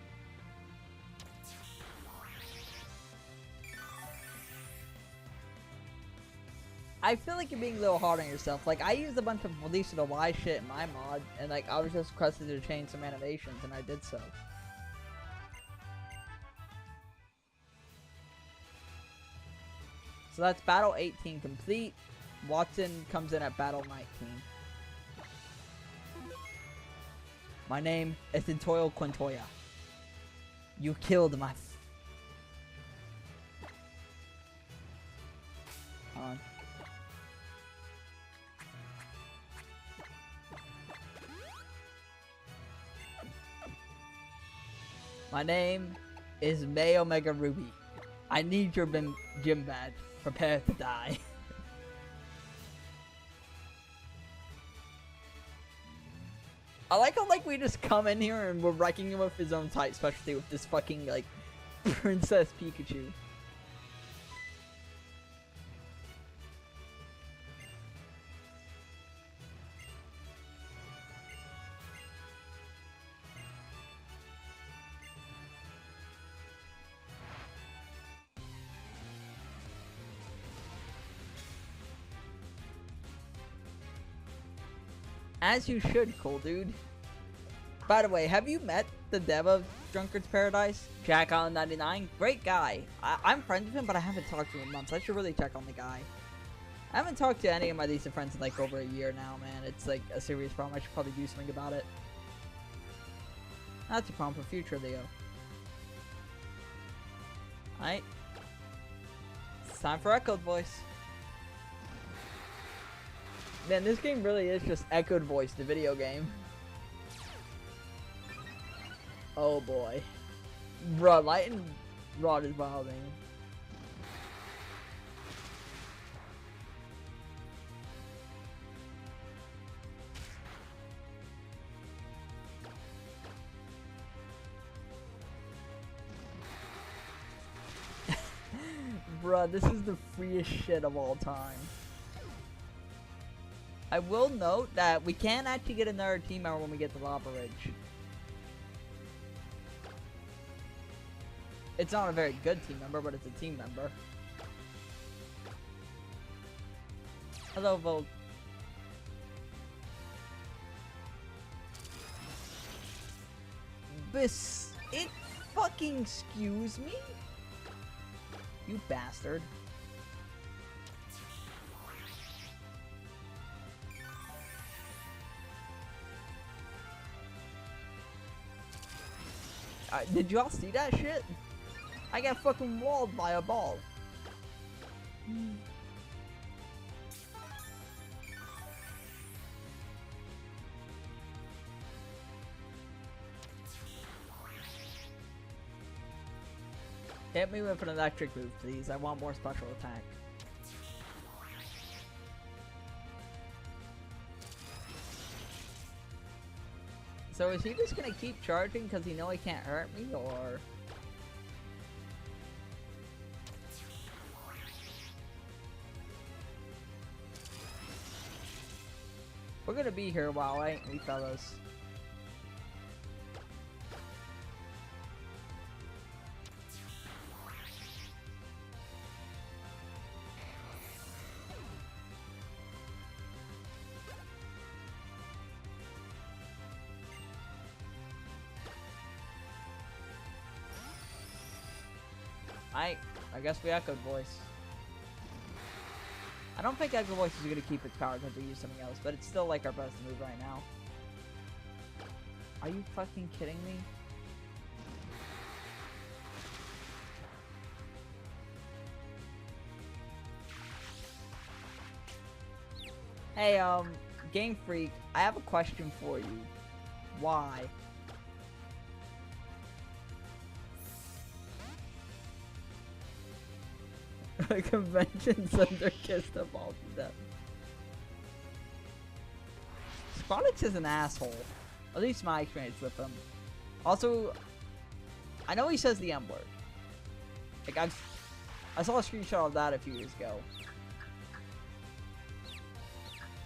I feel like you're being a little hard on yourself. Like, I used a bunch of Melissa the Y shit in my mod, and like, I was just requested to change some animations, and I did so. So that's battle 18 complete. Watson comes in at battle 19. My name is Intoyo Quintoya. You killed my... Hold on. My name is May Omega Ruby. I need your gym badge. Prepare to die. I like how, like, we just come in here and we're wrecking him with his own type specialty with this fucking, like, Princess Pikachu. As you should, cool dude. By the way, have you met the dev of Drunkard's Paradise? Jack Allen 99? Great guy. I'm friends with him, but I haven't talked to him in months. I should really check on the guy. I haven't talked to any of my decent friends in like over a year now, man. It's like a serious problem. I should probably do something about it. That's a problem for future Leo. Alright. It's time for Echoed Voice. Man, this game really is just Echoed Voice, the video game. Oh boy. Bruh, Lightning Rod is wild, man. Bruh, this is the freest shit of all time. I will note that we can actually get another team member when we get to Lava Ridge. It's not a very good team member, but it's a team member. Hello, Volt. It fucking excuse me? You bastard. Did y'all see that shit? I got fucking walled by a ball. Hit me with an electric move, please. I want more special attack. So is he just gonna keep charging because he know he can't hurt me, or? We're gonna be here a while, ain't we, fellas? I guess we echoed voice. I don't think echo voice is gonna keep its power because we use something else, but it's still like our best move right now. Are you fucking kidding me? Hey, Game Freak, I have a question for you. Why? A convention center kissed up all to death. Squadix is an asshole. At least my experience with him. Also, I know he says the M word. Like I saw a screenshot of that a few years ago.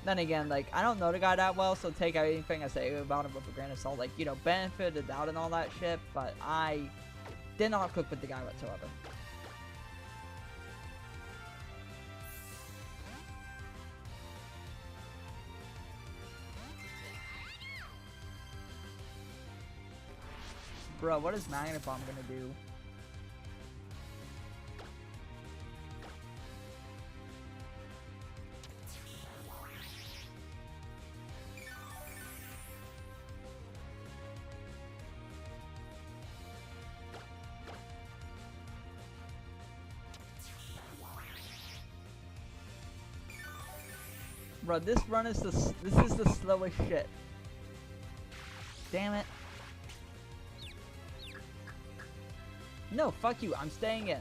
Then again, like, I don't know the guy that well, so take anything I say about him with a grain of salt. Like, you know, benefit of the doubt and all that shit, but I did not click with the guy whatsoever. Bro, what is Magnet Bomb gonna do? Bro, this run is the slowest shit. Damn it. No, fuck you. I'm staying in.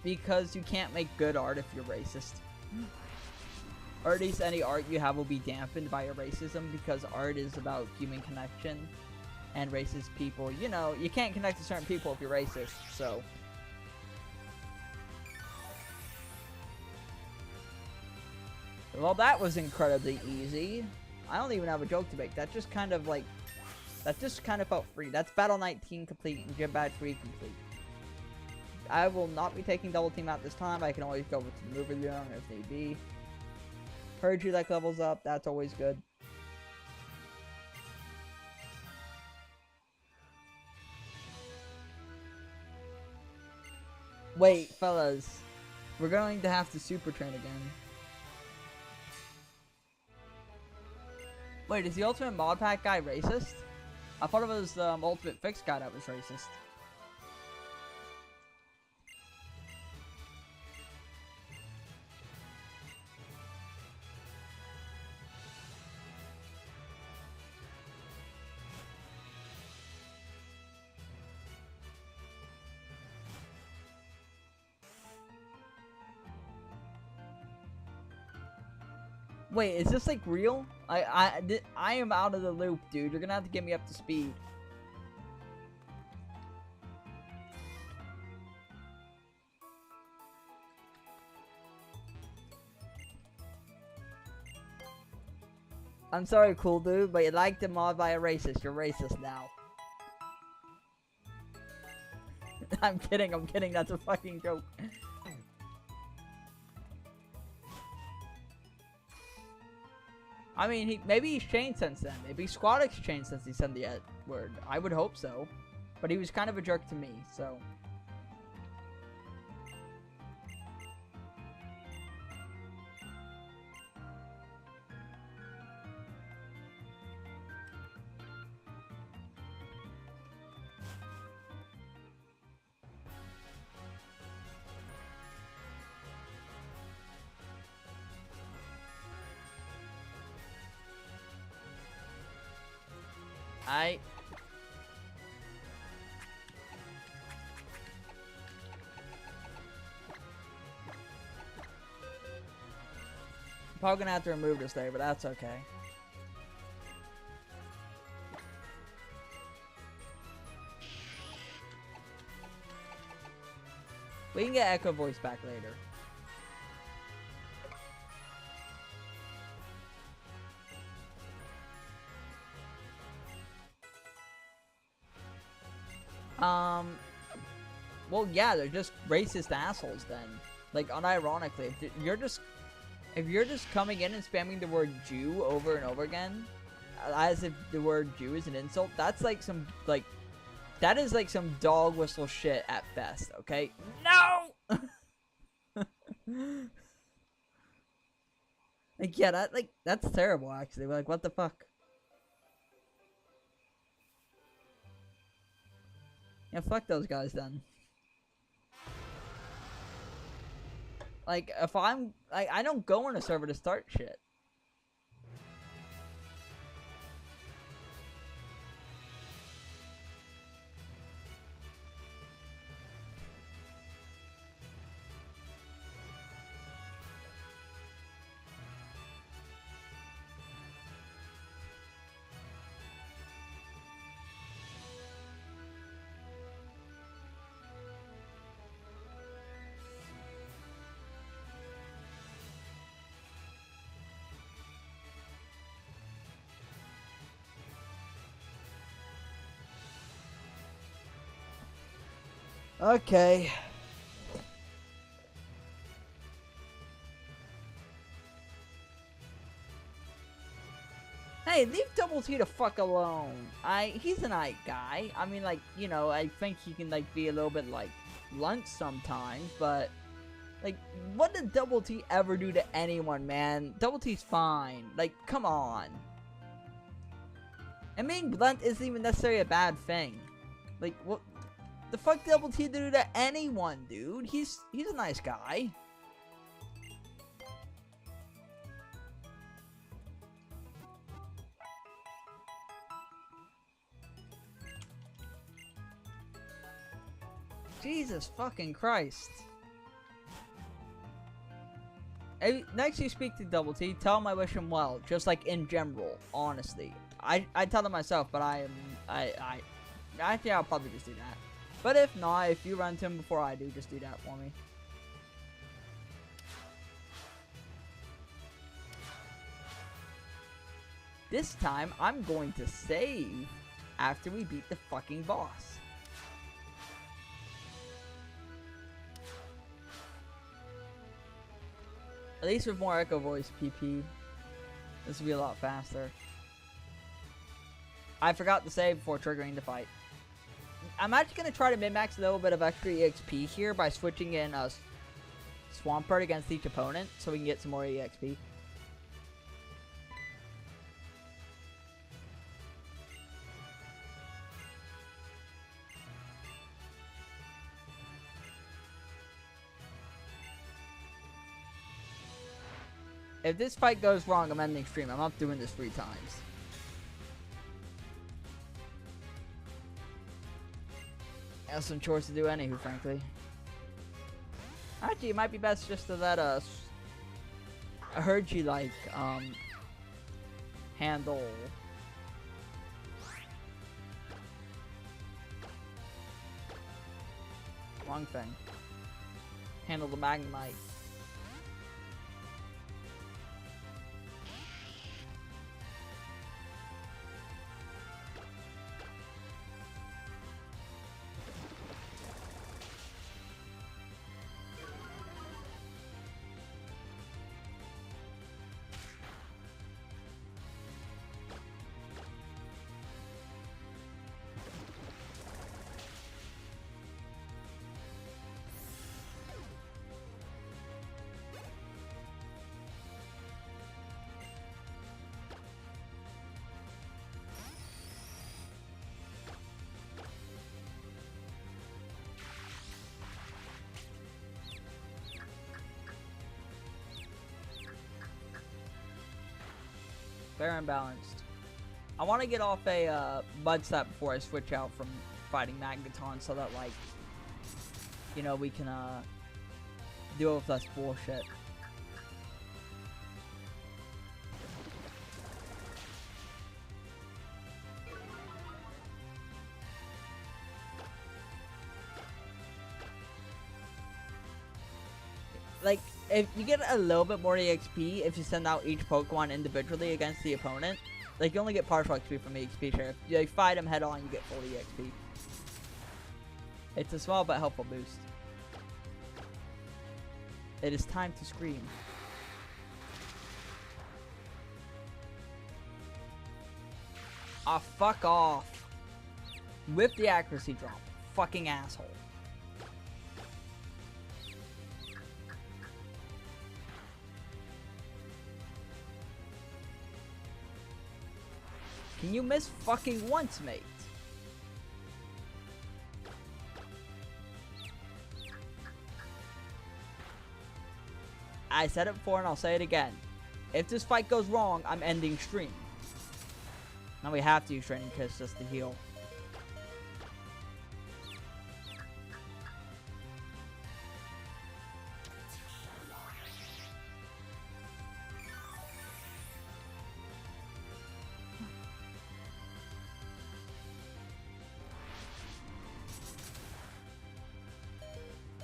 Because you can't make good art if you're racist. Or at least any art you have will be dampened by your racism, because art is about human connection. And racist people, you know, you can't connect to certain people if you're racist, so. Well, that was incredibly easy. I don't even have a joke to make. That just kind of like, that just kind of felt free. That's Battle 19 complete and Gym Badge 3 complete. I will not be taking double team out this time. I can always go over to the movie room if need be. Heard you like levels up. That's always good. Wait, fellas. We're going to have to super train again. Wait, is the Ultimate Mod Pack guy racist? I thought it was the Ultimate Fix guy that was racist. Wait, is this like real? I am out of the loop, dude. You're gonna have to get me up to speed. I'm sorry, cool dude, but you like the mod by a racist. You're racist now. I'm kidding, that's a fucking joke. I mean, maybe he's changed since then. Maybe Squadix changed since he said the word. I would hope so. But he was kind of a jerk to me, so. Probably gonna have to remove this there, but that's okay. We can get Echo Voice back later. Well, yeah, they're just racist assholes then. Like, unironically, if you're just coming in and spamming the word Jew over and over again, as if the word Jew is an insult, that's like some, like, that is like some dog whistle shit at best, okay? No! Like, yeah, that's terrible, actually. Like, what the fuck? Yeah, fuck those guys then. Like, if I'm, like, I don't go on a server to start shit. Okay. Hey, leave Double T the fuck alone. He's a nice guy. I mean, like, you know, I think he can, like, be a little bit, like, blunt sometimes, but, like, what did Double T ever do to anyone, man? Double T's fine. Like, come on. And being blunt isn't even necessarily a bad thing. Like, what the fuck Double T do to anyone, dude? He's a nice guy. Jesus fucking Christ. Hey, next you speak to Double T, tell him I wish him well, just like in general, honestly. I tell him myself, but actually I'll probably just do that. But if not, if you run to him before I do, just do that for me. This time, I'm going to save after we beat the fucking boss. At least with more Echo Voice PP, this will be a lot faster. I forgot to save before triggering the fight. I'm actually going to try to min-max a little bit of extra EXP here by switching in Swampert against each opponent so we can get some more EXP. If this fight goes wrong, I'm ending stream. I'm not doing this 3 times. I have some chores to do anywho, frankly. Actually, it might be best just to let us... I heard you like, handle... Wrong thing. Handle the Magnemite. Fair and balanced. I want to get off a mud slap before I switch out from fighting Magneton, so that, like, you know, we can deal with less bullshit. Like, if you get a little bit more EXP if you send out each Pokemon individually against the opponent. Like, you only get partial XP from EXP share. If you fight them head on, you get full EXP. It's a small but helpful boost. It is time to scream. Ah, fuck off. With the accuracy drop. Fucking asshole. Can you miss fucking once, mate? I said it before and I'll say it again. If this fight goes wrong, I'm ending stream. Now we have to use Training Kiss just to heal.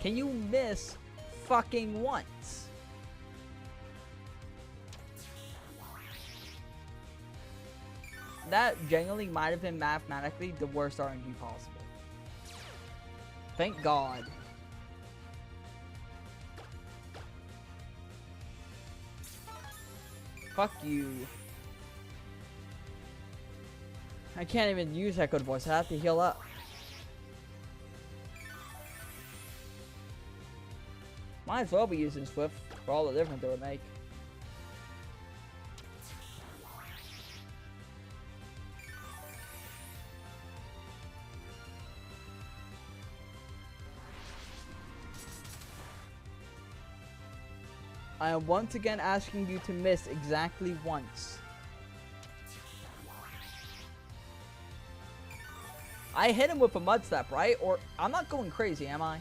Can you miss fucking once? That genuinely might have been mathematically the worst RNG possible. Thank God. Fuck you. I can't even use Echoed Voice. I have to heal up. Might as well be using Swift for all the difference it would make. I am once again asking you to miss exactly once. I hit him with a mud slap, right? Or I'm not going crazy, am I?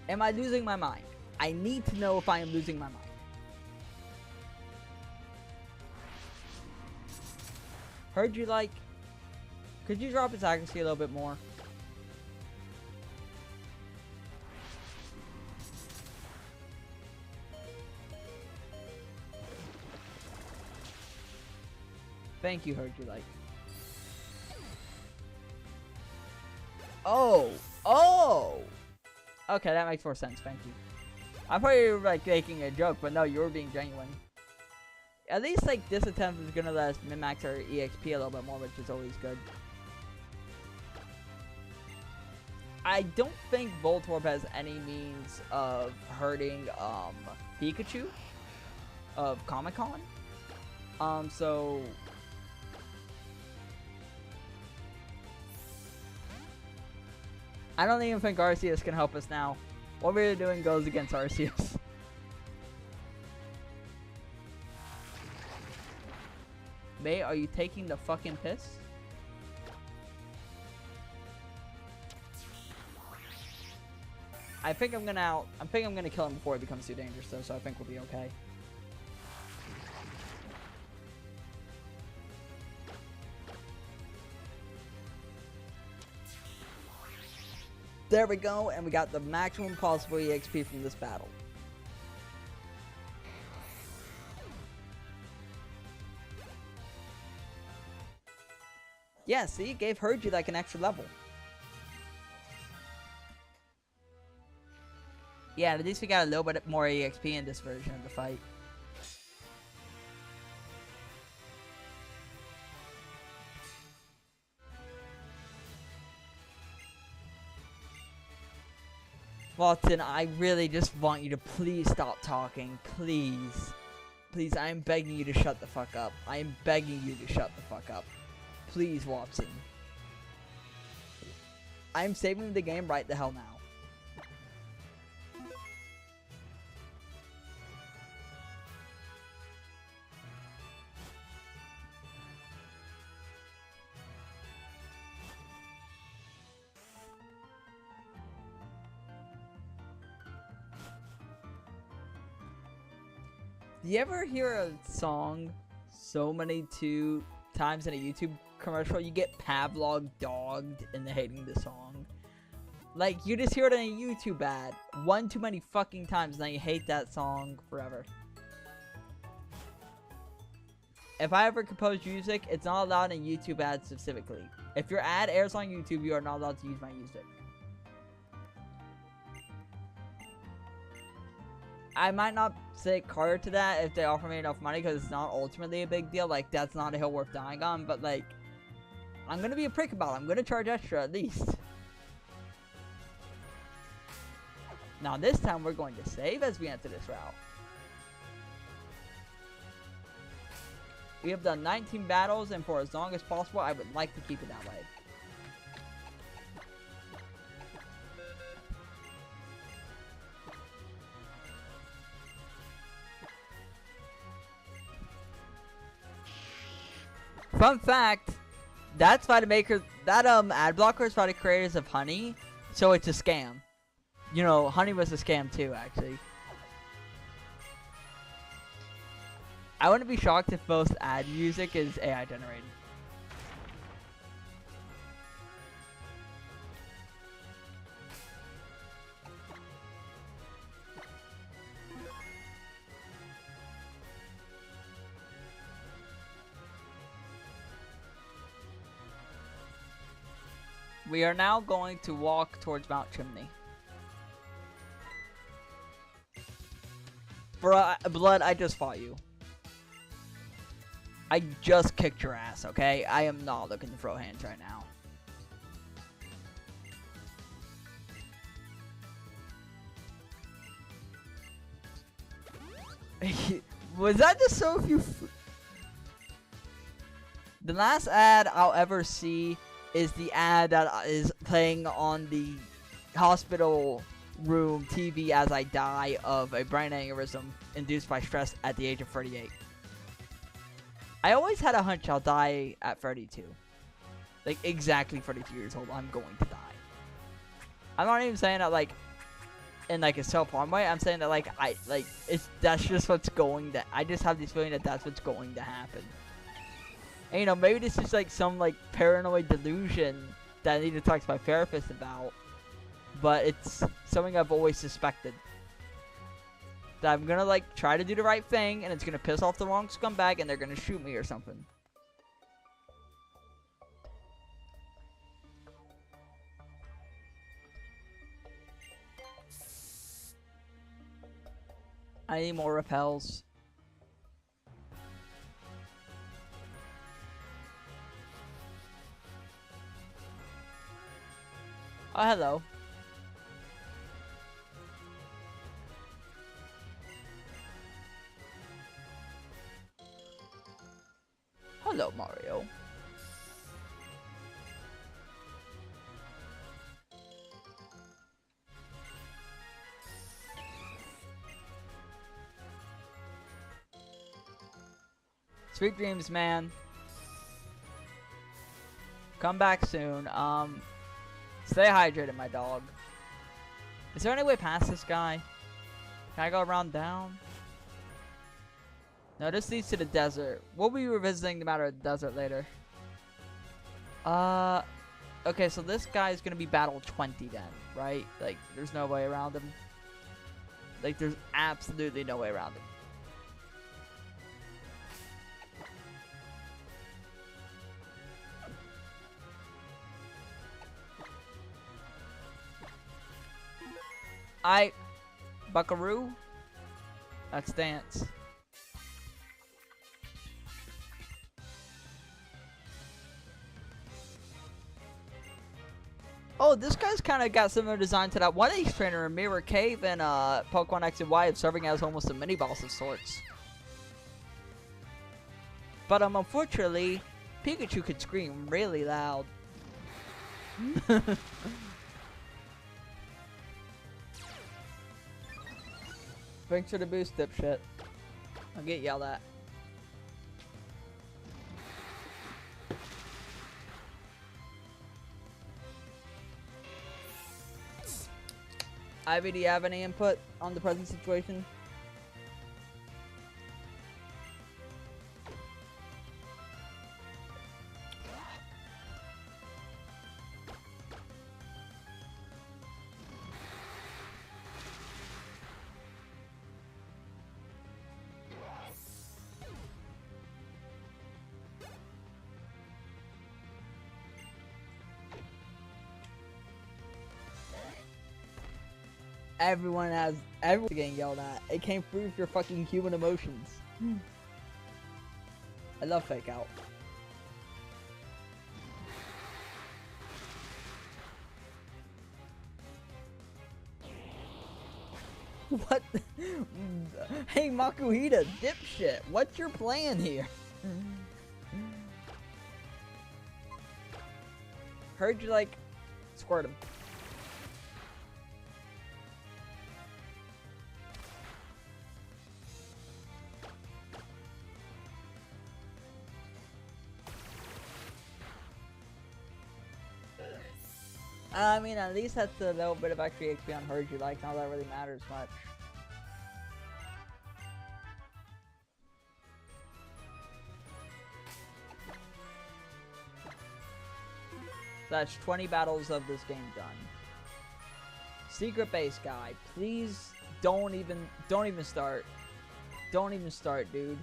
Am I losing my mind? I need to know if I am losing my mind. Heard you like... Could you drop his accuracy a little bit more? Thank you, Heard you like. Oh! Oh! Okay, that makes more sense. Thank you. I thought you were like making a joke, but no, you were being genuine. At least like this attempt is gonna let us min-max our EXP a little bit more, which is always good. I don't think Voltorb has any means of hurting Pikachu of Comic-Con. So I don't even think Arceus can help us now. What we're doing goes against Arceus. May, are you taking the fucking piss? I think I'm gonna kill him before it becomes too dangerous though, so I think we'll be okay. There we go, and we got the maximum possible EXP from this battle. Yeah, see, it gave Heard you like an extra level. Yeah, at least we got a little bit more EXP in this version of the fight. Walton, I really just want you to please stop talking. Please. Please, I am begging you to shut the fuck up. I am begging you to shut the fuck up. Please, Watson. I'm saving the game right the hell now. Do you ever hear a song so many times in a YouTube commercial, you get Pavlov dogged in hating the song? Like, you just hear it in a YouTube ad one too many fucking times, and then you hate that song forever. If I ever compose music, it's not allowed in YouTube ads specifically. If your ad airs on YouTube, you are not allowed to use my music. I might not say card to that if they offer me enough money, because it's not ultimately a big deal. Like, that's not a hill worth dying on, but like, I'm gonna be a prick about it. I'm gonna charge extra at least. Now this time we're going to save as we enter this route. We have done 19 battles, and for as long as possible, I would like to keep it that way. Fun fact, that's why the maker, that ad blocker is by the creators of Honey, so it's a scam. You know, Honey was a scam too, actually. I wouldn't be shocked if most ad music is AI generated. We are now going to walk towards Mount Chimney. Blood, I just fought you. I just kicked your ass, okay? I am not looking to throw hands right now. Was that just so few? The last ad I'll ever see is the ad that is playing on the hospital room TV as I die of a brain aneurysm induced by stress at the age of 38. I always had a hunch I'll die at 32. Like, exactly 32 years old, I'm going to die. I'm not even saying that, like, in, like, a self-harm way. I'm saying that, like, that's just what's going to, I just have this feeling that that's what's going to happen. And, you know, maybe this is, like, some, like, paranoid delusion that I need to talk to my therapist about. But it's something I've always suspected. That I'm gonna, like, try to do the right thing, and it's gonna piss off the wrong scumbag, and they're gonna shoot me or something. I need more repels. Oh, hello. Hello, Mario. Sweet dreams, man. Come back soon. Stay hydrated, my dog. Is there any way past this guy? Can I go around down? No, this leads to the desert. We'll be revisiting the matter of the desert later. Okay, so this guy is gonna be battle 20 then, right? Like, there's no way around him. Like, there's absolutely no way around him. Buckaroo? Let's dance. Oh, this guy's kind of got similar design to that one Ace Trainer in Mirror Cave and Pokemon X and Y of serving as almost a mini boss of sorts. But unfortunately, Pikachu could scream really loud. Thanks for the boost, dipshit. I'll get yelled at. Ivy, do you have any input on the present situation? Everyone's getting yelled at. It can't prove your fucking human emotions. I love fake out. What? Hey Makuhita, dipshit, what's your plan here? Heard you like squirt him. I mean, at least that's a little bit of extra XP on Heard You Like. Not that really matters much. So that's 20 battles of this game done. Secret base guy, please don't even start. Don't even start, dude.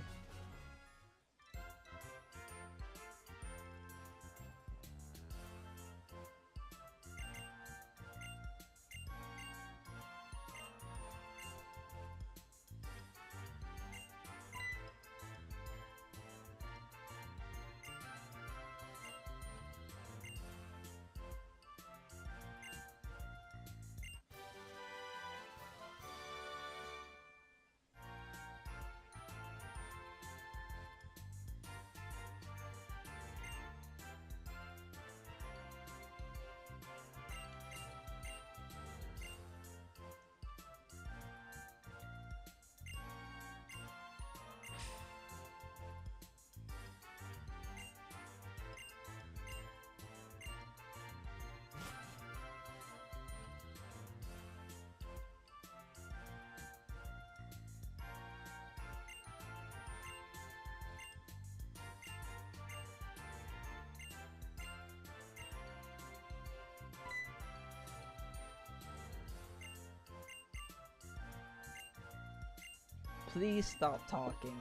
Please stop talking.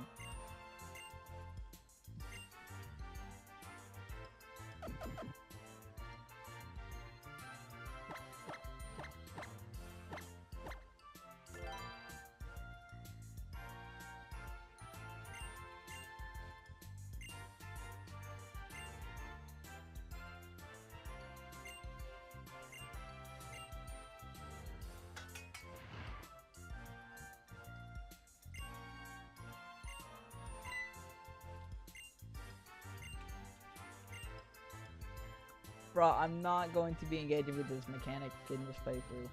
Bro, I'm not going to be engaging with this mechanic in this playthrough.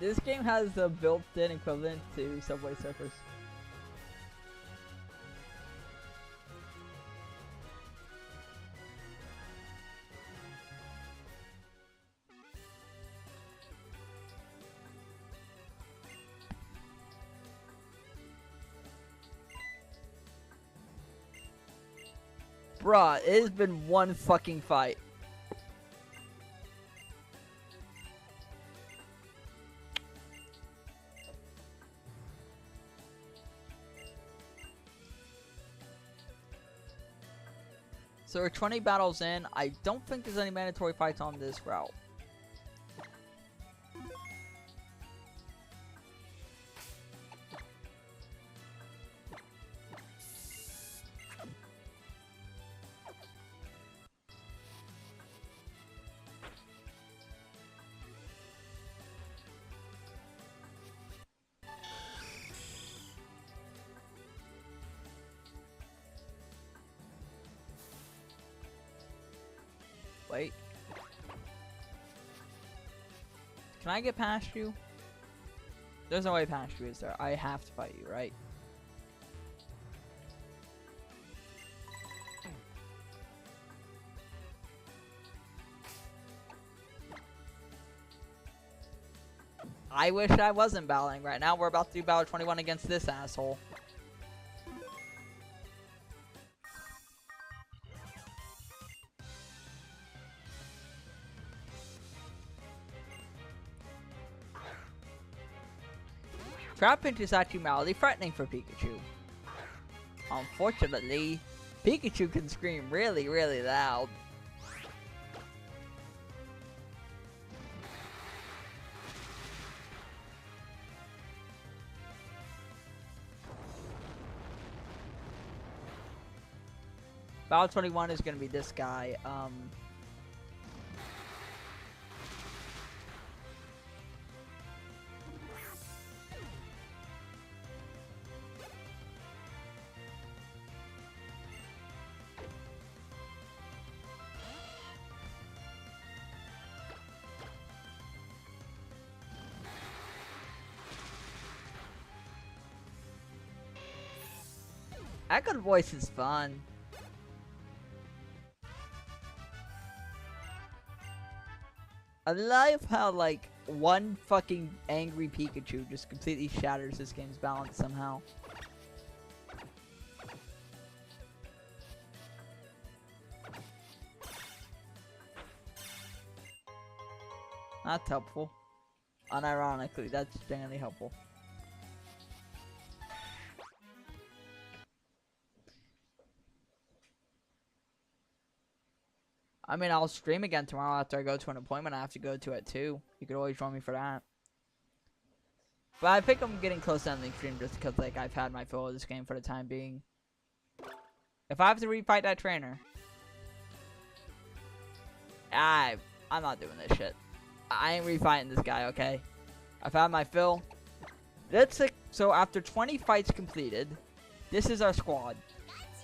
This game has the built-in equivalent to Subway Surfers. Bruh, it has been one fucking fight. So we're 20 battles in. I don't think there's any mandatory fights on this route. Wait. Can I get past you? There's no way past you, is there? I have to fight you, right? I wish I wasn't battling right now. We're about to do battle 21 against this asshole. Trapinch is actually mildly threatening for Pikachu. Unfortunately, Pikachu can scream really, really loud. Battle 21 is going to be this guy. Echoed voice is fun. I love how, like, one fucking angry Pikachu just completely shatters this game's balance somehow. That's helpful. Unironically, that's genuinely helpful. I mean, I'll stream again tomorrow after I go to an appointment I have to go to at 2. You could always join me for that. But I think I'm getting close to ending stream just because, like, I've had my fill of this game for the time being. If I have to refight that trainer, I'm not doing this shit. I ain't refighting this guy, okay? I've had my fill. That's it. So after 20 fights completed, this is our squad.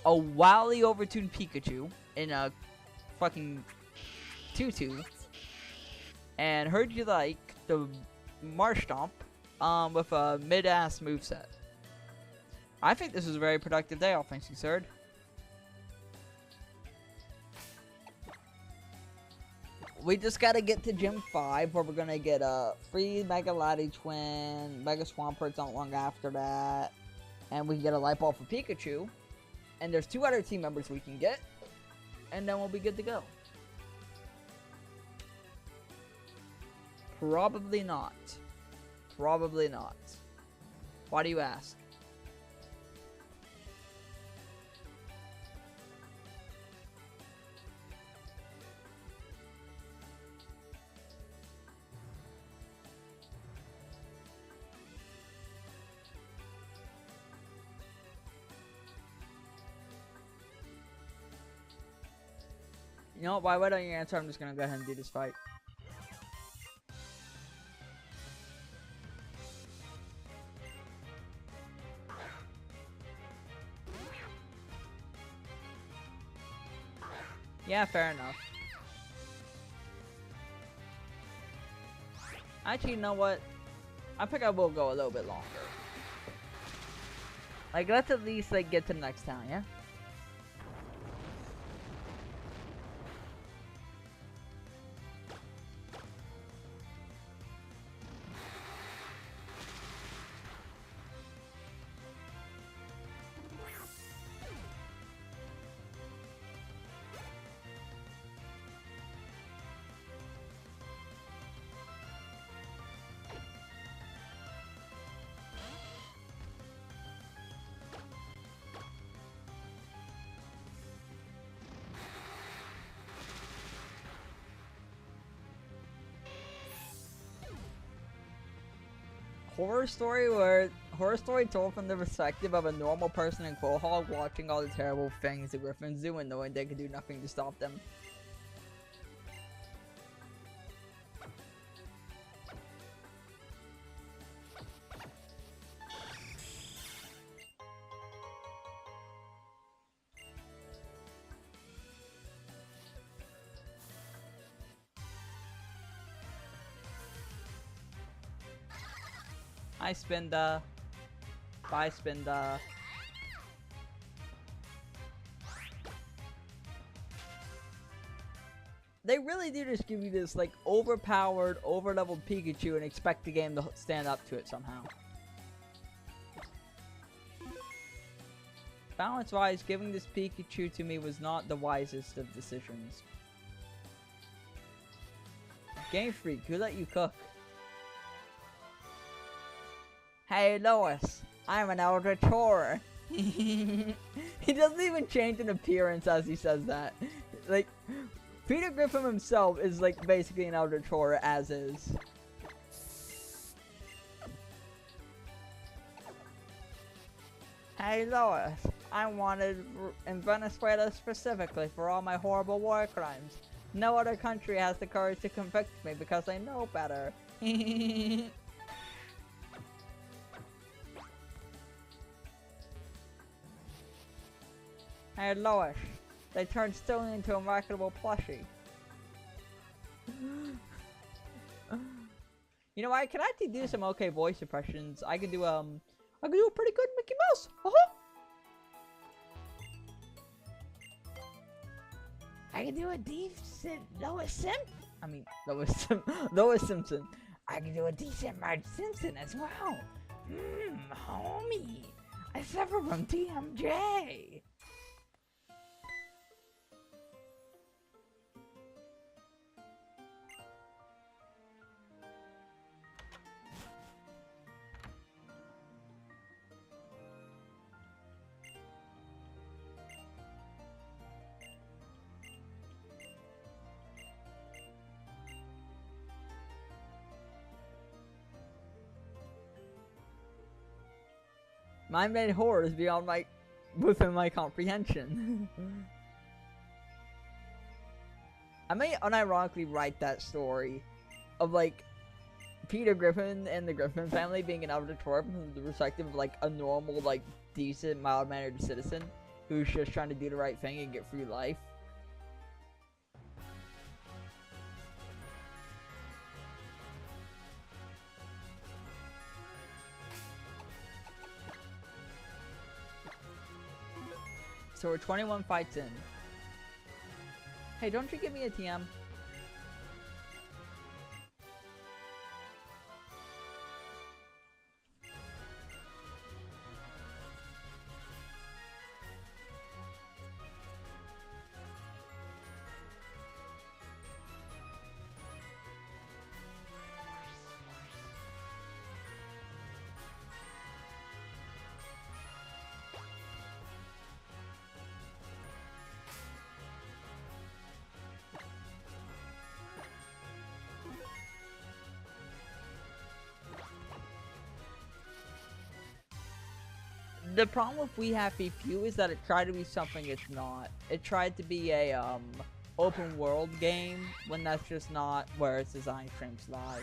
A wildly overtuned Pikachu in a fucking tutu, and heard you like the Marsh Stomp with a mid-ass moveset. I think this was a very productive day, all things considered. We just gotta get to Gym 5, where we're gonna get a free Mega Lati Twin, Mega Swampert not long after that, and we can get a Light Ball for Pikachu, and there's 2 other team members we can get, and then we'll be good to go. Probably not. Probably not. Why do you ask? You know what, why don't you answer? I'm just gonna go ahead and do this fight. Yeah, fair enough. Actually, you know what? I think I will go a little bit longer. Like, let's at least, like, get to the next town, yeah? Horror story told from the perspective of a normal person in Quahog watching all the terrible things the Griffins do and knowing they can do nothing to stop them. Hi, Spinda. Bye, Spinda. They really do just give you this, like, overpowered, over-leveled Pikachu and expect the game to stand up to it somehow. Balance-wise, giving this Pikachu to me was not the wisest of decisions. Game Freak, who let you cook? Hey Lois, I'm an Eldritch. He doesn't even change in appearance as he says that. Like, Peter Griffin himself is like basically an Eldritch as is. Hey Lois, I wanted in Venezuela specifically for all my horrible war crimes. No other country has the courage to convict me because they know better. Hey Lois, they turned Stone into a marketable plushie. You know what? I can actually do some okay voice impressions. I can do a pretty good Mickey Mouse. I can do a decent Lois Simpson. I can do a decent Marge Simpson as well. Homie, I suffer from TMJ. My main horror is beyond within my comprehension. I may unironically write that story of like Peter Griffin and the Griffin family being an Eldritch from the perspective of like a normal, like decent, mild-mannered citizen who's just trying to do the right thing and get through life. So we're 21 fights in. Hey, don't you give me a TM? The problem with We Happy Few is that it tried to be something it's not. It tried to be a open world game when that's just not where its design frames lie.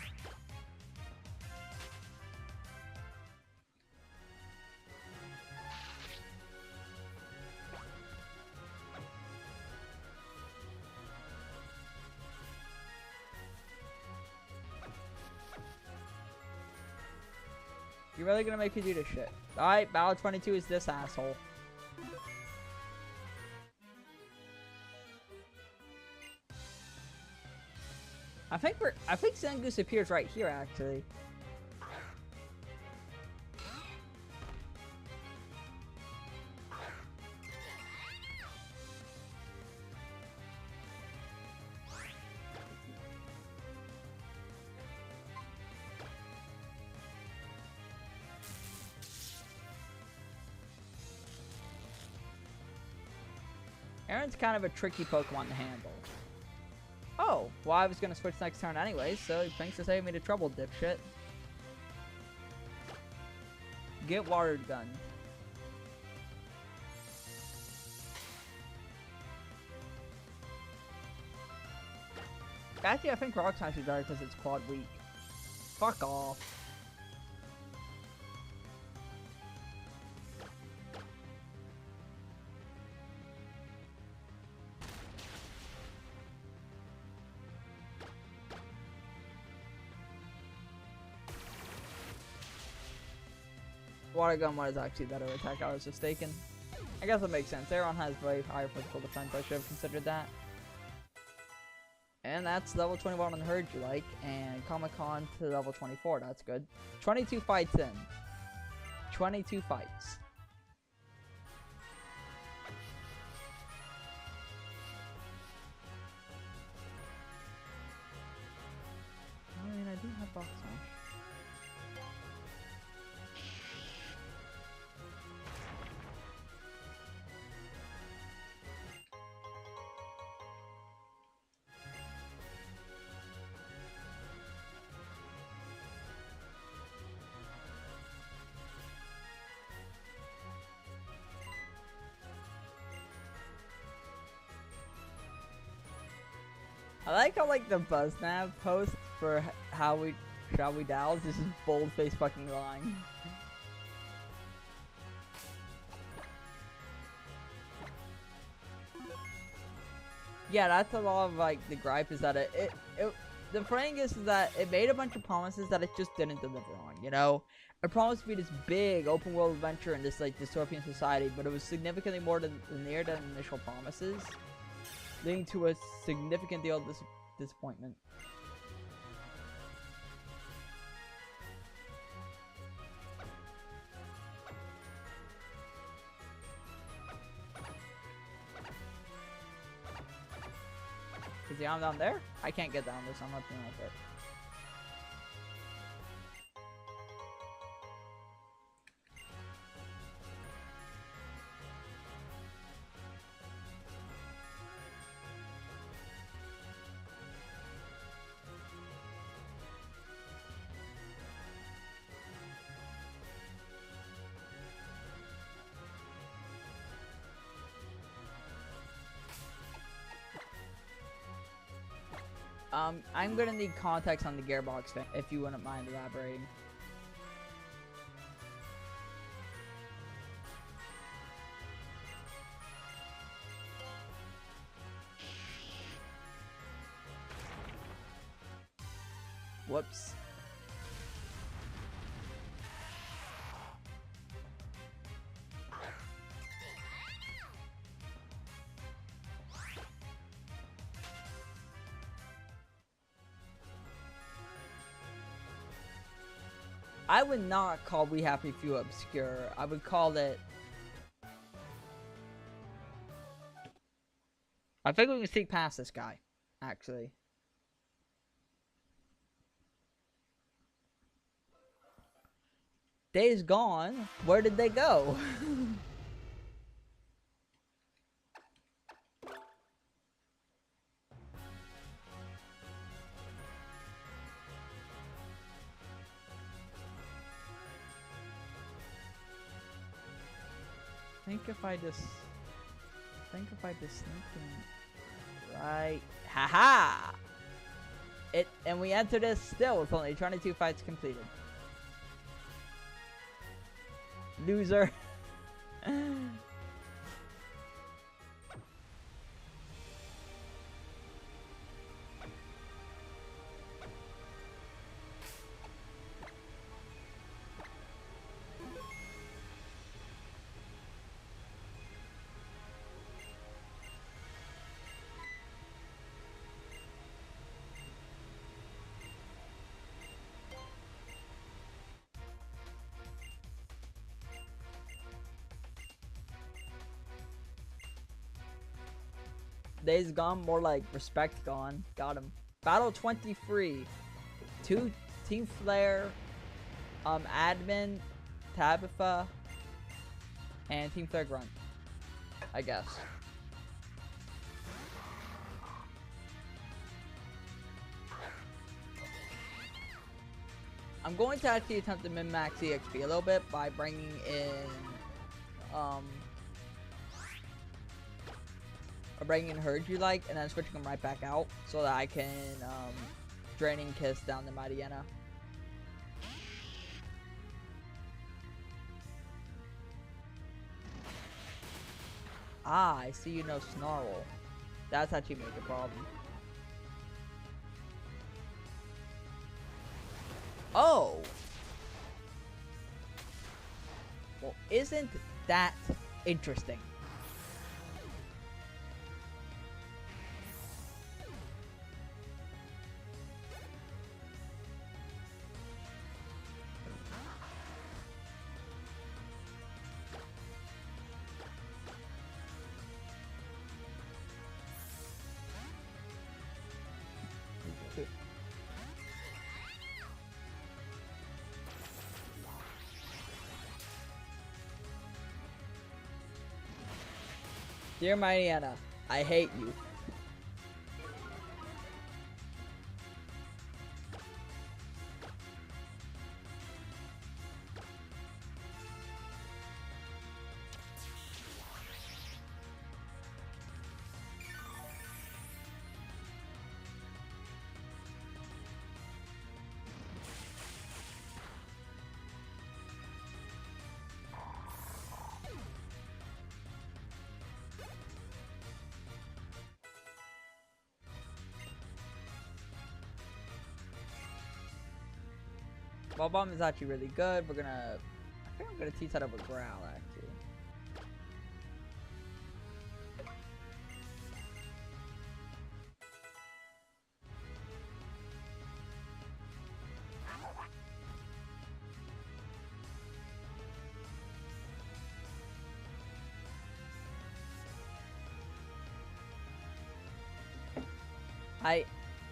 You really gonna make me do this shit? Alright, Battle 22 is this asshole. I think Zangoose appears right here, actually. Aaron's kind of a tricky Pokemon to handle. Oh, well I was gonna switch next turn anyway, so thanks for saving me the trouble, dipshit. Get watered gun. Actually, I think Rock Smash is better because it's quad weak. Fuck off. Water Gun was actually better attack, I was mistaken. I guess that makes sense. Aeron has very higher physical defense, I should have considered that. And that's level 21 on Heard You Like, and Comic-Con to level 24, that's good. 22 fights in. 22 fights. I mean, I do have Box Smash. I like how like the BuzzNav post for how we shall we Dowls is just bold-faced fucking lying. Yeah, that's a lot of like the gripe is that the thing is that it made a bunch of promises that it just didn't deliver on, you know? It promised to be this big open world adventure in this like dystopian society, but it was significantly more linear than initial promises, leading to a significant deal of disappointment. Is the arm down there? I can't get down this, I'm not dealing with it. I'm gonna need context on the gearbox thing, if you wouldn't mind elaborating. Whoops. I would not call We Happy Few obscure. I would call it... I think we can sneak past this guy, actually. Days Gone? Where did they go? Think if I just sneak in right, haha! And we enter this still with only 22 fights completed. Loser. Days Gone, more like Respect Gone. Got him. Battle 23. 2 Team Flare, Admin, Tabitha, and Team Flare Grunt, I guess. I'm going to actually attempt to min-max EXP a little bit by bringing in, or bringing in Heard You Like, and then switching them right back out, so that I can, Draining Kiss down to Mariana. Ah, I see you know Snarl. That's actually make a problem. Oh! Well, isn't that interesting? Dear Mariana, I hate you. Ball Bomb is actually really good. I think I'm gonna teach that up with Growl actually.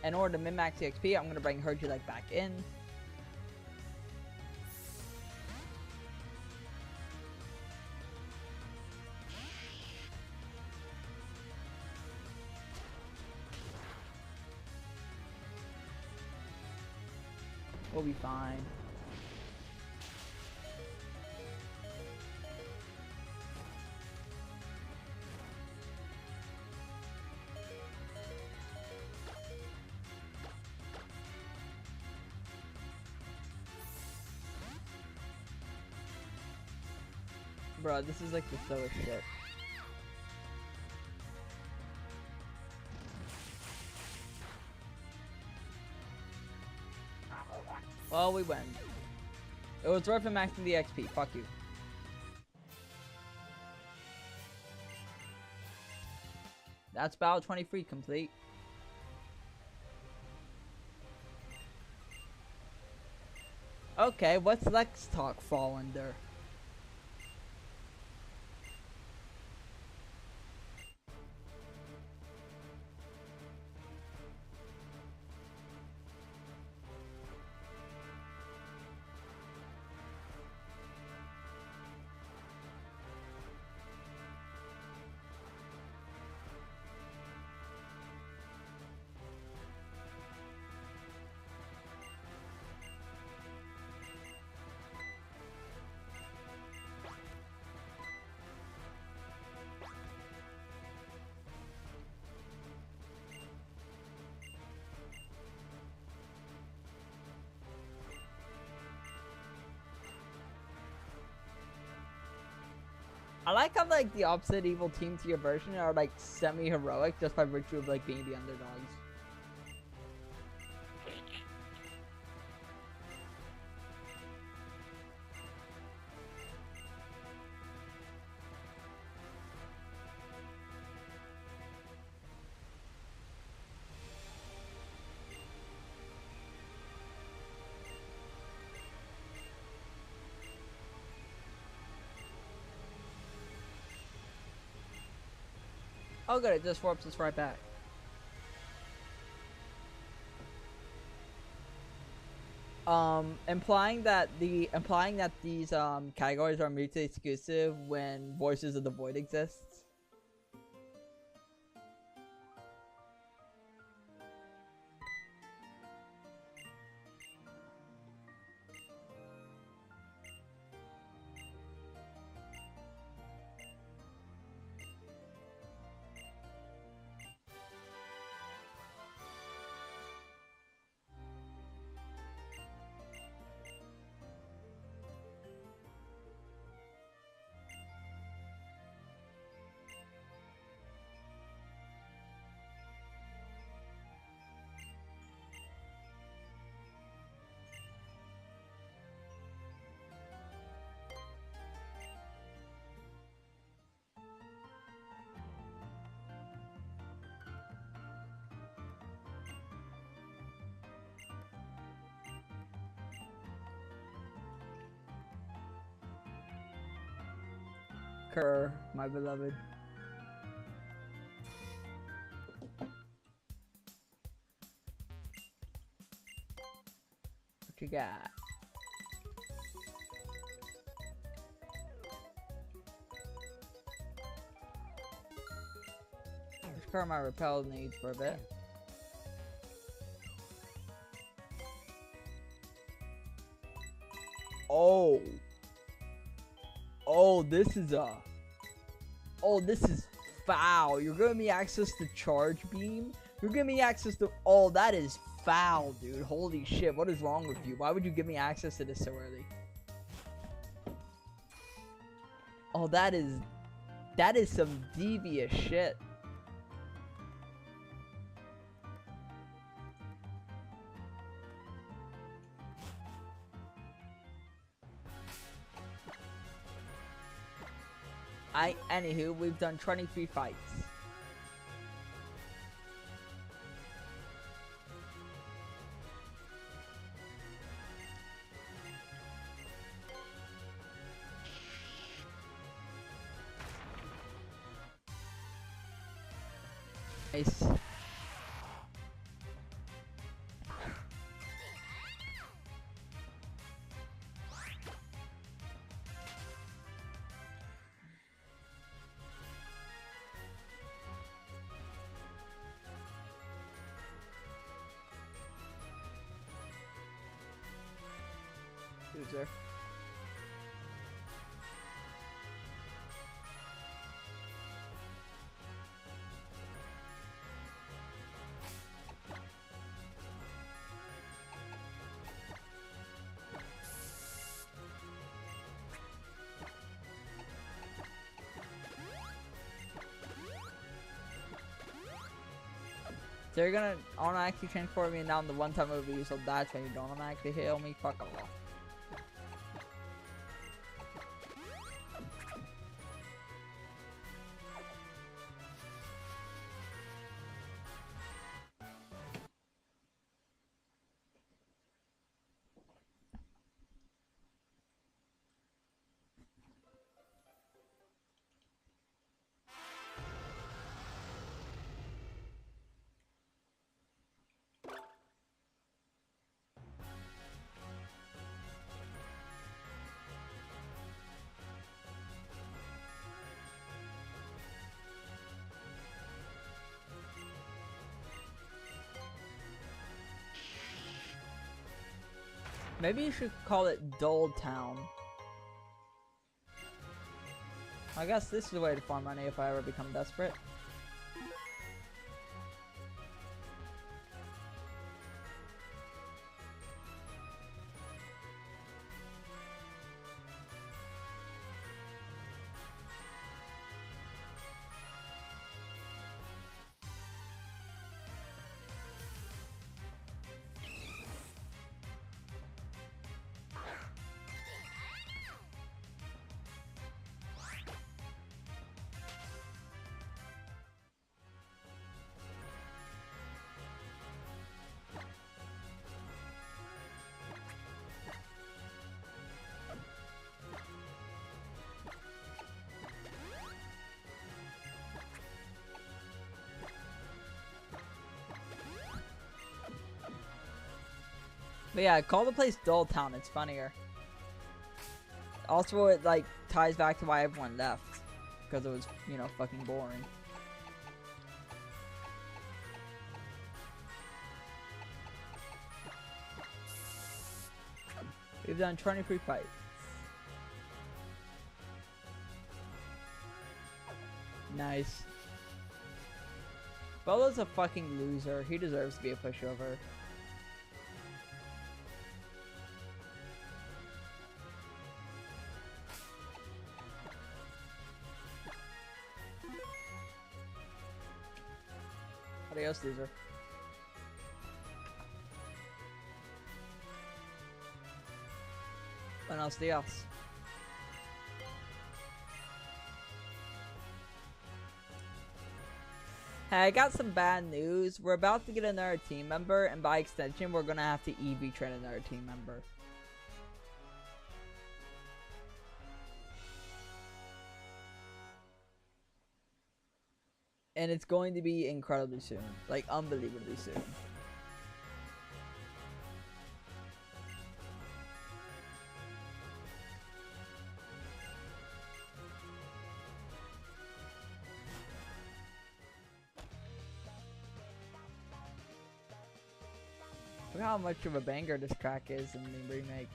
In order to min-max XP, I'm gonna bring Heard You Like back in. We'll be fine. Bro, this is like the slowest shit. Well, we win. It was worth maxing the XP. Fuck you. That's Battle 23 complete. Okay, what's Lex Talk fall under? I like how like the opposite evil team to your version are like semi-heroic just by virtue of like being the underdogs. Oh good, it just warps us right back. Implying that these categories are mutually exclusive when Voices of the Void exists. Kerr, my beloved. What you got? Which car my repel needs for a bit? Oh. Oh, this is a... Oh, this is foul. You're giving me access to charge beam? You're giving me access to... Oh, that is foul, dude. Holy shit, what is wrong with you? Why would you give me access to this so early? Oh, that is some devious shit. Anywho, we've done 23 fights. Nice. Loser. So you're gonna automatically transform me down the one-time movie, so that's why you don't automatically heal me? Fuck off. Maybe you should call it Dull Town. I guess this is the way to farm money if I ever become desperate. But yeah, call the place Dull Town. It's funnier. Also, it like ties back to why everyone left, because it was, you know, fucking boring. We've done 23 fights. Nice. Bella's a fucking loser. He deserves to be a pushover. Adios, loser. Buenos dias. Hey, I got some bad news. We're about to get another team member, and by extension, we're gonna have to EV train another team member. And it's going to be incredibly soon. Like, unbelievably soon. Look how much of a banger this track is in the remake.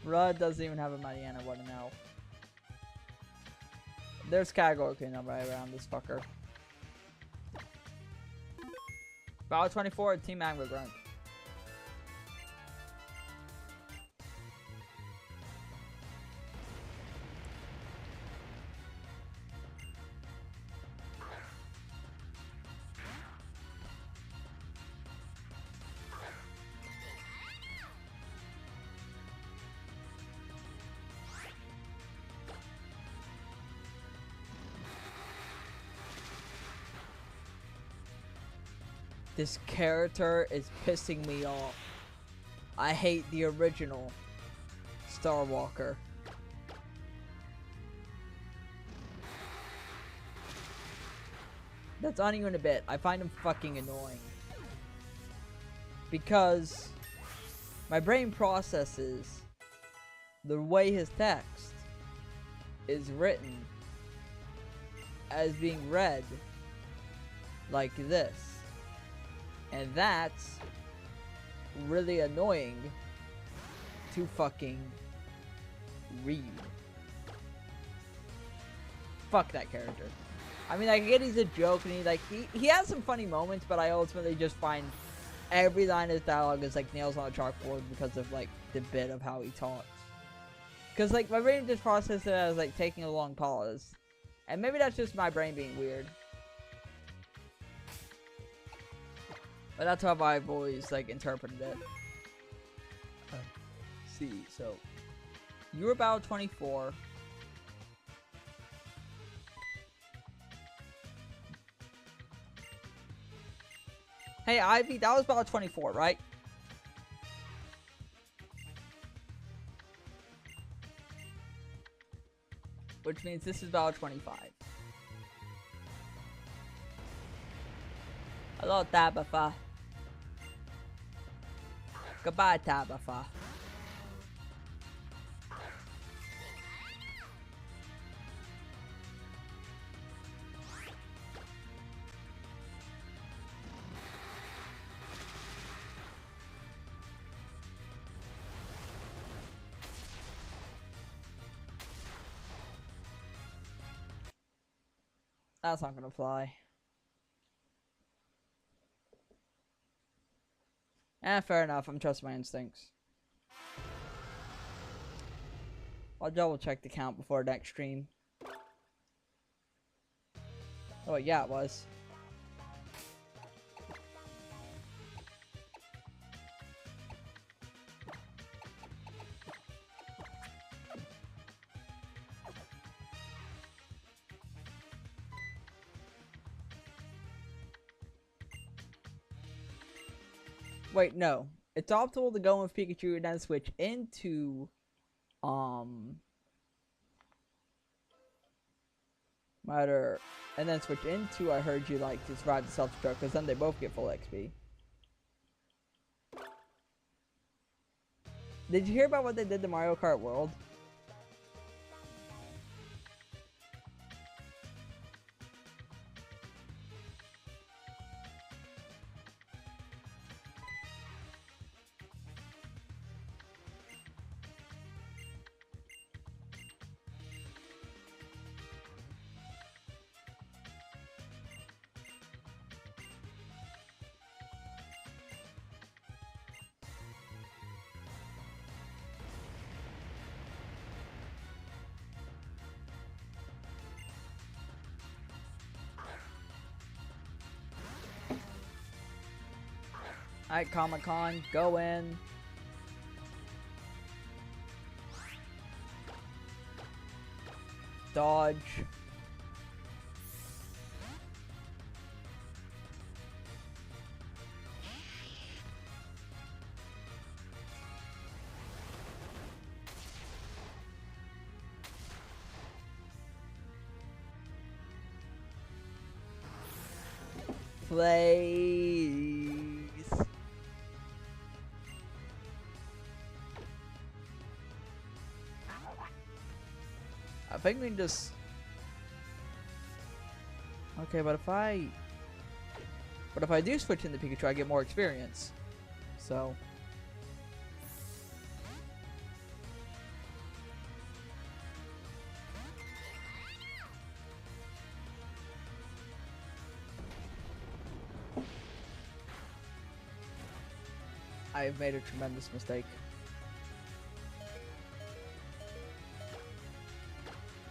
Rudd doesn't even have a Mariana, what an L. There's categorically nobody around this fucker. Battle 24, Team Angler Grunt. This character is pissing me off. I hate the original Star Walker. That's not even a bit. I find him fucking annoying. Because my brain processes the way his text is written as being read like this. And that's really annoying to fucking read. Fuck that character. I mean, I get he's a joke and he has some funny moments, but I ultimately just find every line of his dialogue is like nails on a chalkboard because of like the bit of how he talks. Because like my brain just processes it as like taking a long pause. And maybe that's just my brain being weird. But that's how I've always like interpreted it. See, so you were about 24. Hey Ivy, that was about 24, right? Which means this is about 25. Hello, Tabitha. Goodbye, Tabitha. That's not gonna fly. Fair enough. I'm trusting my instincts. I'll double check the count before next stream. Oh, yeah, it was. Wait, no. It's optimal to go with Pikachu and then switch into Matter, and then switch into I heard you like to survive the self-destruct, because then they both get full XP. Did you hear about what they did to Mario Kart World? Alright, Comic-Con, go in. Dodge. Please. I think we can just... Okay, but if I do switch into Pikachu, I get more experience. So... I have made a tremendous mistake.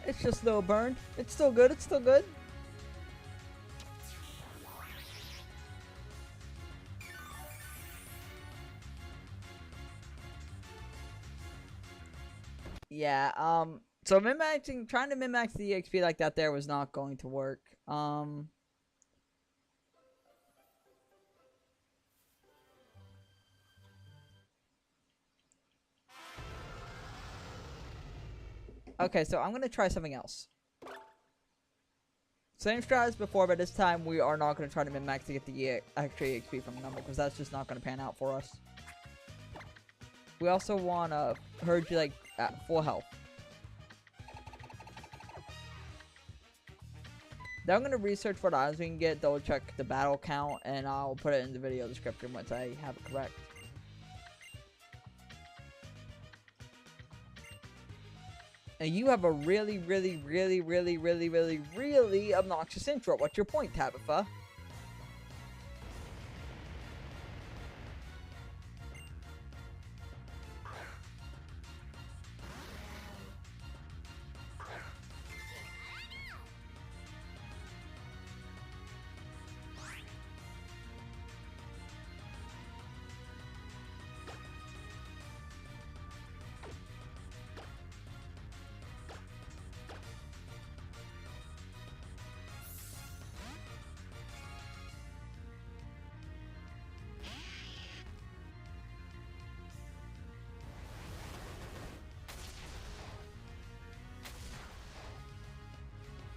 It's just a little burned. It's still good, it's still good. Yeah, so trying to min-max the EXP like that there was not going to work. Okay, so I'm gonna try something else. Same strat as before, but this time we are not gonna try to min-max to get the extra EXP from a number, because that's just not gonna pan out for us. We also want herd you like at full health. Then I'm gonna research what items we can get, double check the battle count, and I'll put it in the video description once I have it correct. And you have a really obnoxious intro. What's your point, Tabitha?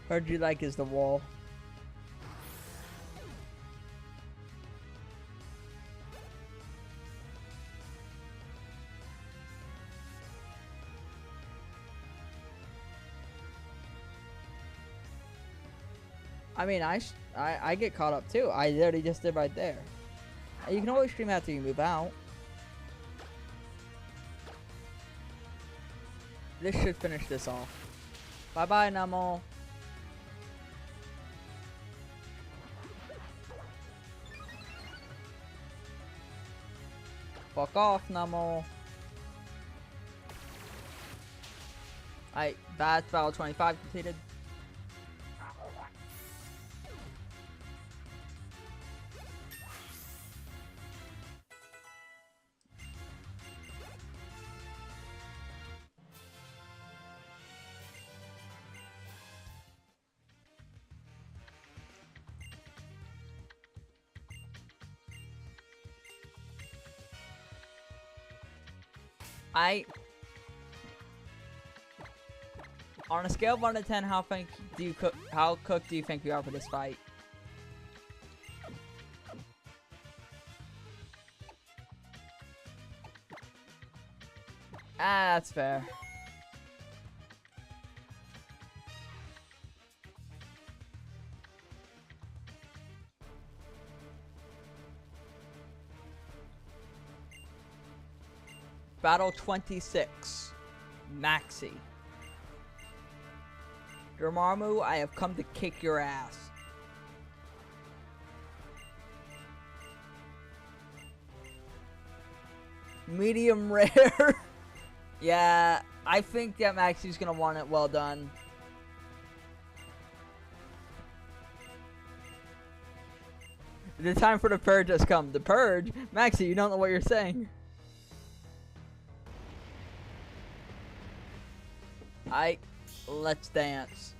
Heard you like is the wall. I mean, I get caught up too. I literally just did right there. You can always stream after you move out. This should finish this off. Bye bye, Namo. Fuck off, Namo. Alright, Bath Battle 25 completed. On a scale of 1 to 10, how cooked do you think we are for this fight? Ah, that's fair. Battle 26. Maxi. Dormammu, I have come to kick your ass. Medium rare. Yeah, I think that Maxi's gonna want it well done. The time for the purge has come. The purge? Maxi, you don't know what you're saying. Let's dance.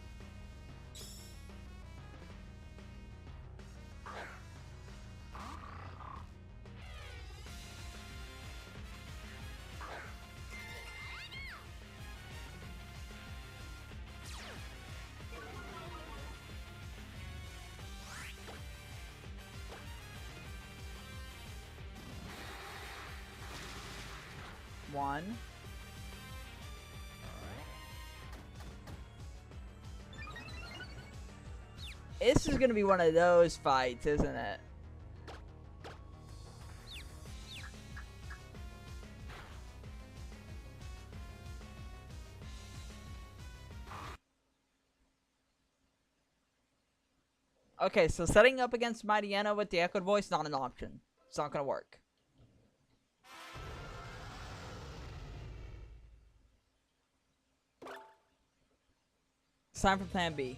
One. This is gonna be one of those fights, isn't it? Okay, so setting up against Mighty Anna with the echoed voice, not an option. It's not gonna work. It's time for plan B.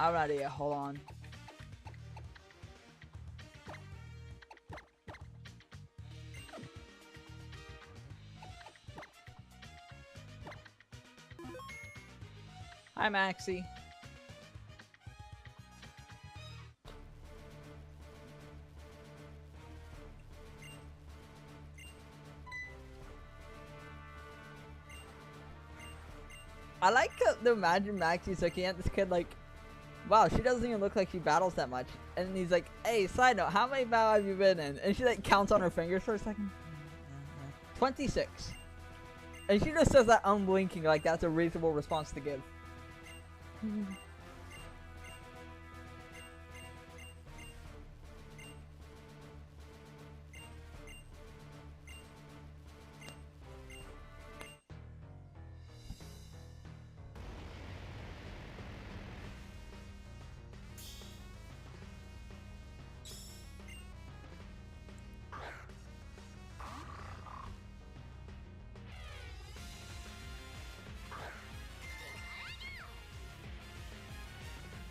I'm not yet, hold on. Hi, Maxi. I like to imagine Maxi's looking at this kid like, wow, she doesn't even look like she battles that much. And he's like, hey, side note, how many battles have you been in? And she like counts on her fingers for a second. 26. And she just says that unblinking, like that's a reasonable response to give.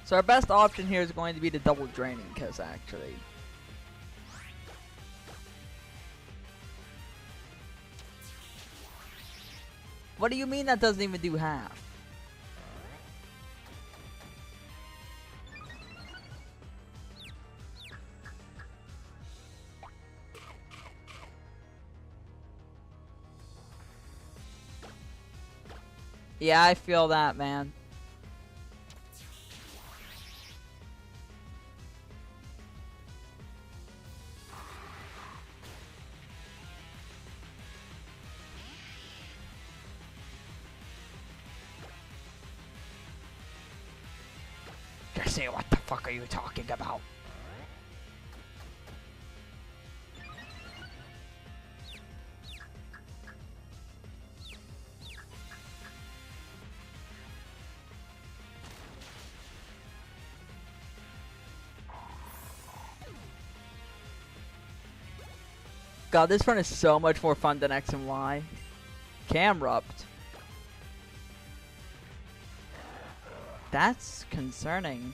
So our best option here is going to be the double draining kiss, actually. What do you mean that doesn't even do half? Yeah, I feel that, man. Jesse, what the fuck are you talking about? God, this run is so much more fun than X and Y. Camrupt. That's concerning.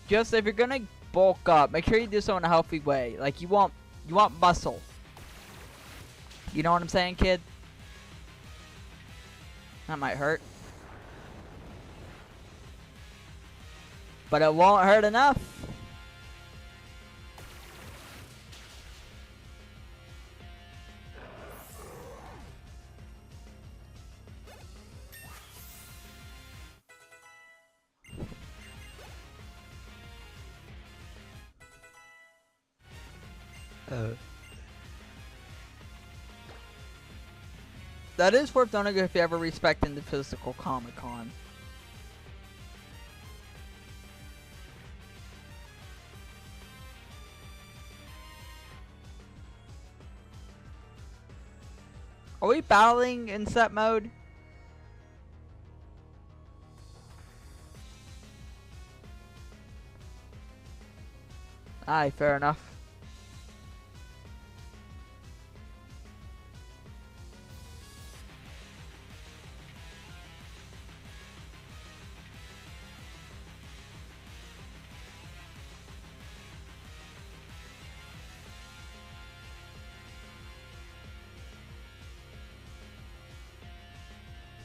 just if you're gonna bulk up, make sure you do so in a healthy way. Like you want muscle. You know what I'm saying, kid? That might hurt. But it won't hurt enough. That is worth noting if you ever respecting the physical Comic-Con. Are we battling in set mode? Aye, fair enough.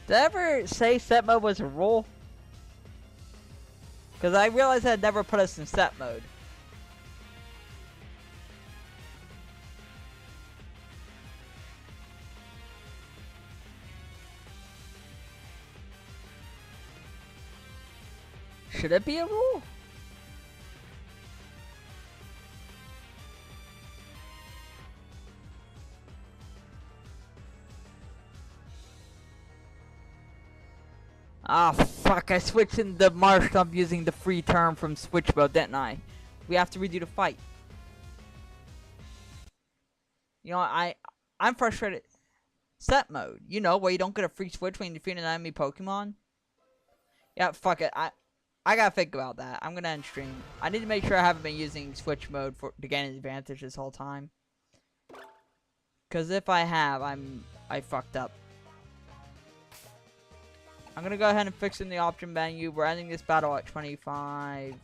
Did I ever say set mode was a rule? Because I realized I'd never put us in set mode. Should it be a rule? Ah, fuck, I switched into Marsh. I'm using the free term from Switch mode, didn't I? We have to redo the fight. You know, I'm frustrated. Set mode, you know, where you don't get a free switch when you defeat an enemy Pokemon. Yeah, fuck it. I gotta think about that. I'm gonna end stream. I need to make sure I haven't been using Switch mode to gain an advantage this whole time. Cause if I have, I fucked up. I'm gonna go ahead and fix in the option menu. We're ending this battle at 25.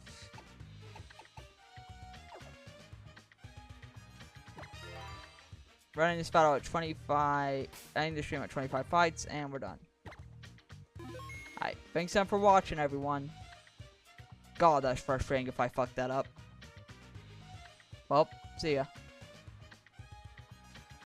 We're ending this battle at 25. Ending the stream at 25 fights, and we're done. Alright, thanks again for watching, everyone. God, that's frustrating if I fuck that up. Well, see ya.